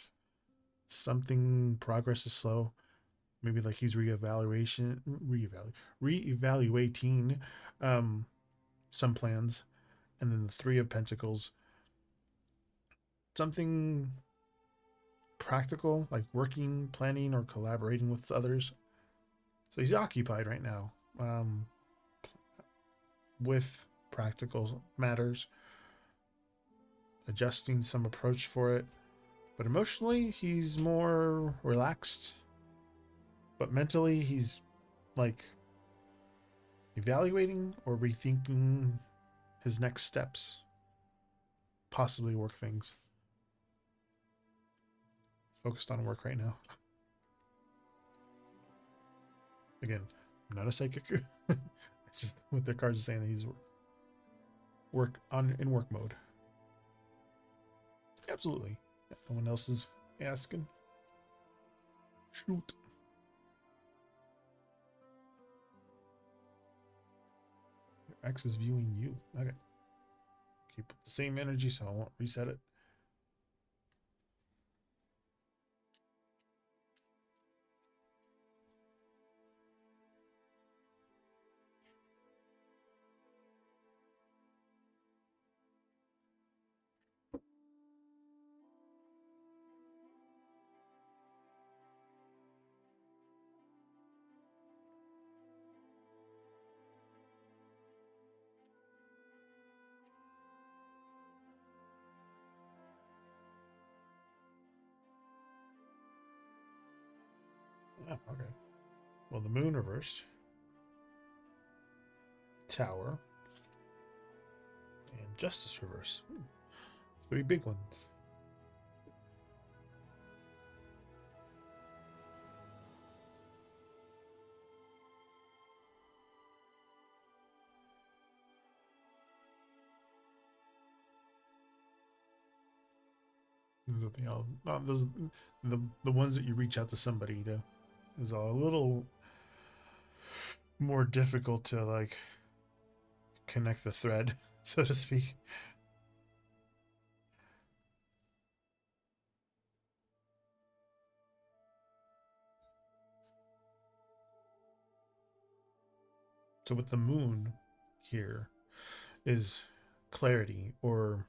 something progress is slow. Maybe like he's reevaluating some plans. And then the 3 of pentacles, something practical, like working, planning, or collaborating with others. So he's occupied right now with practical matters, adjusting some approach for it. But emotionally, he's more relaxed. But mentally, he's like evaluating or rethinking his next steps, possibly work things. Focused on work right now. Again, I'm not a psychic. It's just what their cards are saying, that he's in work mode. Absolutely. Yeah, no one else is asking. Shoot. Your ex is viewing you. Okay. Keep the same energy, so I won't reset it. Oh, okay. Well, the moon reversed. Tower. And justice reverse. 3 big ones. Those the ones that you reach out to somebody to is a little more difficult to like connect the thread, so to speak. So with the moon here is clarity or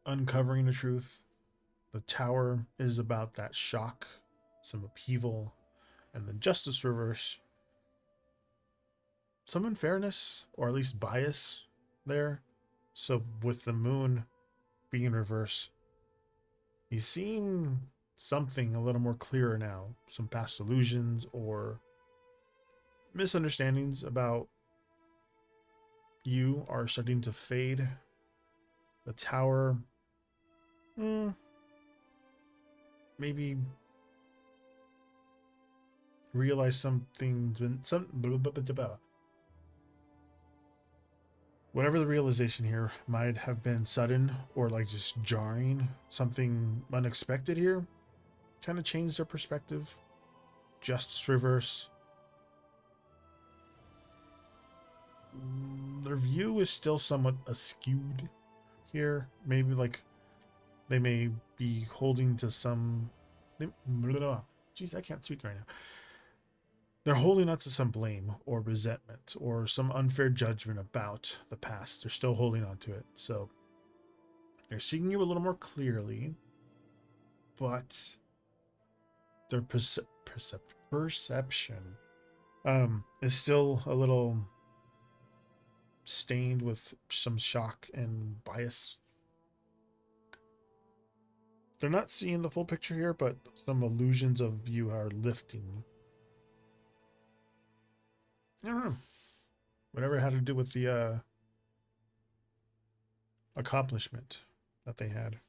uncovering the truth. The tower is about that shock, some upheaval, and the justice reverse, some unfairness or at least bias there. So with the moon being reverse, he's seeing something a little more clearer now, some past illusions or misunderstandings about you are starting to fade. The tower, maybe realize something. Whatever the realization here might have been sudden or like just jarring, something unexpected here, kind of changed their perspective. Justice reverse. Their view is still somewhat askewed here. Maybe like they may be holding to some. Jeez, I can't speak right now. They're holding on to some blame or resentment or some unfair judgment about the past. They're still holding on to it. So they're seeing you a little more clearly, but their perception is still a little stained with some shock and bias. They're not seeing the full picture here, but some illusions of you are lifting. I don't know. Whatever had to do with the accomplishment that they had.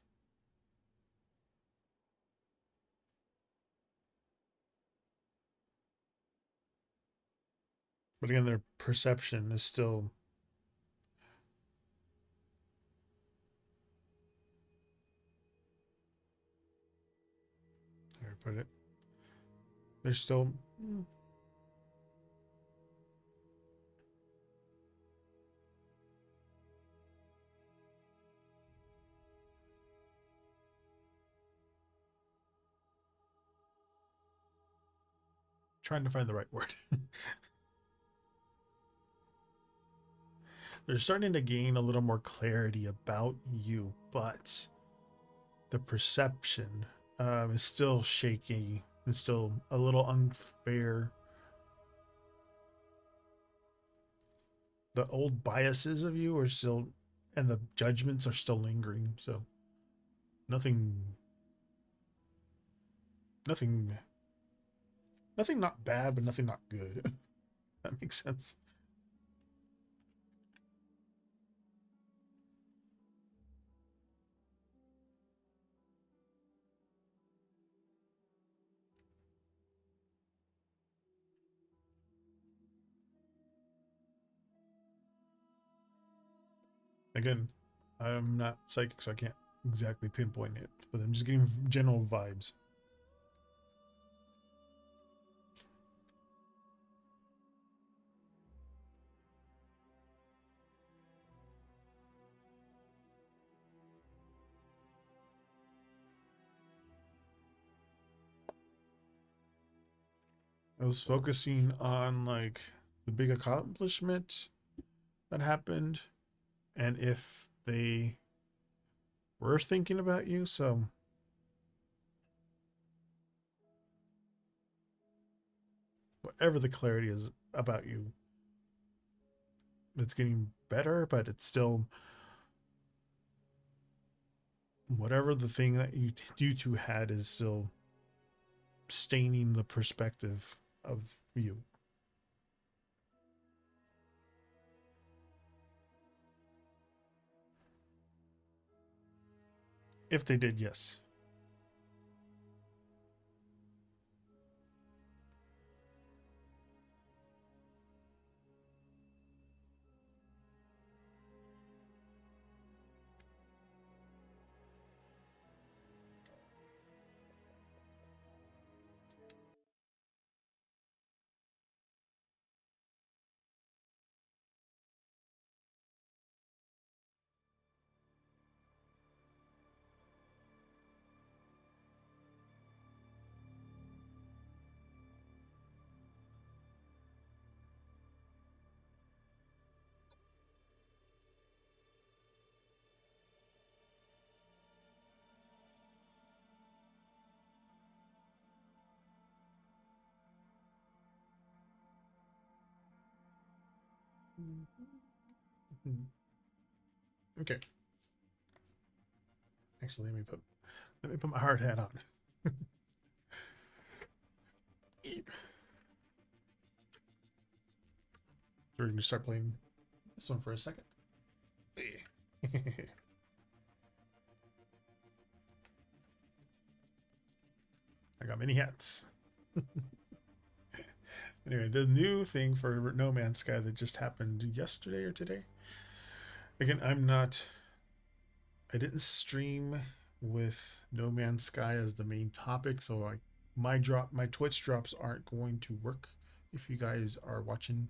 But again, their perception is still how do I put it? They're still trying to find the right word. They're starting to gain a little more clarity about you, but the perception is still shaky. It's still a little unfair. The old biases of you are still, and the judgments are still lingering. So nothing not bad, but nothing not good. That makes sense. Again, I'm not psychic, so I can't exactly pinpoint it, but I'm just getting general vibes. I was focusing on like the big accomplishment that happened and if they were thinking about you. So whatever the clarity is about you, it's getting better, but it's still whatever the thing that you two had is still staining the perspective of you. If they did, yes. Okay. Actually, let me put my hard hat on. We're going to start playing this one for a second. I got many hats. Anyway, the new thing for No Man's Sky that just happened yesterday or today. Again, I didn't stream with No Man's Sky as the main topic, so my Twitch drops aren't going to work if you guys are watching.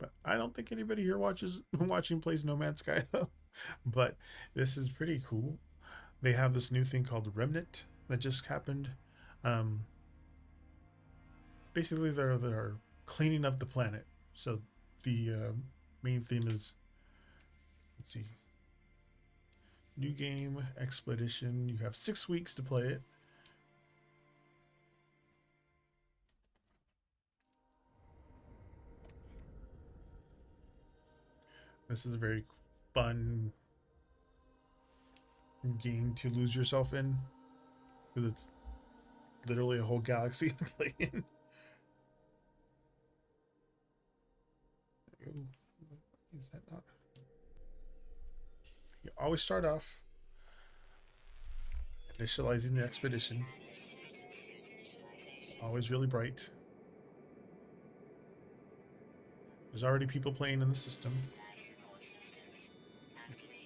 But I don't think anybody here plays No Man's Sky though. But this is pretty cool. They have this new thing called Remnant that just happened. Basically, they're cleaning up the planet. So the main theme is, let's see, new game, Expedition. You have 6 weeks to play it. This is a very fun game to lose yourself in, because it's literally a whole galaxy to play in. Is that not? You always start off initializing the expedition. Always really bright. There's already people playing in the system.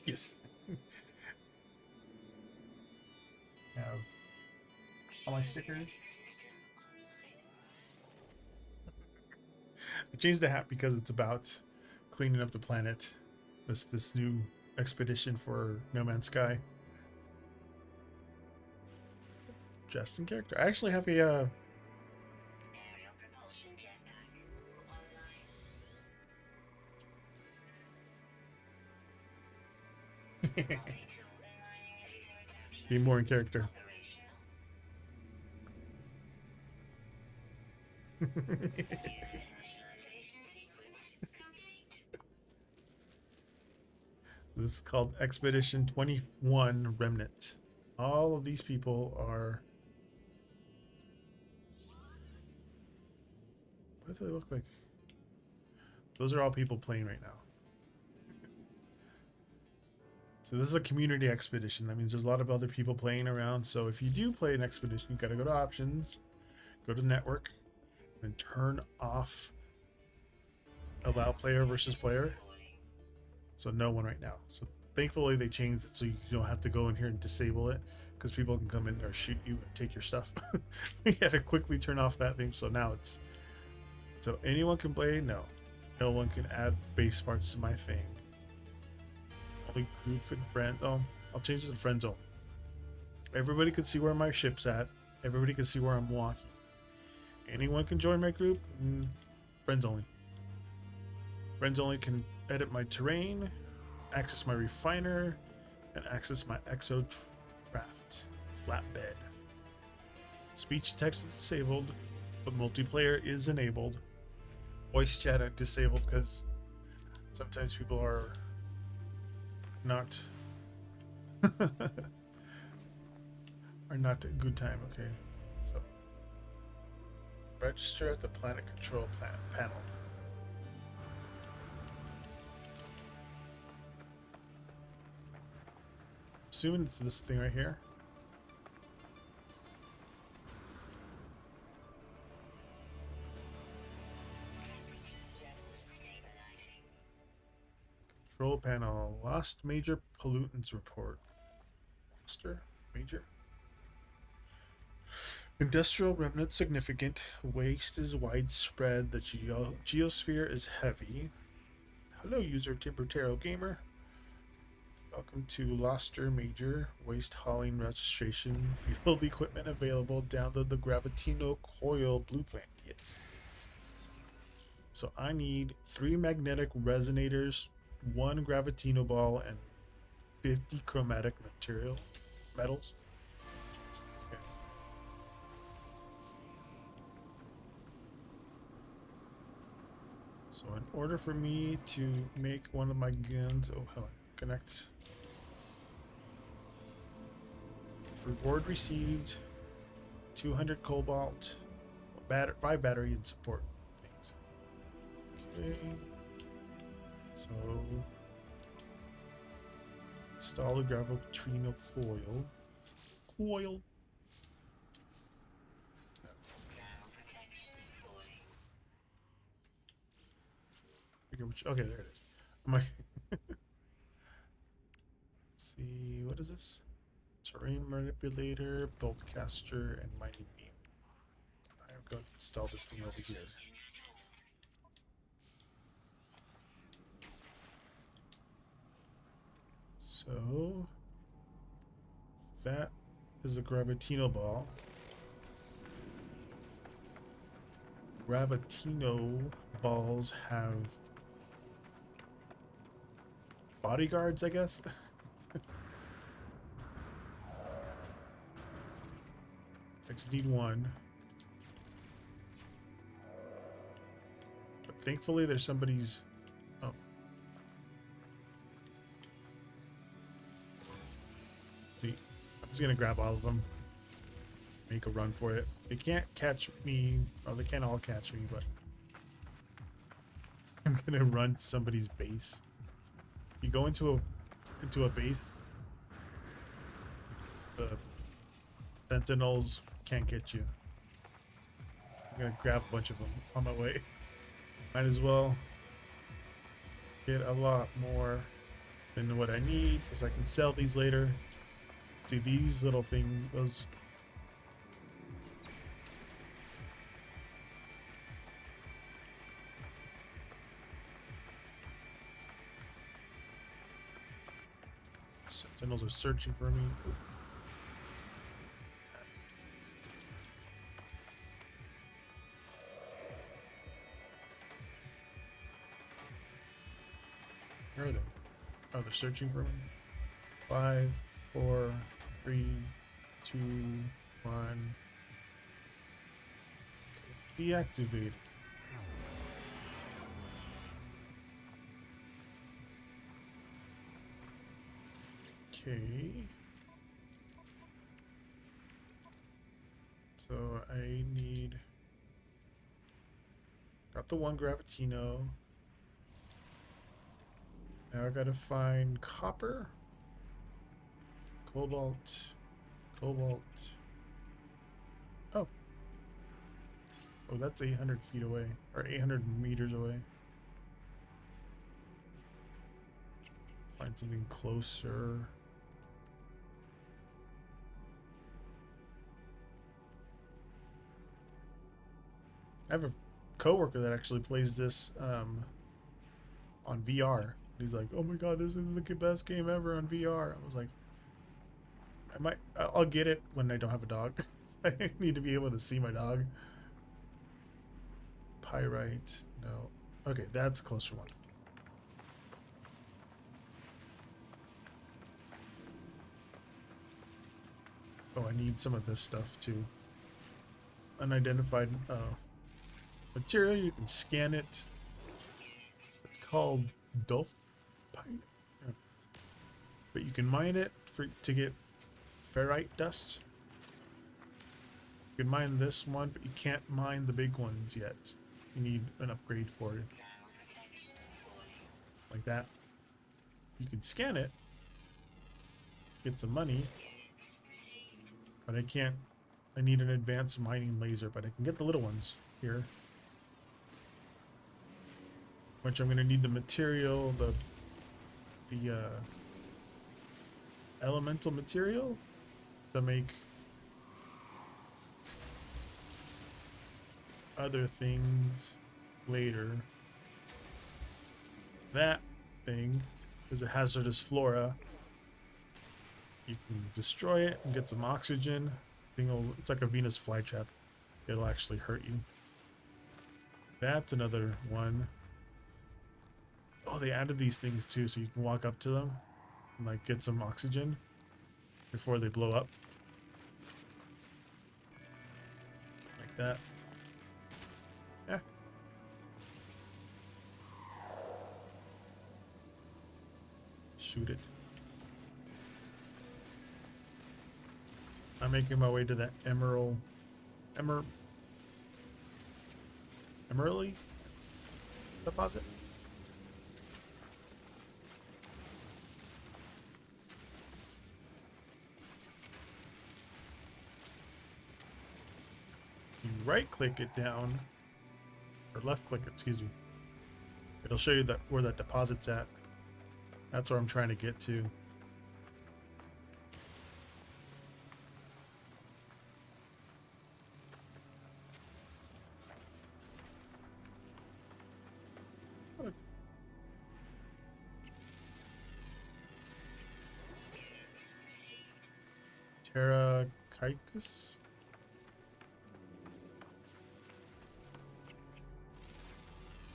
Yes. Have all my stickers. I changed the hat because it's about cleaning up the planet. This new expedition for No Man's Sky. Dressed in character. I actually have a Aerial propulsion jetpack online. Multi-tool and mining laser attachment be more in character. operational. Initialization sequence complete. This is called Expedition 21 Remnant. All of these people are... What do they look like? Those are all people playing right now. So this is a community expedition. That means there's a lot of other people playing around. So if you do play an expedition, you got to go to options, go to network, and turn off allow player versus player. So no one right now. So thankfully they changed it so you don't have to go in here and disable it, because people can come in there, shoot you, and take your stuff. We had to quickly turn off that thing. So now it's... So anyone can play? No. No one can add base parts to my thing. Only group and friend. Oh, I'll change it to friend zone. Everybody can see where my ship's at. Everybody can see where I'm walking. Anyone can join my group. Friends only. Friends only can edit my terrain, access my refiner, and access my exo craft flatbed. Speech to text is disabled, but multiplayer is enabled. Voice chat are disabled because sometimes people are not are not a good time. Okay, so register at the planet control panel. Assuming it's this thing right here. Control panel. Lost major pollutants report. Loster? Major? Industrial remnant significant. Waste is widespread. The geosphere is heavy. Hello, user Timbertero Gamer. Welcome to Loster Major. Waste hauling registration. Field equipment available. Download the Gravitino coil blueprint. Yes. So I need 3 magnetic resonators, 1 Gravitino ball, and 50 chromatic metals. Okay. So in order for me to make one of my guns, oh hell, connect. Reward received 200 cobalt, 5 battery and support things. Okay. So install the Gravitino coil. Coil. Ground protection fully. Forget which. Okay, there it is. I'm like, let's see, what is this? Terrain manipulator, bolt caster, and mining beam. I'm going to install this thing over here. So that is a Gravitino ball. Gravitino balls have bodyguards, I guess. XD1. But thankfully there's somebody's... Oh. See, I'm just gonna grab all of them. Make a run for it. They can't catch me, or they can't all catch me, but I'm gonna run to somebody's base. You go into a base, the sentinels can't get you. I'm gonna grab a bunch of them on my way. Might as well get a lot more than what I need, because I can sell these later. See these little things, those. Sentinels are searching for me. Where are they? Oh, they're searching for me. 5, 4, 3, 2, 1. Deactivate. Okay. So I need... Got the one Gravitino. Now I gotta find copper, cobalt. Oh, that's 800 feet away, or 800 meters away. Find something closer. I have a coworker that actually plays this on VR. He's like, "Oh my god, this is the best game ever on VR." I was like, I'll get it when I don't have a dog. I need to be able to see my dog. Pyrite, no. Okay, that's a closer one. Oh, I need some of this stuff too. Unidentified material, you can scan it. It's called Dolph. But you can mine it to get ferrite dust. You can mine this one, but you can't mine the big ones yet. You need an upgrade for it. Like that. You can scan it, get some money, but I can't. I need an advanced mining laser, but I can get the little ones here. Which I'm going to need the material, the elemental material to make other things later. That thing is a hazardous flora. You can destroy it and get some oxygen. It's like a Venus flytrap. It'll actually hurt you. That's another one. Oh, they added these things too, so you can walk up to them and like get some oxygen before they blow up. Like that. Yeah. Shoot it. I'm making my way to that emerald deposit. right click it down, or left click it, excuse me, it'll show you that where that deposit's at. That's where I'm trying to get to. Terra Kaikus?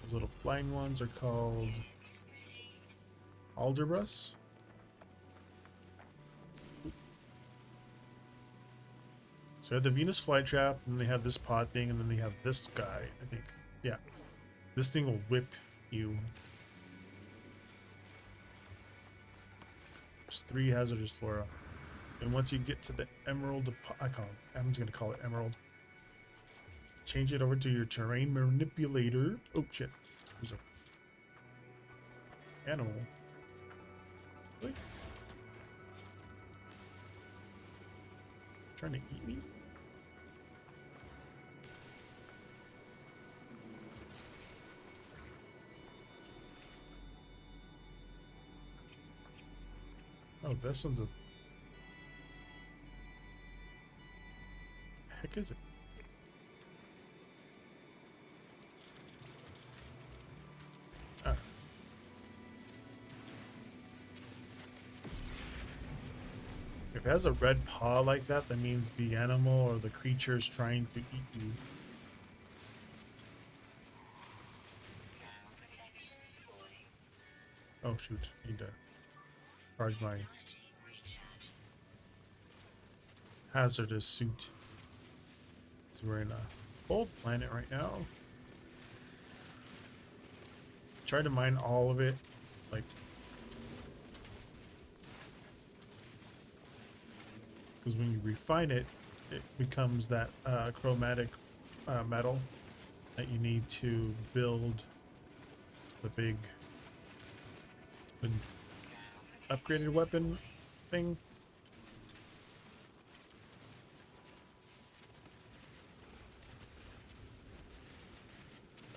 Those little flying ones are called Aldebrus. So they have the Venus flytrap, and they have this pod thing, and then they have this guy, I think. Yeah. This thing will whip you. There's 3 hazardous flora. And once you get to the emerald, I'm just gonna call it emerald. Change it over to your terrain manipulator. Oh shit! There's a animal. Really? Trying to eat me? Oh, this one's a. Heck is it? Ah. If it has a red paw like that, that means the animal or the creature is trying to eat you. Oh shoot, need to charge my hazardous suit. So we're in a cold planet right now. Try to mine all of it, like, because when you refine it, it becomes that chromatic metal that you need to build the big upgraded weapon thing.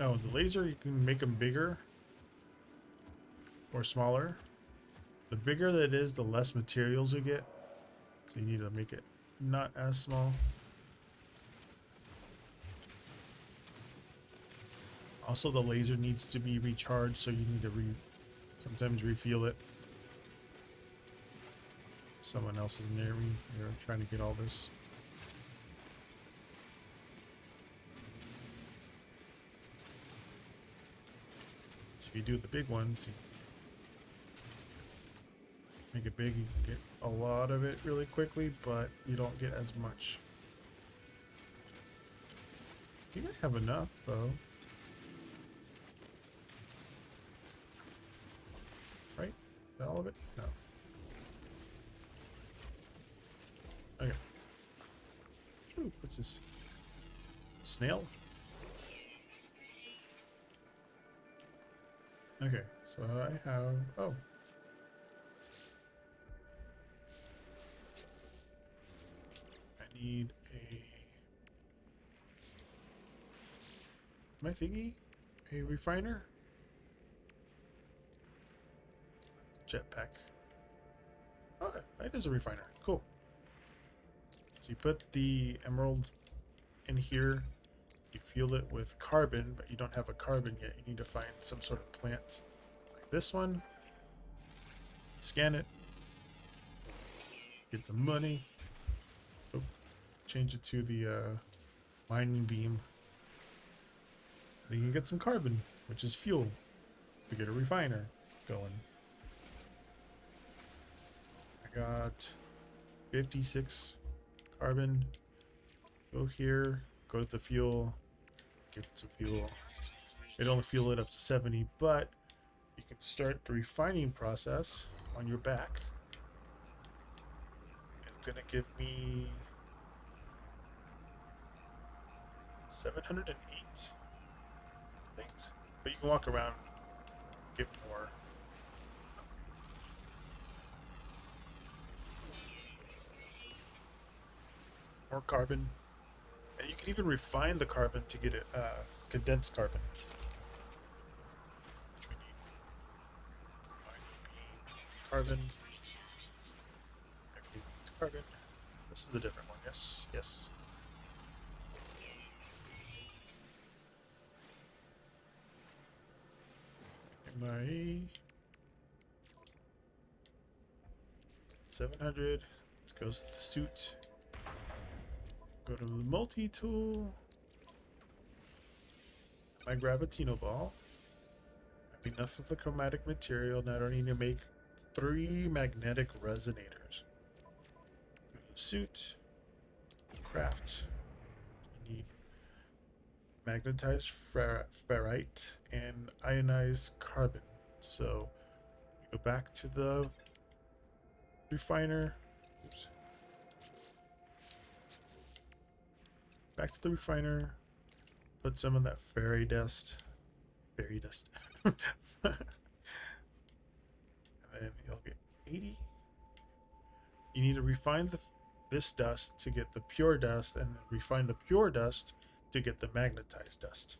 Oh, the laser, you can make them bigger or smaller. The bigger that it is, the less materials you get. So you need to make it not as small. Also, the laser needs to be recharged, so you need to sometimes refuel it. Someone else is near me. They're trying to get all this. If you do the big ones, you make it big, you can get a lot of it really quickly, but you don't get as much. You might have enough, though. Right? Is that all of it? No. Okay. Ooh, what's this? Snail? Okay, so I have, oh. I need my thingy? A refiner? Jetpack. Oh, it is a refiner. Cool. So you put the emerald in here. You fuel it with carbon, but you don't have a carbon yet. You need to find some sort of plant like this one. Scan it. Get some money. Oh, change it to the mining beam. Then you can get some carbon, which is fuel to get a refiner going. I got 56 carbon. Go here, go to the fuel. Give it some fuel. It only fuel it up to 70, but you can start the refining process on your back. It's gonna give me 708 things, but you can walk around, get more. More carbon, And you can even refine the carbon to get it condensed carbon. Which we need. Carbon. It's carbon. This is the different one. Yes. Yes. My 700. Let's go to the suit. Go to the multi-tool. My Gravitino ball. I have enough of a chromatic material. Now I don't need to make 3 magnetic resonators. Go to the suit. Craft. You need magnetized ferrite and ionized carbon. So we go back to the refiner. Oops. Back to the refiner. Put some of that fairy dust. Fairy dust. And then you'll get 80. You need to refine this dust to get the pure dust, and then refine the pure dust to get the magnetized dust.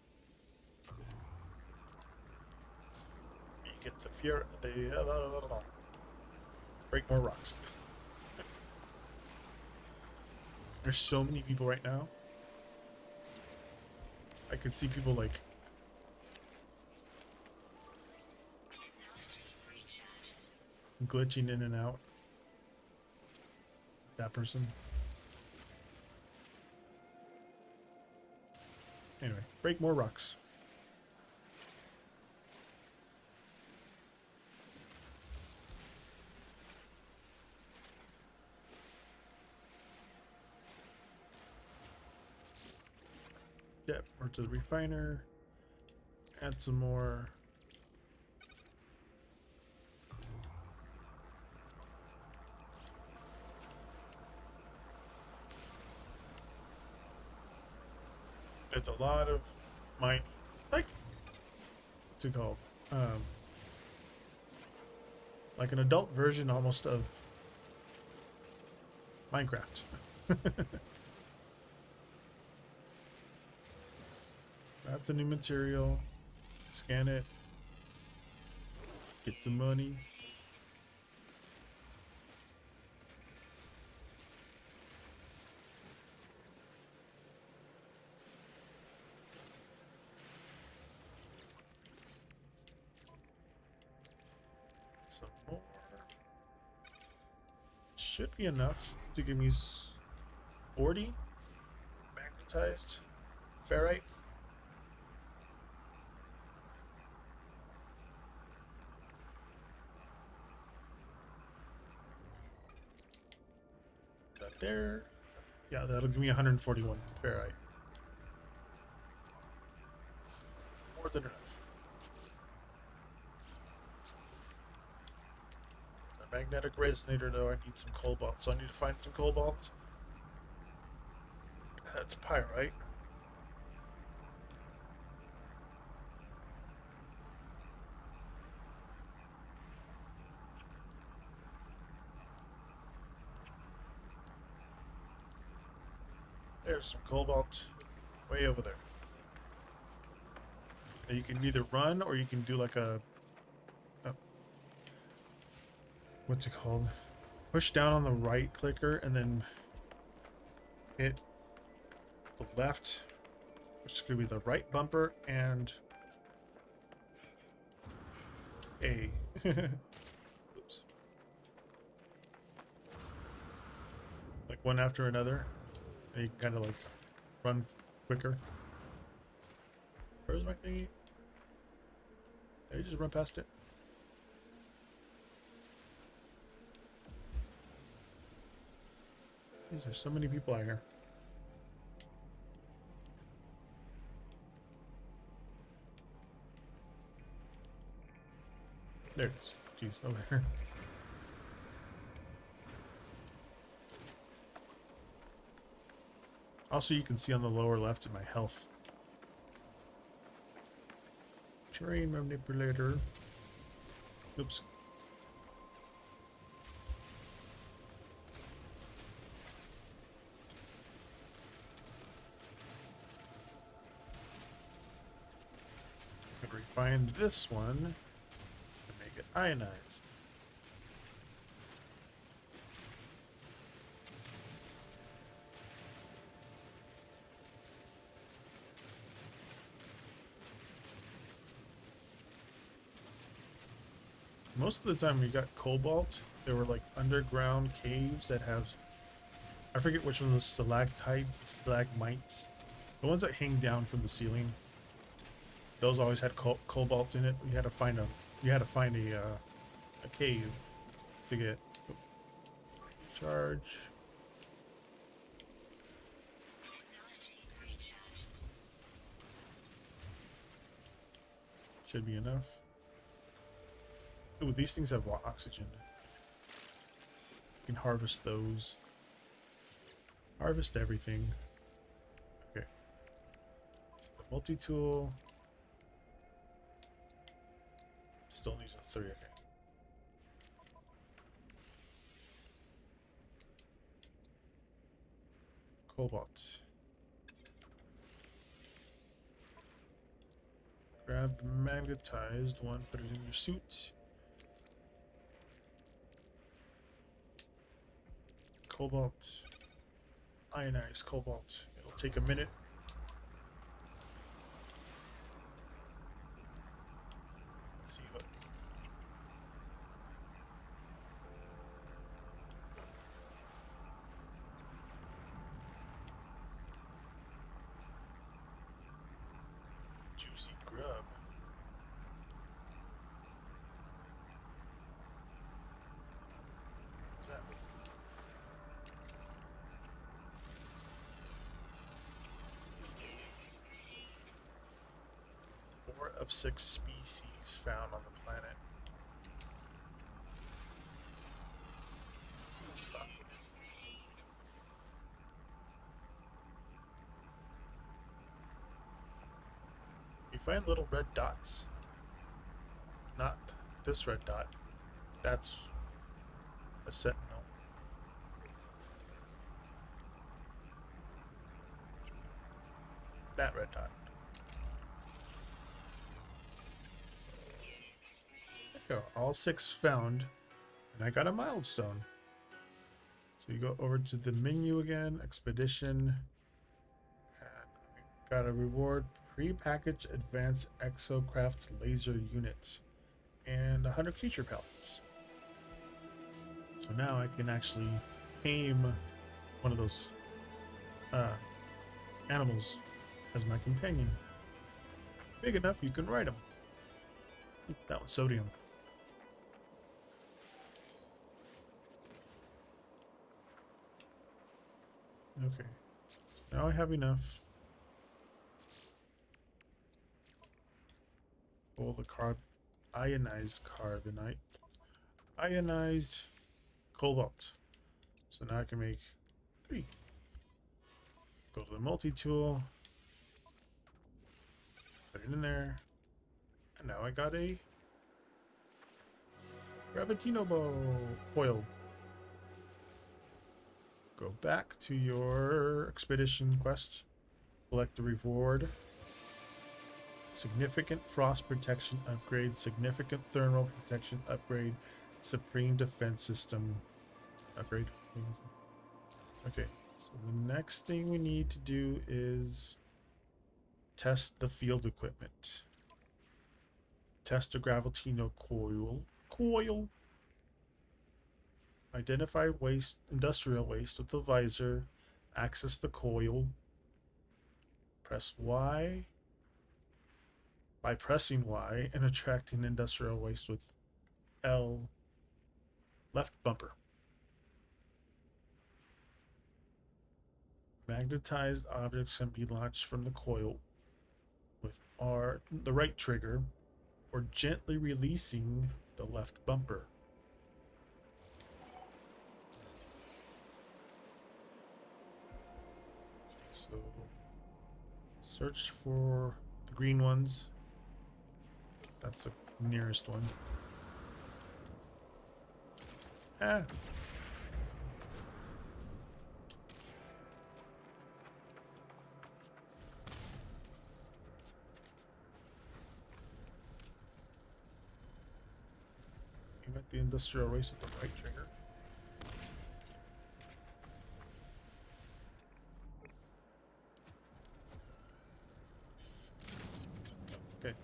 You get the break more rocks. There's so many people right now. I could see people like glitching in and out. That person. Anyway, break more rocks. Yep, we're to the refiner. Add some more. It's a lot of mining. It's like, what's it called? Like an adult version almost of Minecraft. That's a new material. Scan it. Get some money. Some more. Should be enough to give me 40 magnetized ferrite. That there. Yeah, that'll give me 141 ferrite. More than enough. The magnetic resonator, though, I need some cobalt, so I need to find some cobalt. That's pyrite. There's some cobalt way over there. Now you can either run or you can do like a what's it called? Push down on the right clicker and then hit the left, which is going to be the right bumper, and A. Oops. Like one after another. And you can kind of like run quicker. Where's my thingy? Did I just run past it? Jeez, there's so many people out here. There it is. Jeez, over here. Also, you can see on the lower left in my health. Terrain manipulator. Oops. find this one and make it ionized. Most of the time we got cobalt, there were like underground caves that have, I forget which one was stalactites, stalagmites. The ones that hang down from the ceiling. Those always had cobalt in it. You had to find a cave to get charge. Should be enough. Ooh, these things have oxygen. You can harvest those. Harvest everything. Okay. So the multi-tool. Still needs a 3, okay. Cobalt. Grab the magnetized one, put it in your suit. Cobalt. Ionized cobalt. It'll take a minute. Let's see what. Juicy grub. What's that? 4 of 6 species found on the planet. You find little red dots. Not this red dot. That's a sentinel. That red dot. There you go. All 6 found. And I got a milestone. So you go over to the menu again, expedition. And I got a reward, pre-packaged advanced exocraft laser unit. And 100 creature pellets. So now I can actually tame one of those animals as my companion. Big enough you can ride them. That one's sodium. Okay, so now I have enough. Pull the ionized carbonite, ionized cobalt. So now I can make 3. Go to the multi-tool, put it in there, and now I got a Gravitino coil. Go back to your expedition quest, collect the reward. Significant frost protection upgrade, significant thermal protection upgrade, supreme defense system upgrade. Okay, so the next thing we need to do is test the field equipment. Test the Gravitino coil. Identify waste, industrial waste with the visor. Access the coil. Press Y. By pressing Y and attracting industrial waste with L. Left bumper. Magnetized objects can be launched from the coil with R, the right trigger, or gently releasing the left bumper. So search for the green ones. That's the nearest one. Ah. the industrial race at the right trigger. Okay.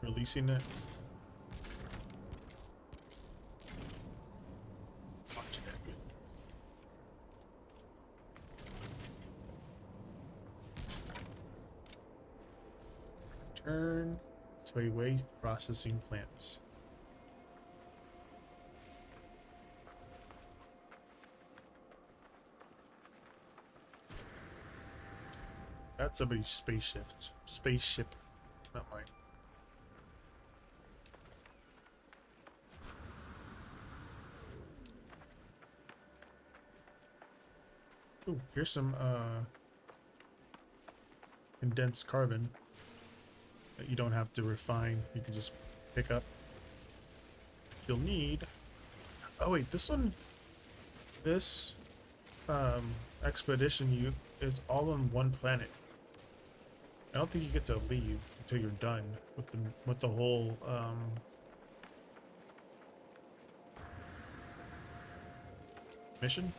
Releasing it. Watch that. Return to a waste processing plant. That's somebody's spaceship, not mine. Ooh, here's some condensed carbon that you don't have to refine. You can just pick up. You'll need. Oh wait, this one. This expedition is all on one planet. I don't think you get to leave until you're done with the whole mission.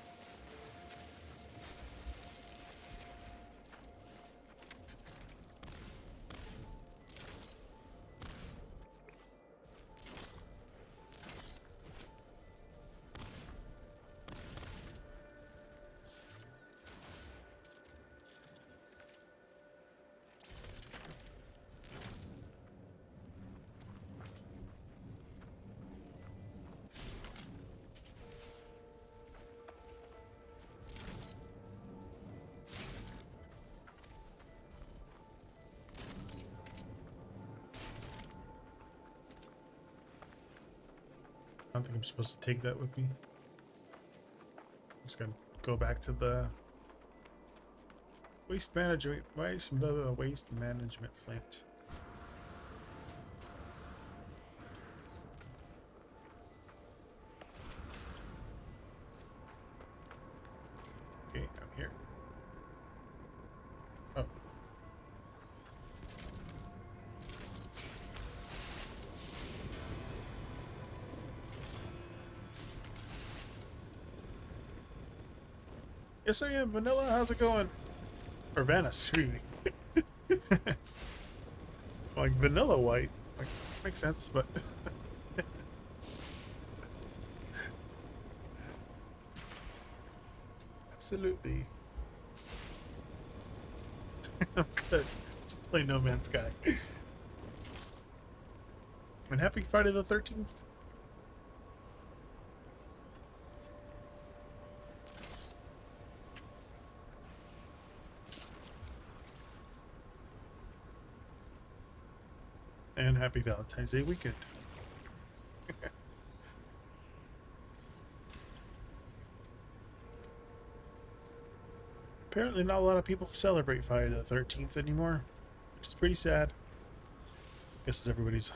I don't think I'm supposed to take that with me. Just gotta go back to the waste management plant. Okay, I'm here. Oh. Yes, I am. Vanilla, how's it going? Or Venice, really. Like vanilla white. Like, makes sense, but... Absolutely. I'm good. Just play No Man's Sky. And happy Friday the 13th. And happy Valentine's Day weekend. Apparently not a lot of people celebrate Friday the 13th anymore, which is pretty sad. Guess everybody's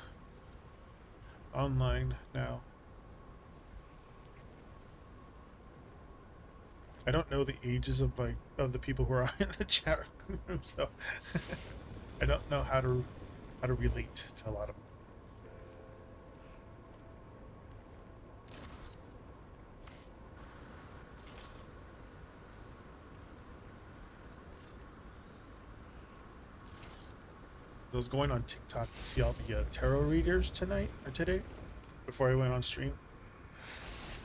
online now. I don't know the ages of the people who are in the chat room, so I don't know how to relate to a lot of them. I was going on TikTok to see all the tarot readers today, before I went on stream.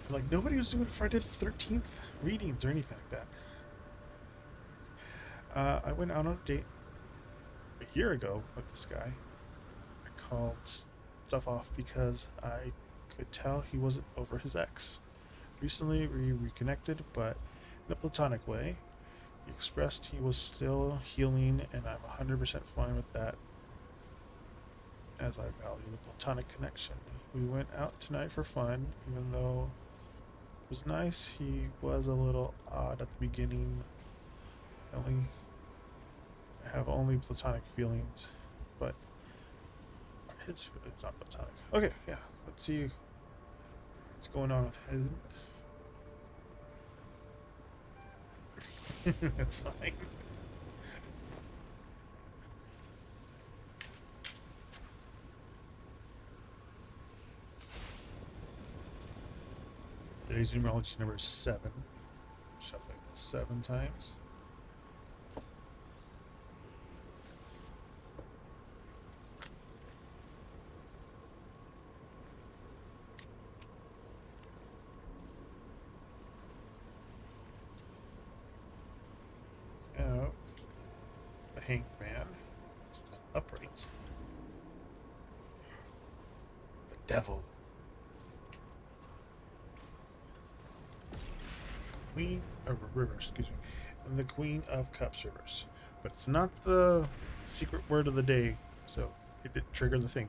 And, like, nobody was doing Friday the 13th readings or anything like that. I went out on a date a year ago with this guy. I called stuff off because I could tell he wasn't over his ex. Recently we reconnected, but in a platonic way. He expressed he was still healing, and I'm 100% fine with that, as I value the platonic connection. We went out tonight for fun, even though it was nice. He was a little odd at the beginning. I have only platonic feelings, but it's not platonic. Okay, yeah, let's see what's going on with him. That's fine. Today's numerology number is 7. Shuffling this 7 times. Now, the Hanged Man is done upright. The Devil. Queen of Reverse, excuse me. And the Queen of Cups reverse. But it's not the secret word of the day, so it didn't trigger the thing.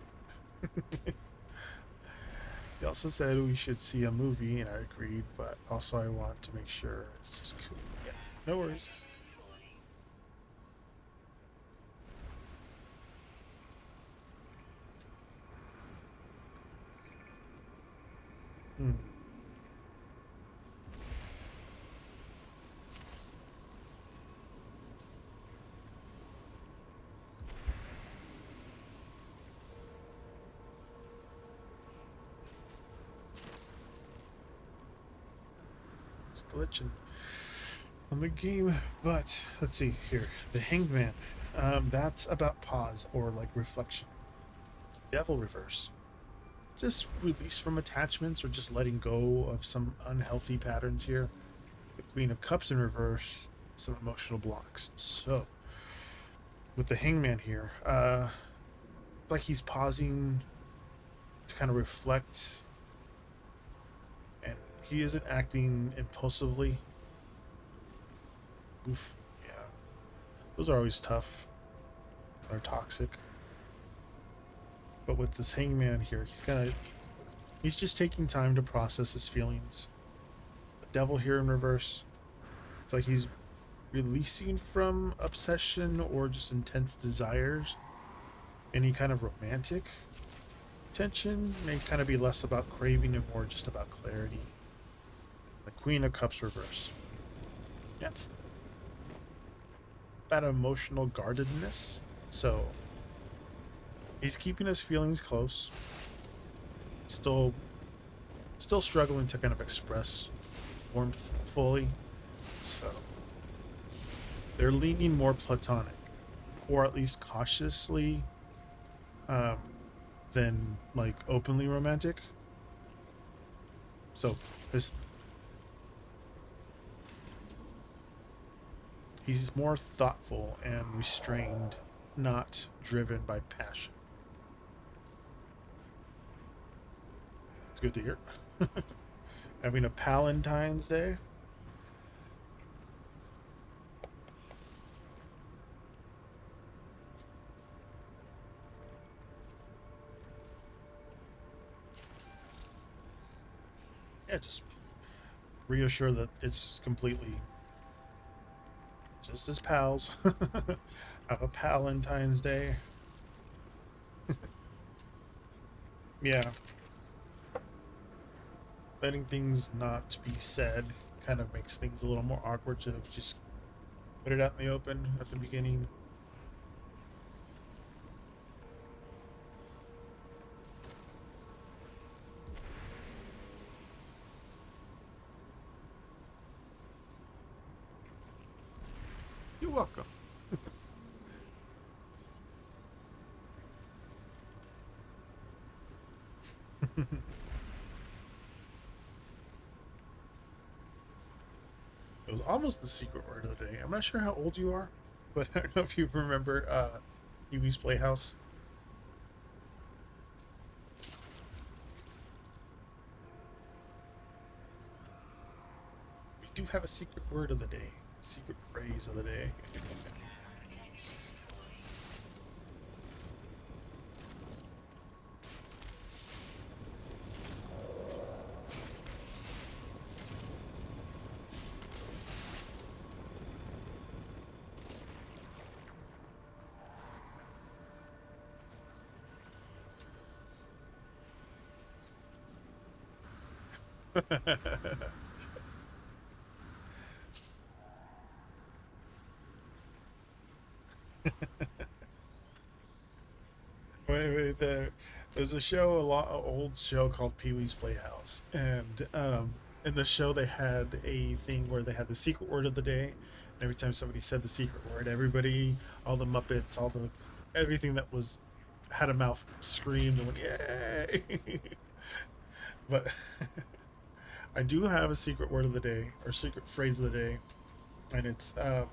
He also said we should see a movie, and I agreed, but also I want to make sure it's just cool. Yeah, no worries. Hmm. It's glitching on the game, but let's see here. The Hanged Man. That's about pause or like reflection. Devil reverse. Just release from attachments or just letting go of some unhealthy patterns here. The Queen of Cups in reverse, some emotional blocks. So, with the Hangman here, it's like he's pausing to kind of reflect, and he isn't acting impulsively. Oof, yeah. Those are always tough. They're toxic. But with this Hangman here, he's just taking time to process his feelings. The Devil here in reverse. It's like he's releasing from obsession or just intense desires. Any kind of romantic tension may kind of be less about craving and more just about clarity. The Queen of Cups reverse. That's that emotional guardedness. So he's keeping his feelings close. Still struggling to kind of express warmth fully. So they're leaning more platonic, or at least cautiously, than like openly romantic. So he's more thoughtful and restrained, not driven by passion. It's good to hear. Having a Palentine's Day. Yeah, just reassure that it's completely just as pals. Have a Palentine's Day. Yeah. Letting things not to be said kind of makes things a little more awkward to just put it out in the open at the beginning. You're welcome. It was almost the secret word of the day. I'm not sure how old you are, but I don't know if you remember Pee-wee's Playhouse. We do have a secret word of the day, secret phrase of the day. There's a show, an old show called Pee-wee's Playhouse, and in the show they had a thing where they had the secret word of the day. And every time somebody said the secret word, everybody, all the Muppets, everything that was had a mouth screamed and went yay. But I do have a secret word of the day, or secret phrase of the day, and it's the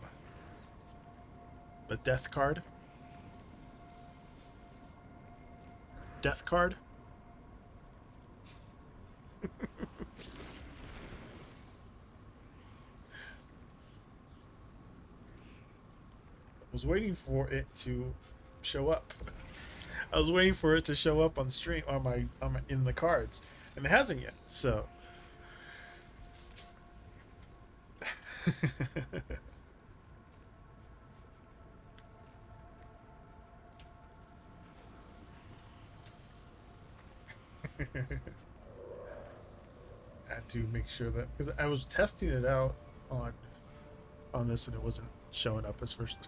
death card. Death card. Was waiting for it to show up. I was waiting for it to show up on stream on my in the cards, and it hasn't yet. So I had to make sure that, because I was testing it out on this and it wasn't showing up as first.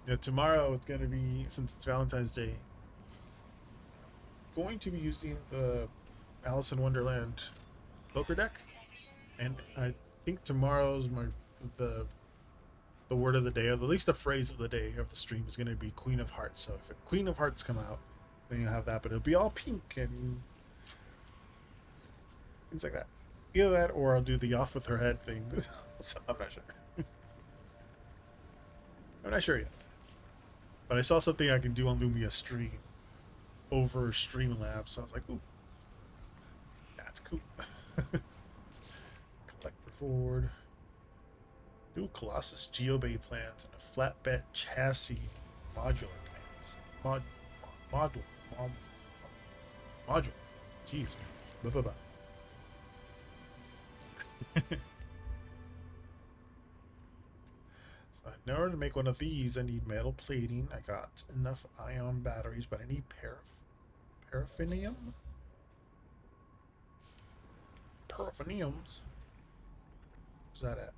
Yeah, tomorrow it's gonna be, since it's Valentine's Day, going to be using the Alice in Wonderland poker deck, and I think tomorrow's the word of the day, or at least the phrase of the day of the stream, is going to be Queen of Hearts. So if Queen of Hearts come out, then you'll have that, but it'll be all pink and things like that. Either that, or I'll do the off with her head thing. So I'm not sure. I'm not sure yet. But I saw something I can do on Lumia Stream over Streamlabs, so I was like, ooh, that's cool. Collector Ford. New Colossus Geobay plans and a flatbed chassis modular plans. Module. Jeez. Blah, blah, blah. So in order to make one of these, I need metal plating. I got enough ion batteries, but I need paraffinium. Paraffiniums. Where's that at?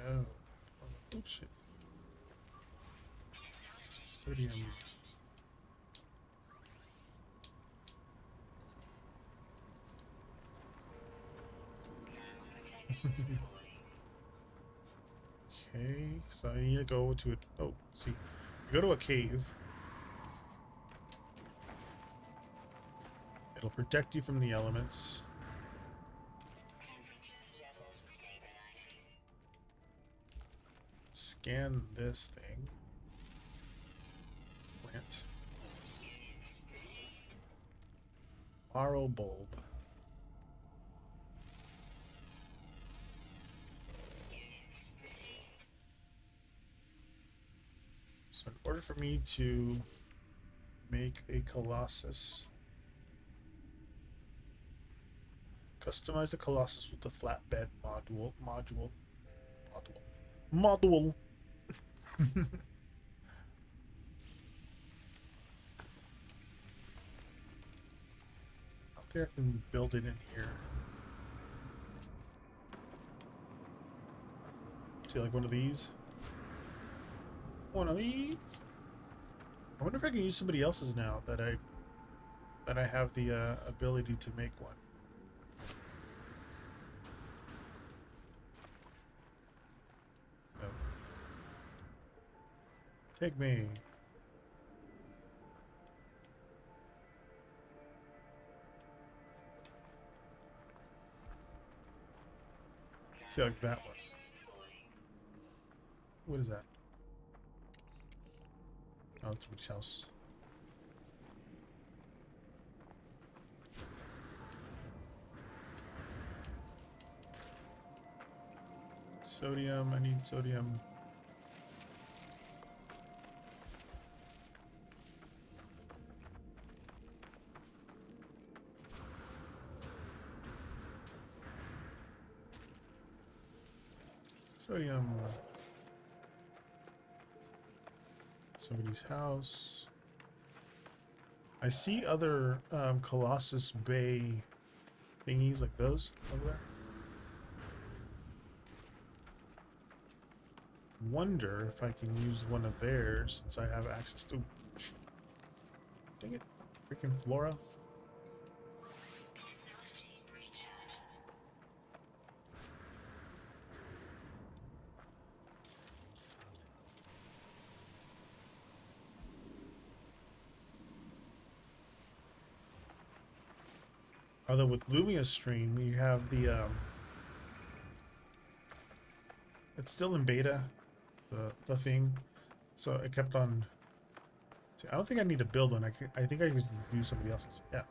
Oh. Oh shit. Sodium. Okay, so I need to go to it. Oh, see, you go to a cave. It'll protect you from the elements. Scan this thing. Plant. Marl bulb. So in order for me to make a Colossus, customize the Colossus with the flatbed module. Out there, I can build it in here. See, like one of these. One of these. I wonder if I can use somebody else's now that I have the ability to make one. No. Take me. See, like that one. What is that? Oh, it's somebody's house. Sodium, I need sodium. Sodium. Somebody's house. I see other Colossus Bay thingies like those over there. Wonder if I can use one of theirs since I have access to. Dang it, freaking Flora. Technology breached. Although with Lumia Stream, you have the it's still in beta, the thing. So it kept on. See, I don't think I need to build one. I think I can use somebody else's. Yeah.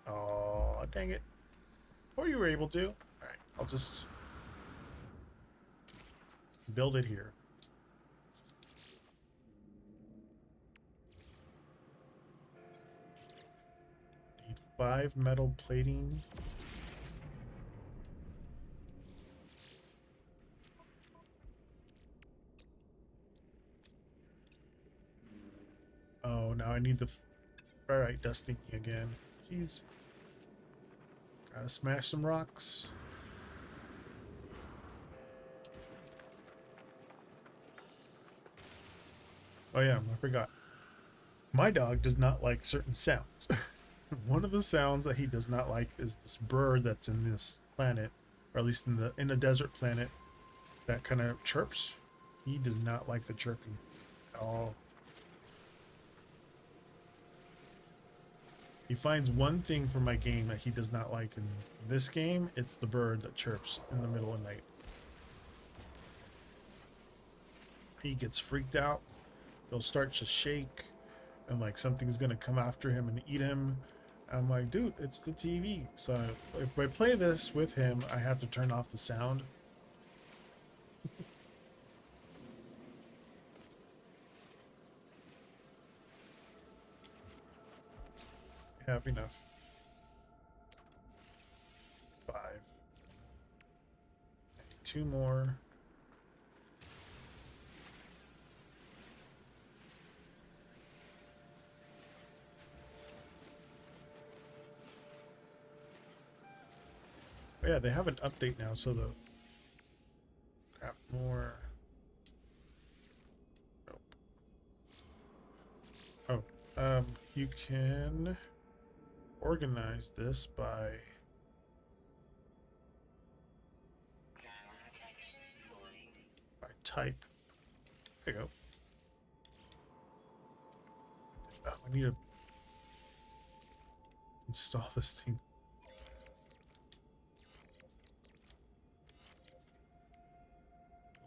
Oh, dang it. Or you were able to. All right, I'll just build it here. Need 5 metal plating. Oh, now I need the ferrite dusting again. Jeez. Gotta smash some rocks. Oh yeah, I forgot. My dog does not like certain sounds. One of the sounds that he does not like is this bird that's in this planet, or at least in the desert planet, that kind of chirps. He does not like the chirping at all. He finds one thing from my game that he does not like in this game. It's the bird that chirps in the middle of the night. He gets freaked out. He'll start to shake and like something's gonna come after him and eat him. I'm like, dude, it's the TV. So if I play this with him, I have to turn off the sound. Have enough. 5. I need 2 more. Oh yeah, they have an update now, so the craft more. Nope. Oh, you can organize this by Gamma protection void. type. There you go. Oh, I need to install this thing.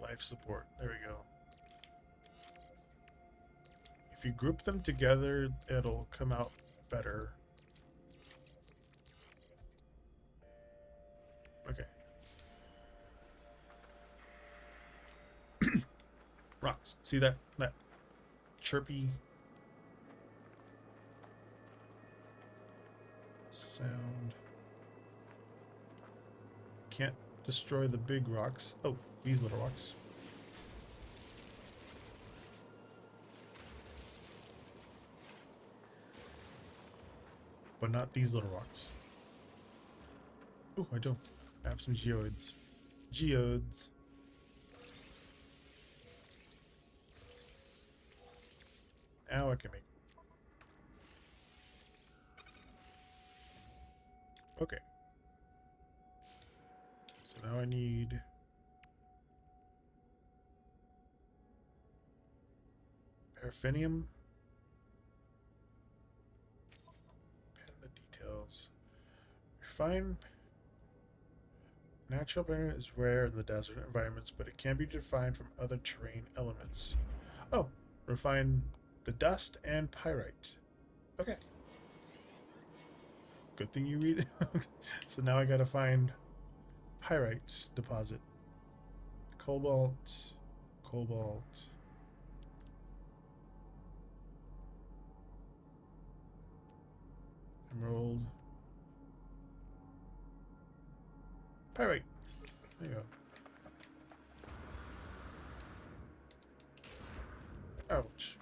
Life support. There we go. If you group them together, it'll come out better. Okay. Rocks. See that chirpy sound? Can't destroy the big rocks. Oh, these little rocks. But not these little rocks. Oh, I don't. I have some geodes. Geodes. Now I can make. Okay. So now I need. Paraffinium. Pen the details. Refine. Natural iron is rare in the desert environments, but it can be defined from other terrain elements. Oh, refine the dust and pyrite. Okay. Good thing you read. So now I gotta find pyrite deposit. Cobalt. Emerald. Pyrite. There you go. Ouch.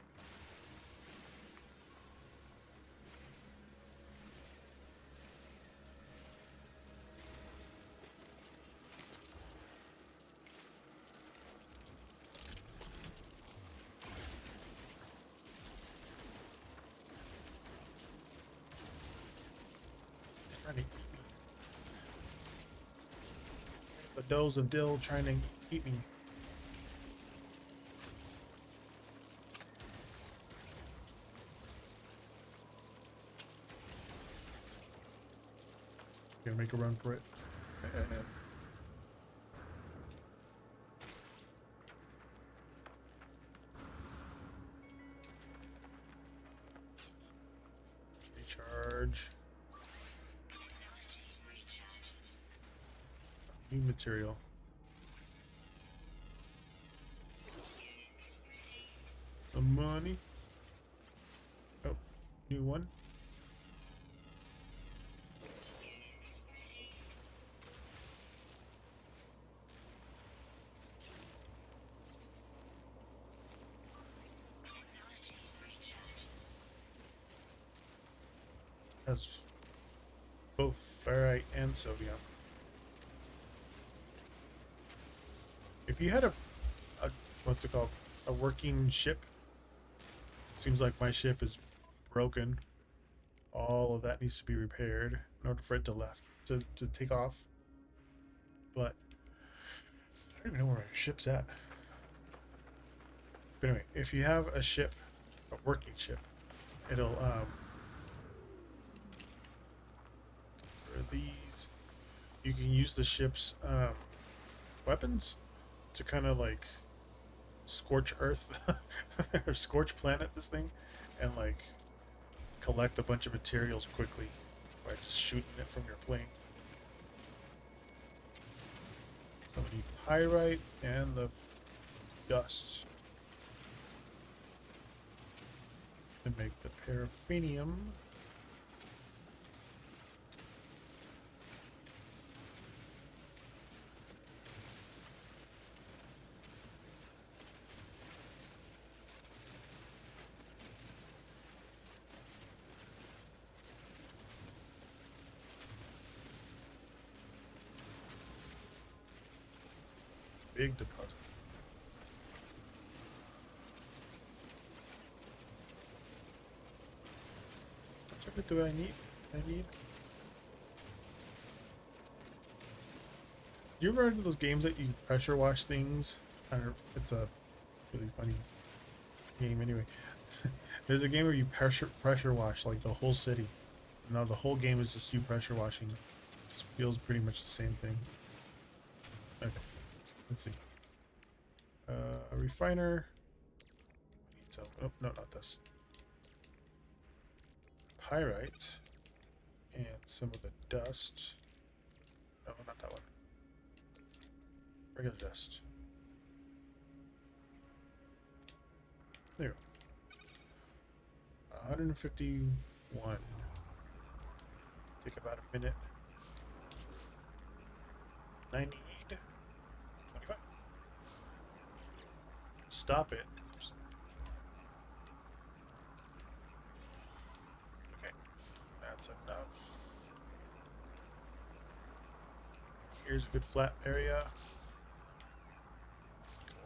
dose of dill trying to eat me. Gonna make a run for it. Recharge. New material. Some money. Oh, new one. Has both ferrite and sodium. If you had a what's it called? A working ship. Seems like my ship is broken. All of that needs to be repaired in order for it to take off. But I don't even know where my ship's at. But anyway, if you have a ship, a working ship, it'll for these, you can use the ship's weapons to kind of like scorch earth or scorch planet this thing and like collect a bunch of materials quickly by just shooting it from your plane. So we need pyrite and the dust to make the paraffinium. Big deposit. How much do I need? You ever heard of those games that you pressure wash things? It's a really funny game anyway. There's a game where you pressure wash like the whole city. Now the whole game is just you pressure washing. It feels pretty much the same thing. Okay. Let's see. A refiner. So, oh, no, not this. Pyrite. And some of the dust. No, not that one. Regular dust. There. 151. Take about a minute. 90. 25. Stop it. Okay, that's enough. Here's a good flat area.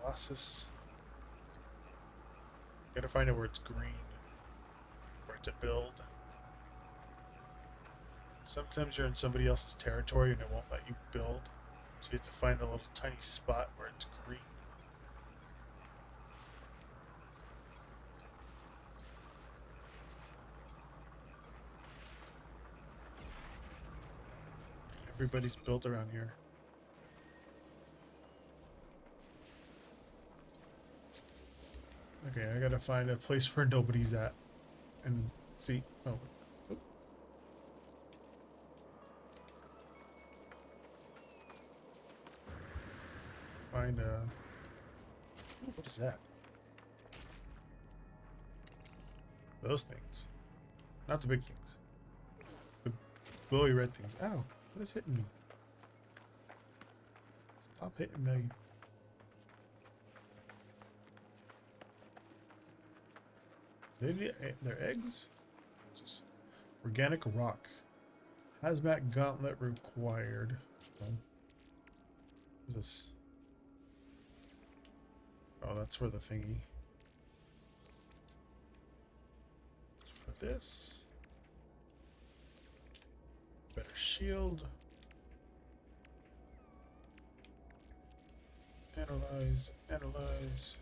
Colossus. Gotta find out where it's green for it to build. Sometimes you're in somebody else's territory and it won't let you build. So you have to find a little tiny spot where it's green. Everybody's built around here. Okay, I gotta find a place where nobody's at. And see. Oh. Oh. Find a. Ooh, what is that? Those things. Not the big things. The glowy red things. Ow. What is hitting me? Stop hitting me. They're eggs? Just organic rock. Hazmat gauntlet required. What is this? Oh, that's for the thingy. For this. Better shield. Analyze, analyze.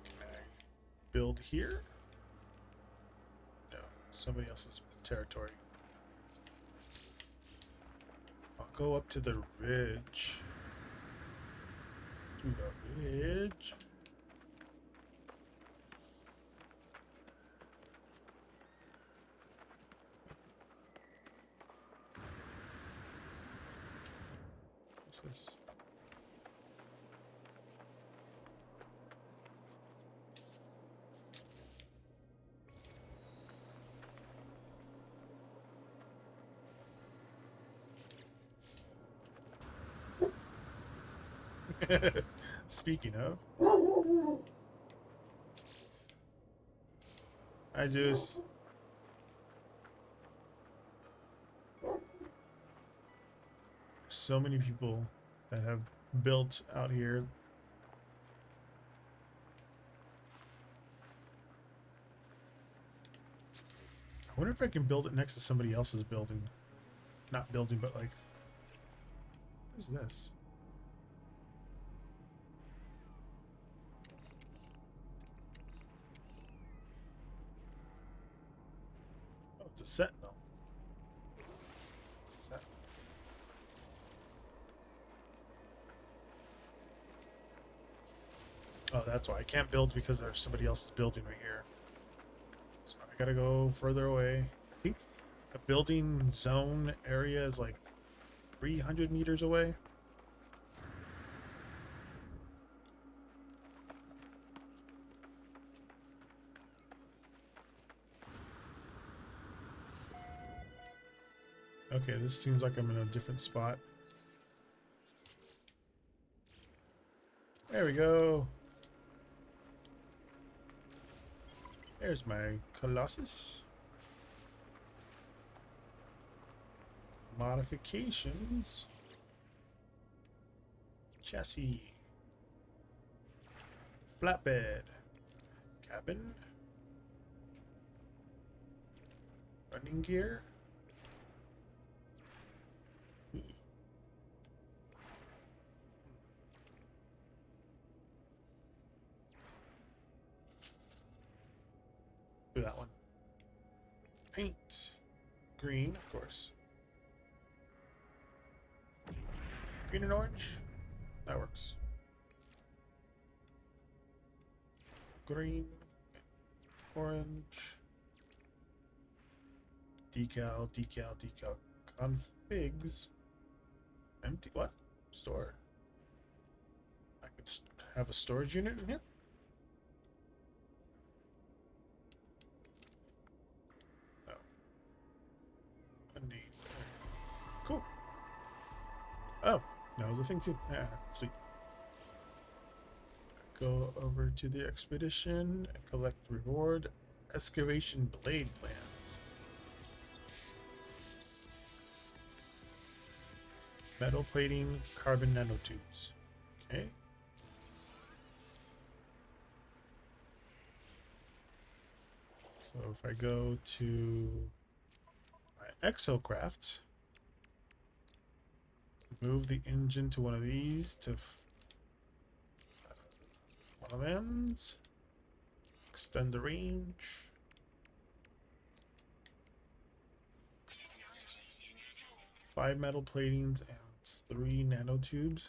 Can I build here? No, somebody else's territory. I'll go up to the ridge. To the ridge. What's this? Speaking of, hi Zeus. So many people that have built out here. I wonder if I can build it next to somebody else's building. Not building, but like, what is this? Oh, it's a sentinel. What's that? Oh, that's why I can't build, because there's somebody else's building right here. So I gotta go further away. I think the building zone area is like 300 meters away. Okay, this seems like I'm in a different spot. There we go. There's my Colossus. Modifications. Chassis. Flatbed. Cabin. Running gear. Do that one. Paint. Green, of course. Green and orange. That works. Green. Orange. Decal, decal, decal. Configs. Empty. What? Store. I could have a storage unit in here? Cool. Oh, that was a thing too. Yeah, sweet. Go over to the expedition and collect reward. Excavation blade plans. Metal plating, carbon nanotubes. Okay. So if I go to my exocraft, move the engine to one of these to one of them. Extend the range. Technology installed. 5 metal platings and 3 nanotubes.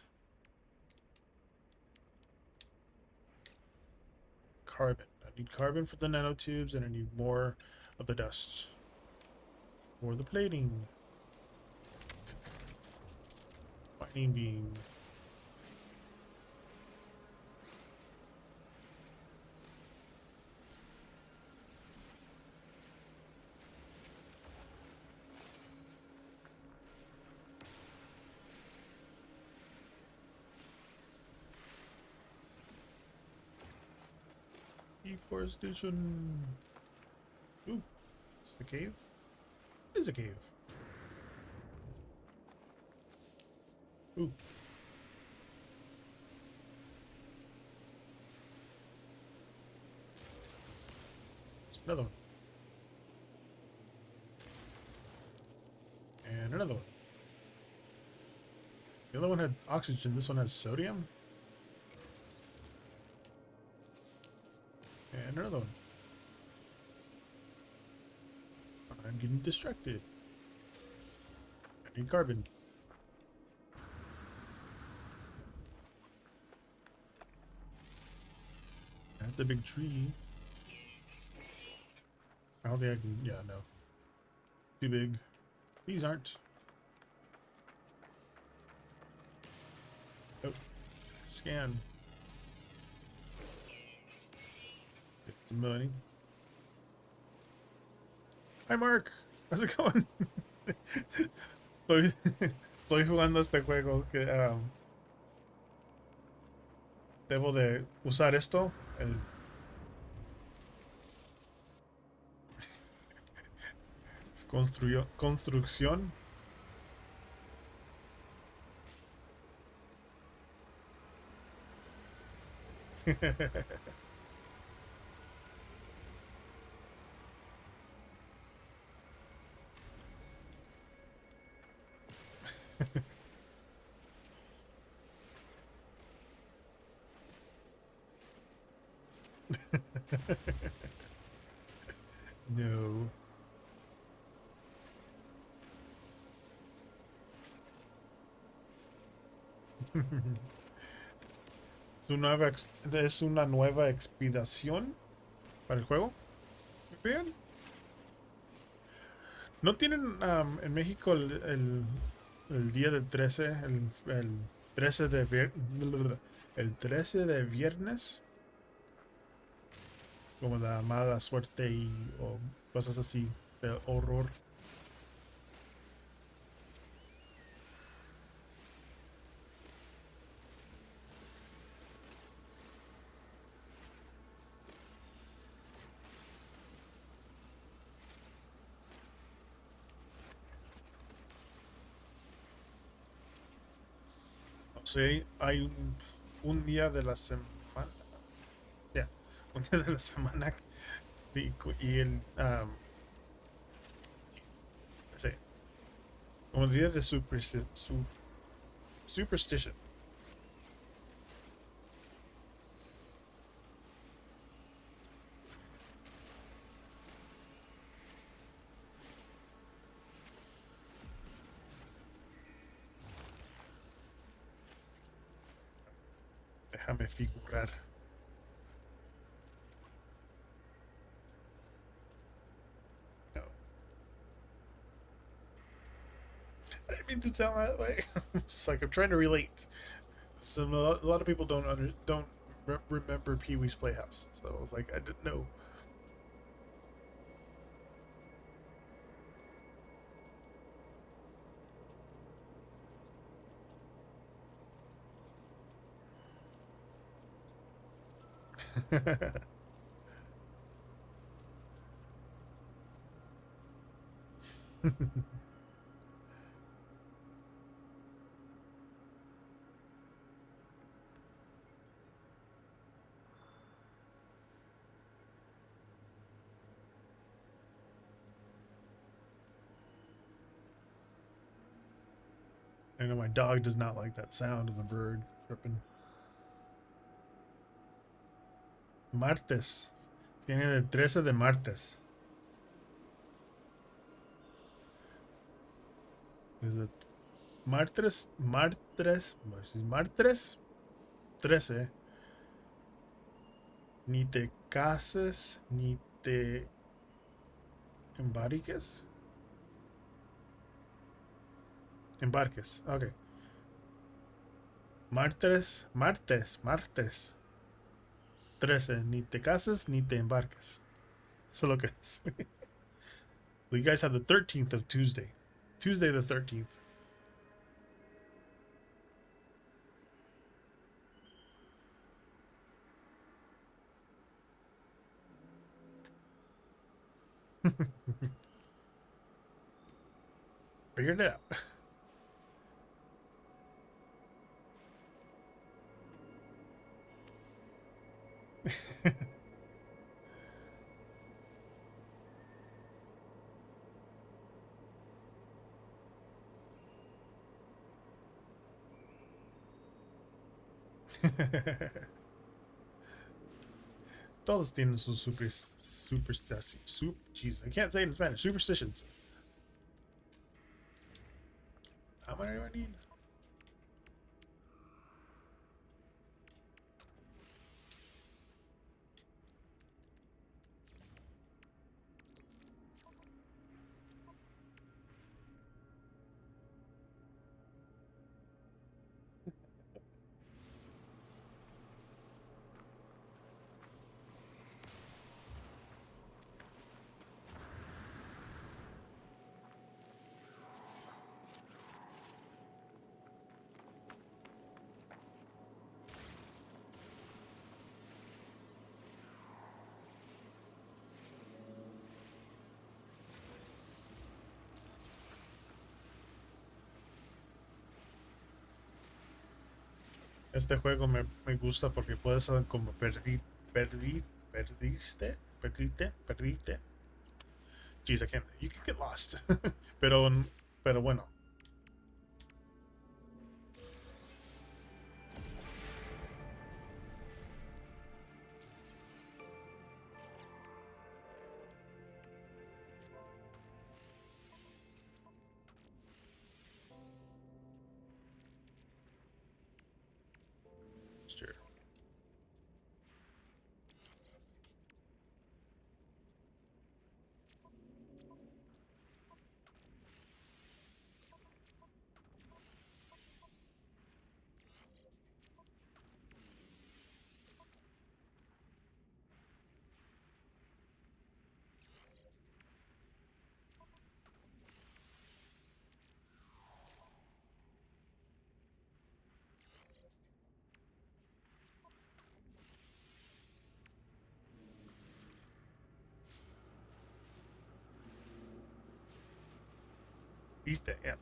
Carbon. I need carbon for the nanotubes, and I need more of the dust for the plating. Mining beam. Deforestation. Ooh, it's the cave. It is a cave. Ooh. There's another one. another one. The other one had oxygen. This one has sodium. And another one. I'm getting distracted. I need carbon. At the big tree. I don't think I can. Yeah, no. Too big. These aren't. Oh. Scan. Get some money. Hi, Mark. How's it going? Estoy jugando este juego que debo de usar esto. Construcción. No. Es una nueva expedición para el juego. Bien. ¿No tienen en México el día del 13, el 13 de el 13 de viernes? Como la mala suerte o cosas así de horror. Sí, hay un día de la semana. Ya, un día de la semana. Y el. Sí, como día de superstition. Déjame figurar. No. I didn't mean to sound that way. It's like I'm trying to relate. A lot of people don't remember Pee-wee's Playhouse, so I was like, I didn't know. I know my dog does not like that sound of the bird chirping. Martes. Tiene el 13 de martes. Is it martes? Martes 13. Ni te cases, ni te embarques. Embarques. Okay. Martes. 13. Ni te cases, ni te embarques. Eso es lo que es. Well, you guys have the 13th of Tuesday. Tuesday the 13th. Figured it out. Todos tienen sus jeez, I can't say it in Spanish. Superstitions. How many do I need? Este juego me gusta porque puedes como perdiste. Jeez, I can't. You can get lost. pero bueno. Sure. Viste, yeah.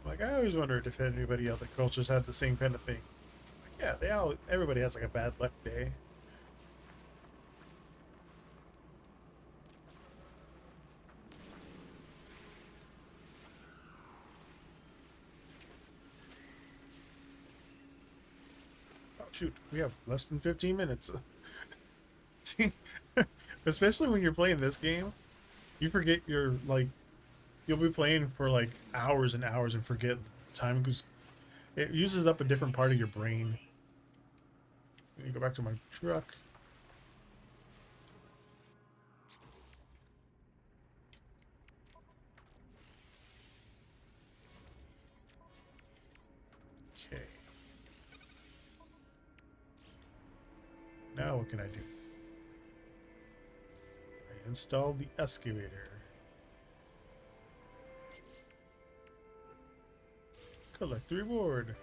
Like, I always wondered if anybody other cultures had the same kind of thing. Like, yeah, everybody has like a bad luck day. Oh shoot, we have less than 15 minutes. See, especially when you're playing this game, you forget you're like, you'll be playing for like hours and hours and forget the time because it uses up a different part of your brain. Let me go back to my truck. Okay. Now what can I do? I installed the excavator. Collect the reward.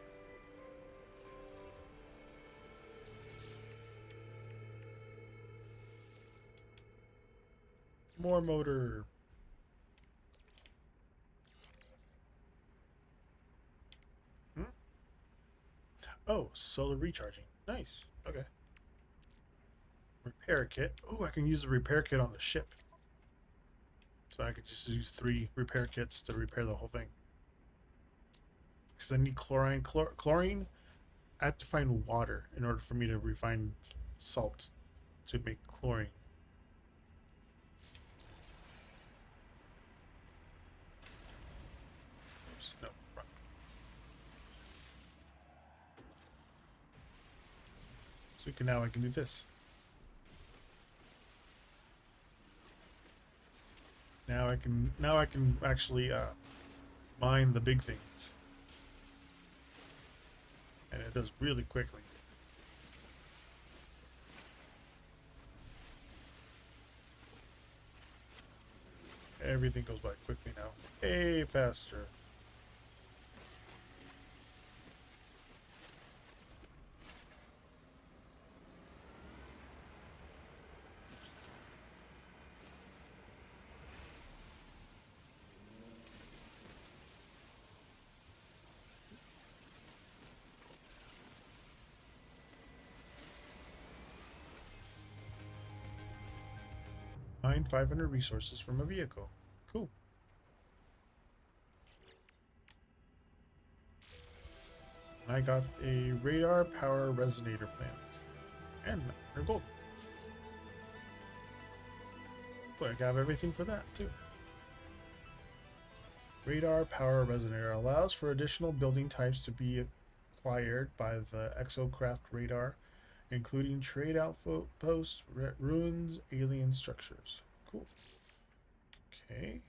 More motor. Oh, solar recharging. Nice. Okay. Repair kit. Oh, I can use the repair kit on the ship. So I could just use 3 repair kits to repair the whole thing. Because I need chlorine. Chlorine, I have to find water in order for me to refine salt to make chlorine. Oops, no. Wrong. So now I can do this. Now I can actually mine the big things. And it does really quickly. Everything goes by quickly now. Way faster. Find 500 resources from a vehicle. Cool. I got a radar power resonator plant. And they're gold. But I have everything for that too. Radar power resonator allows for additional building types to be acquired by the Exocraft radar, including trade outposts, ruins, alien structures. Cool. Okay.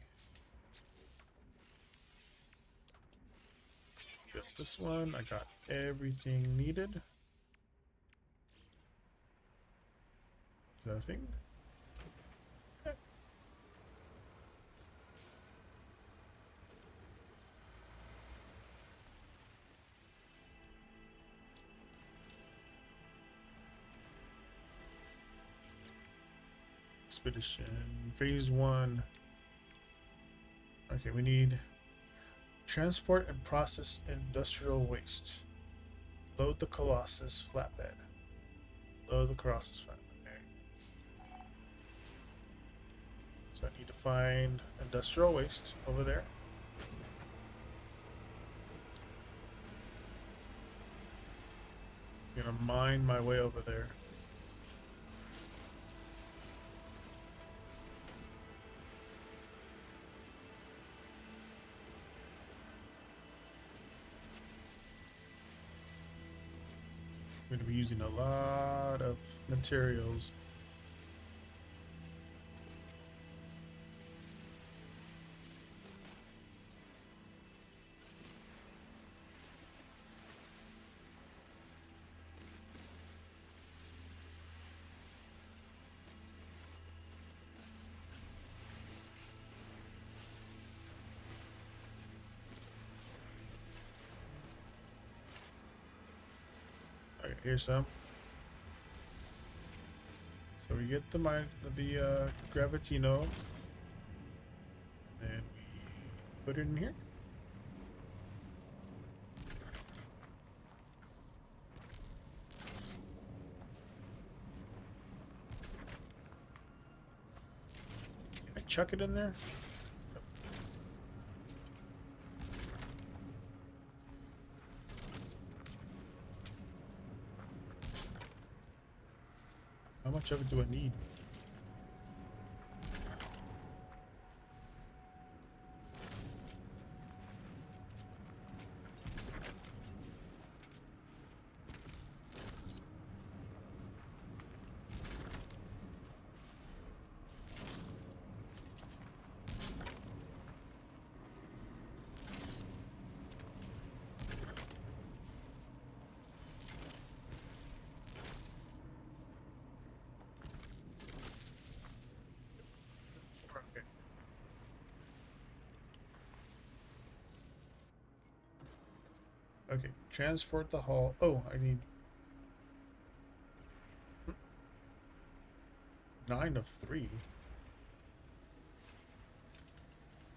Got this one. I got everything needed. Is that a thing? Okay. Expedition phase 1. Okay, we need transport and process industrial waste. Load the Colossus flatbed. Load the Colossus flatbed. Okay. So I need to find industrial waste over there. I'm gonna mine my way over there. I'm going to be using a lot of materials. Okay, here's some. So we get the Gravitino, and then we put it in here. Can I chuck it in there? How much of it do I need? Okay, transport the hull. Oh, I need 9 of 3.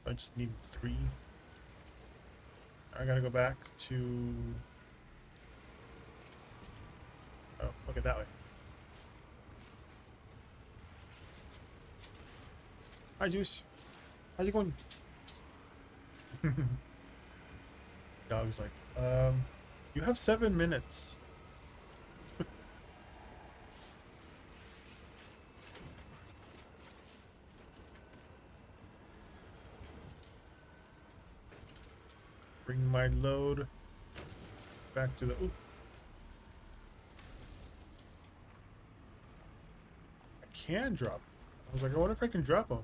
I just need 3. I gotta go back to. Oh, look at that way. Hi, Juice. How's it going? Dog's like, you have 7 minutes. Bring my load back to the. Ooh. I can drop. I was like, I wonder if I can drop them.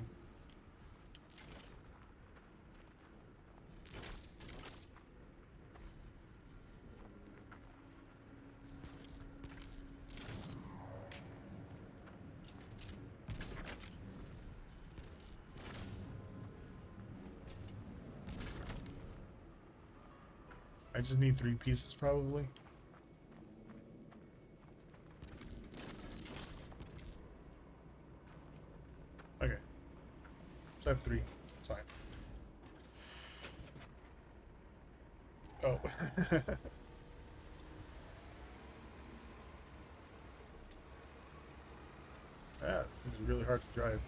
I just need 3 pieces probably. Okay. So I have 3. It's fine. Oh. Yeah, this is really hard to drive.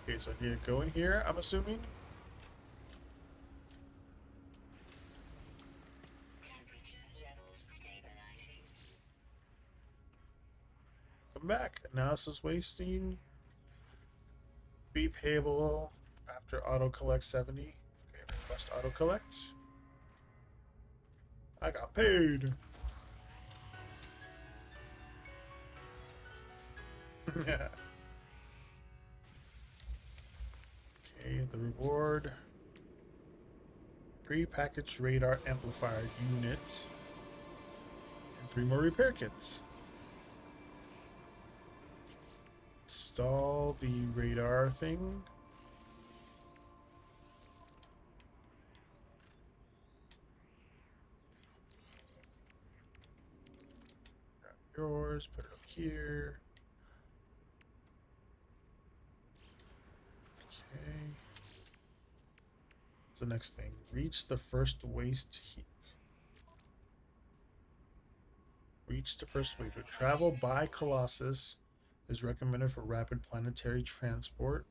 Okay, so I need to go in here, I'm assuming. Temperature levels stabilizing. Come back. Analysis wasting. Be payable after auto collect 70. Okay, request auto collect. I got paid. Yeah. Okay, the reward. Pre-packaged radar amplifier unit. And 3 more repair kits. Install the radar thing. Grab yours, put it up here. Okay. What's the next thing? Reach the first waste heap. Reach the first way to travel by Colossus is recommended for rapid planetary transport.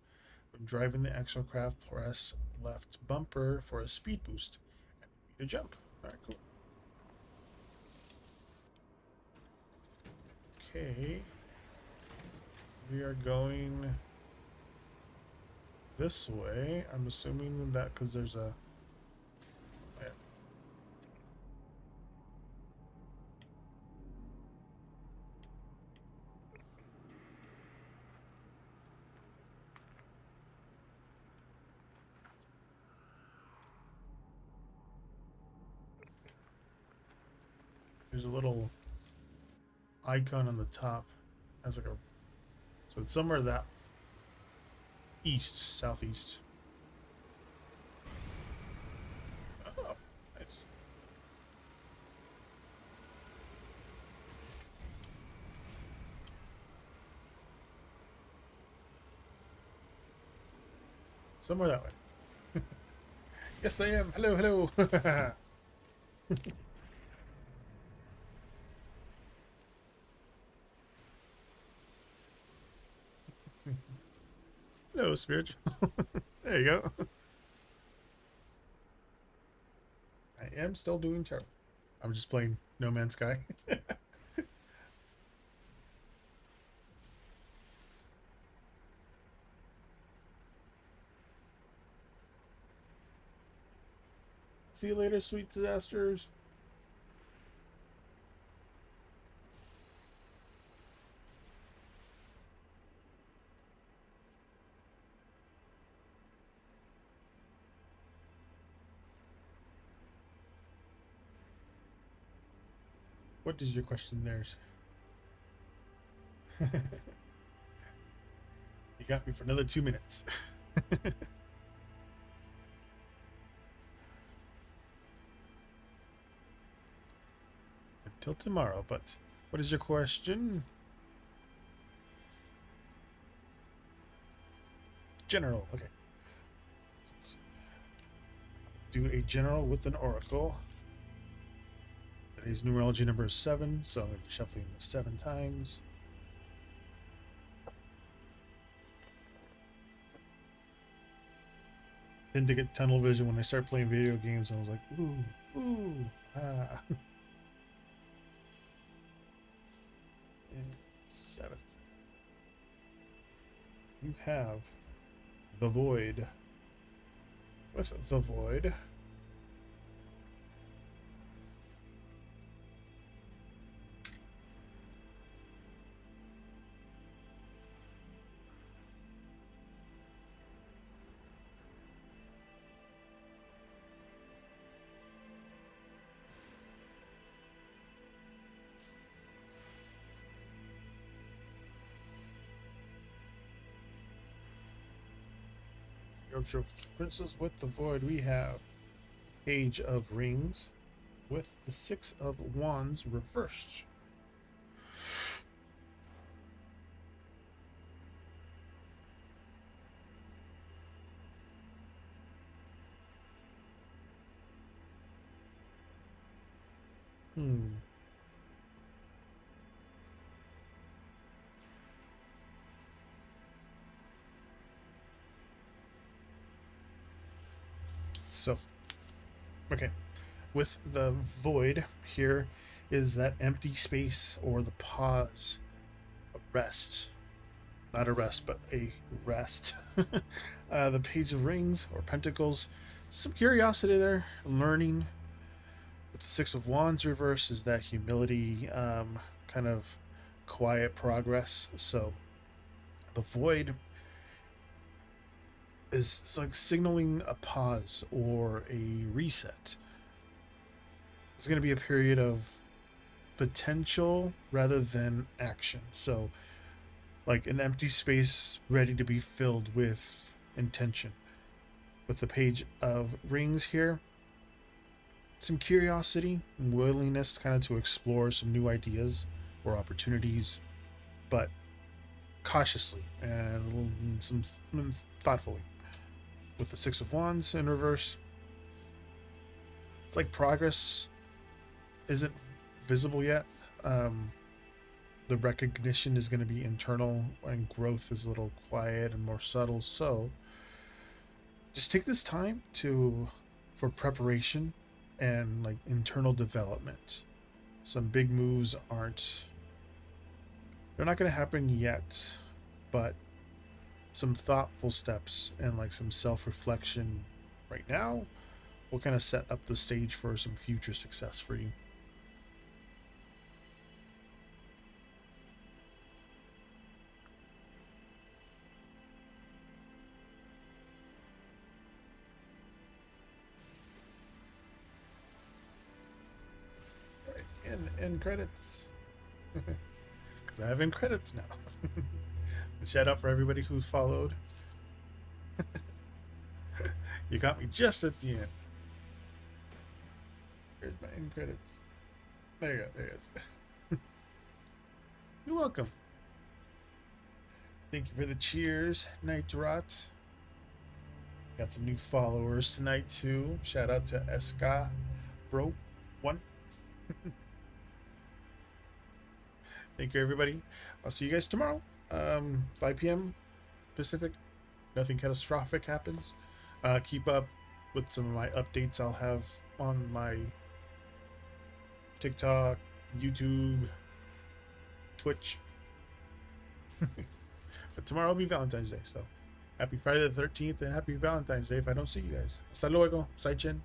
When driving the exocraft, press left bumper for a speed boost and to jump. Alright, cool. Okay. We are going this way. I'm assuming that because there's a... Yeah. There's a little icon on the top as like a... So it's somewhere that east, southeast. Oh, nice. Somewhere that way. Yes, I am. Hello, hello. Hello, spiritual. There you go. I am still doing tarot. I'm just playing No Man's Sky. See you later, sweet disasters. What is your question there? You got me for another 2 minutes. Until tomorrow, but what is your question? General, okay. Let's do a general with an oracle. Today's numerology number is 7, so I'm going to be shuffling this 7 times. Tend to get tunnel vision when I start playing video games, and I was like, ooh, ah. And 7. You have the void. With the void, Yorkshire Princess with the void, we have Page of Rings with the 6 of Wands reversed. So, okay. With the void, here is that empty space or the pause, a rest. Not a rest, but a rest. The Page of Rings or Pentacles. Some curiosity there. Learning. With the Six of Wands reverse is that humility, kind of quiet progress. So the void is it's like signaling a pause or a reset. It's going to be a period of potential rather than action. So like an empty space ready to be filled with intention. With the Page of Rings here, some curiosity and willingness kind of to explore some new ideas or opportunities, but cautiously and some thoughtfully. With the Six of Wands in reverse, it's like progress isn't visible yet. The recognition is going to be internal and growth is a little quiet and more subtle. So just take this time for preparation and like internal development. Some big moves they're not going to happen yet, but some thoughtful steps and like some self-reflection right now will kind of set up the stage for some future success for you. End credits. Because I have end credits now. Shout out for everybody who followed. You got me just at the end. Here's my end credits. There you go. There it is. You're welcome. Thank you for the cheers, Night Rot. Got some new followers tonight too. Shout out to Eska Bro 1. Thank you, everybody. I'll see you guys tomorrow, 5 p.m. Pacific. Nothing catastrophic happens. Keep up with some of my updates I'll have on my TikTok, YouTube, Twitch. But tomorrow will be Valentine's Day, so happy Friday the 13th and happy Valentine's Day if I don't see you guys. Hasta luego. Sai Chen.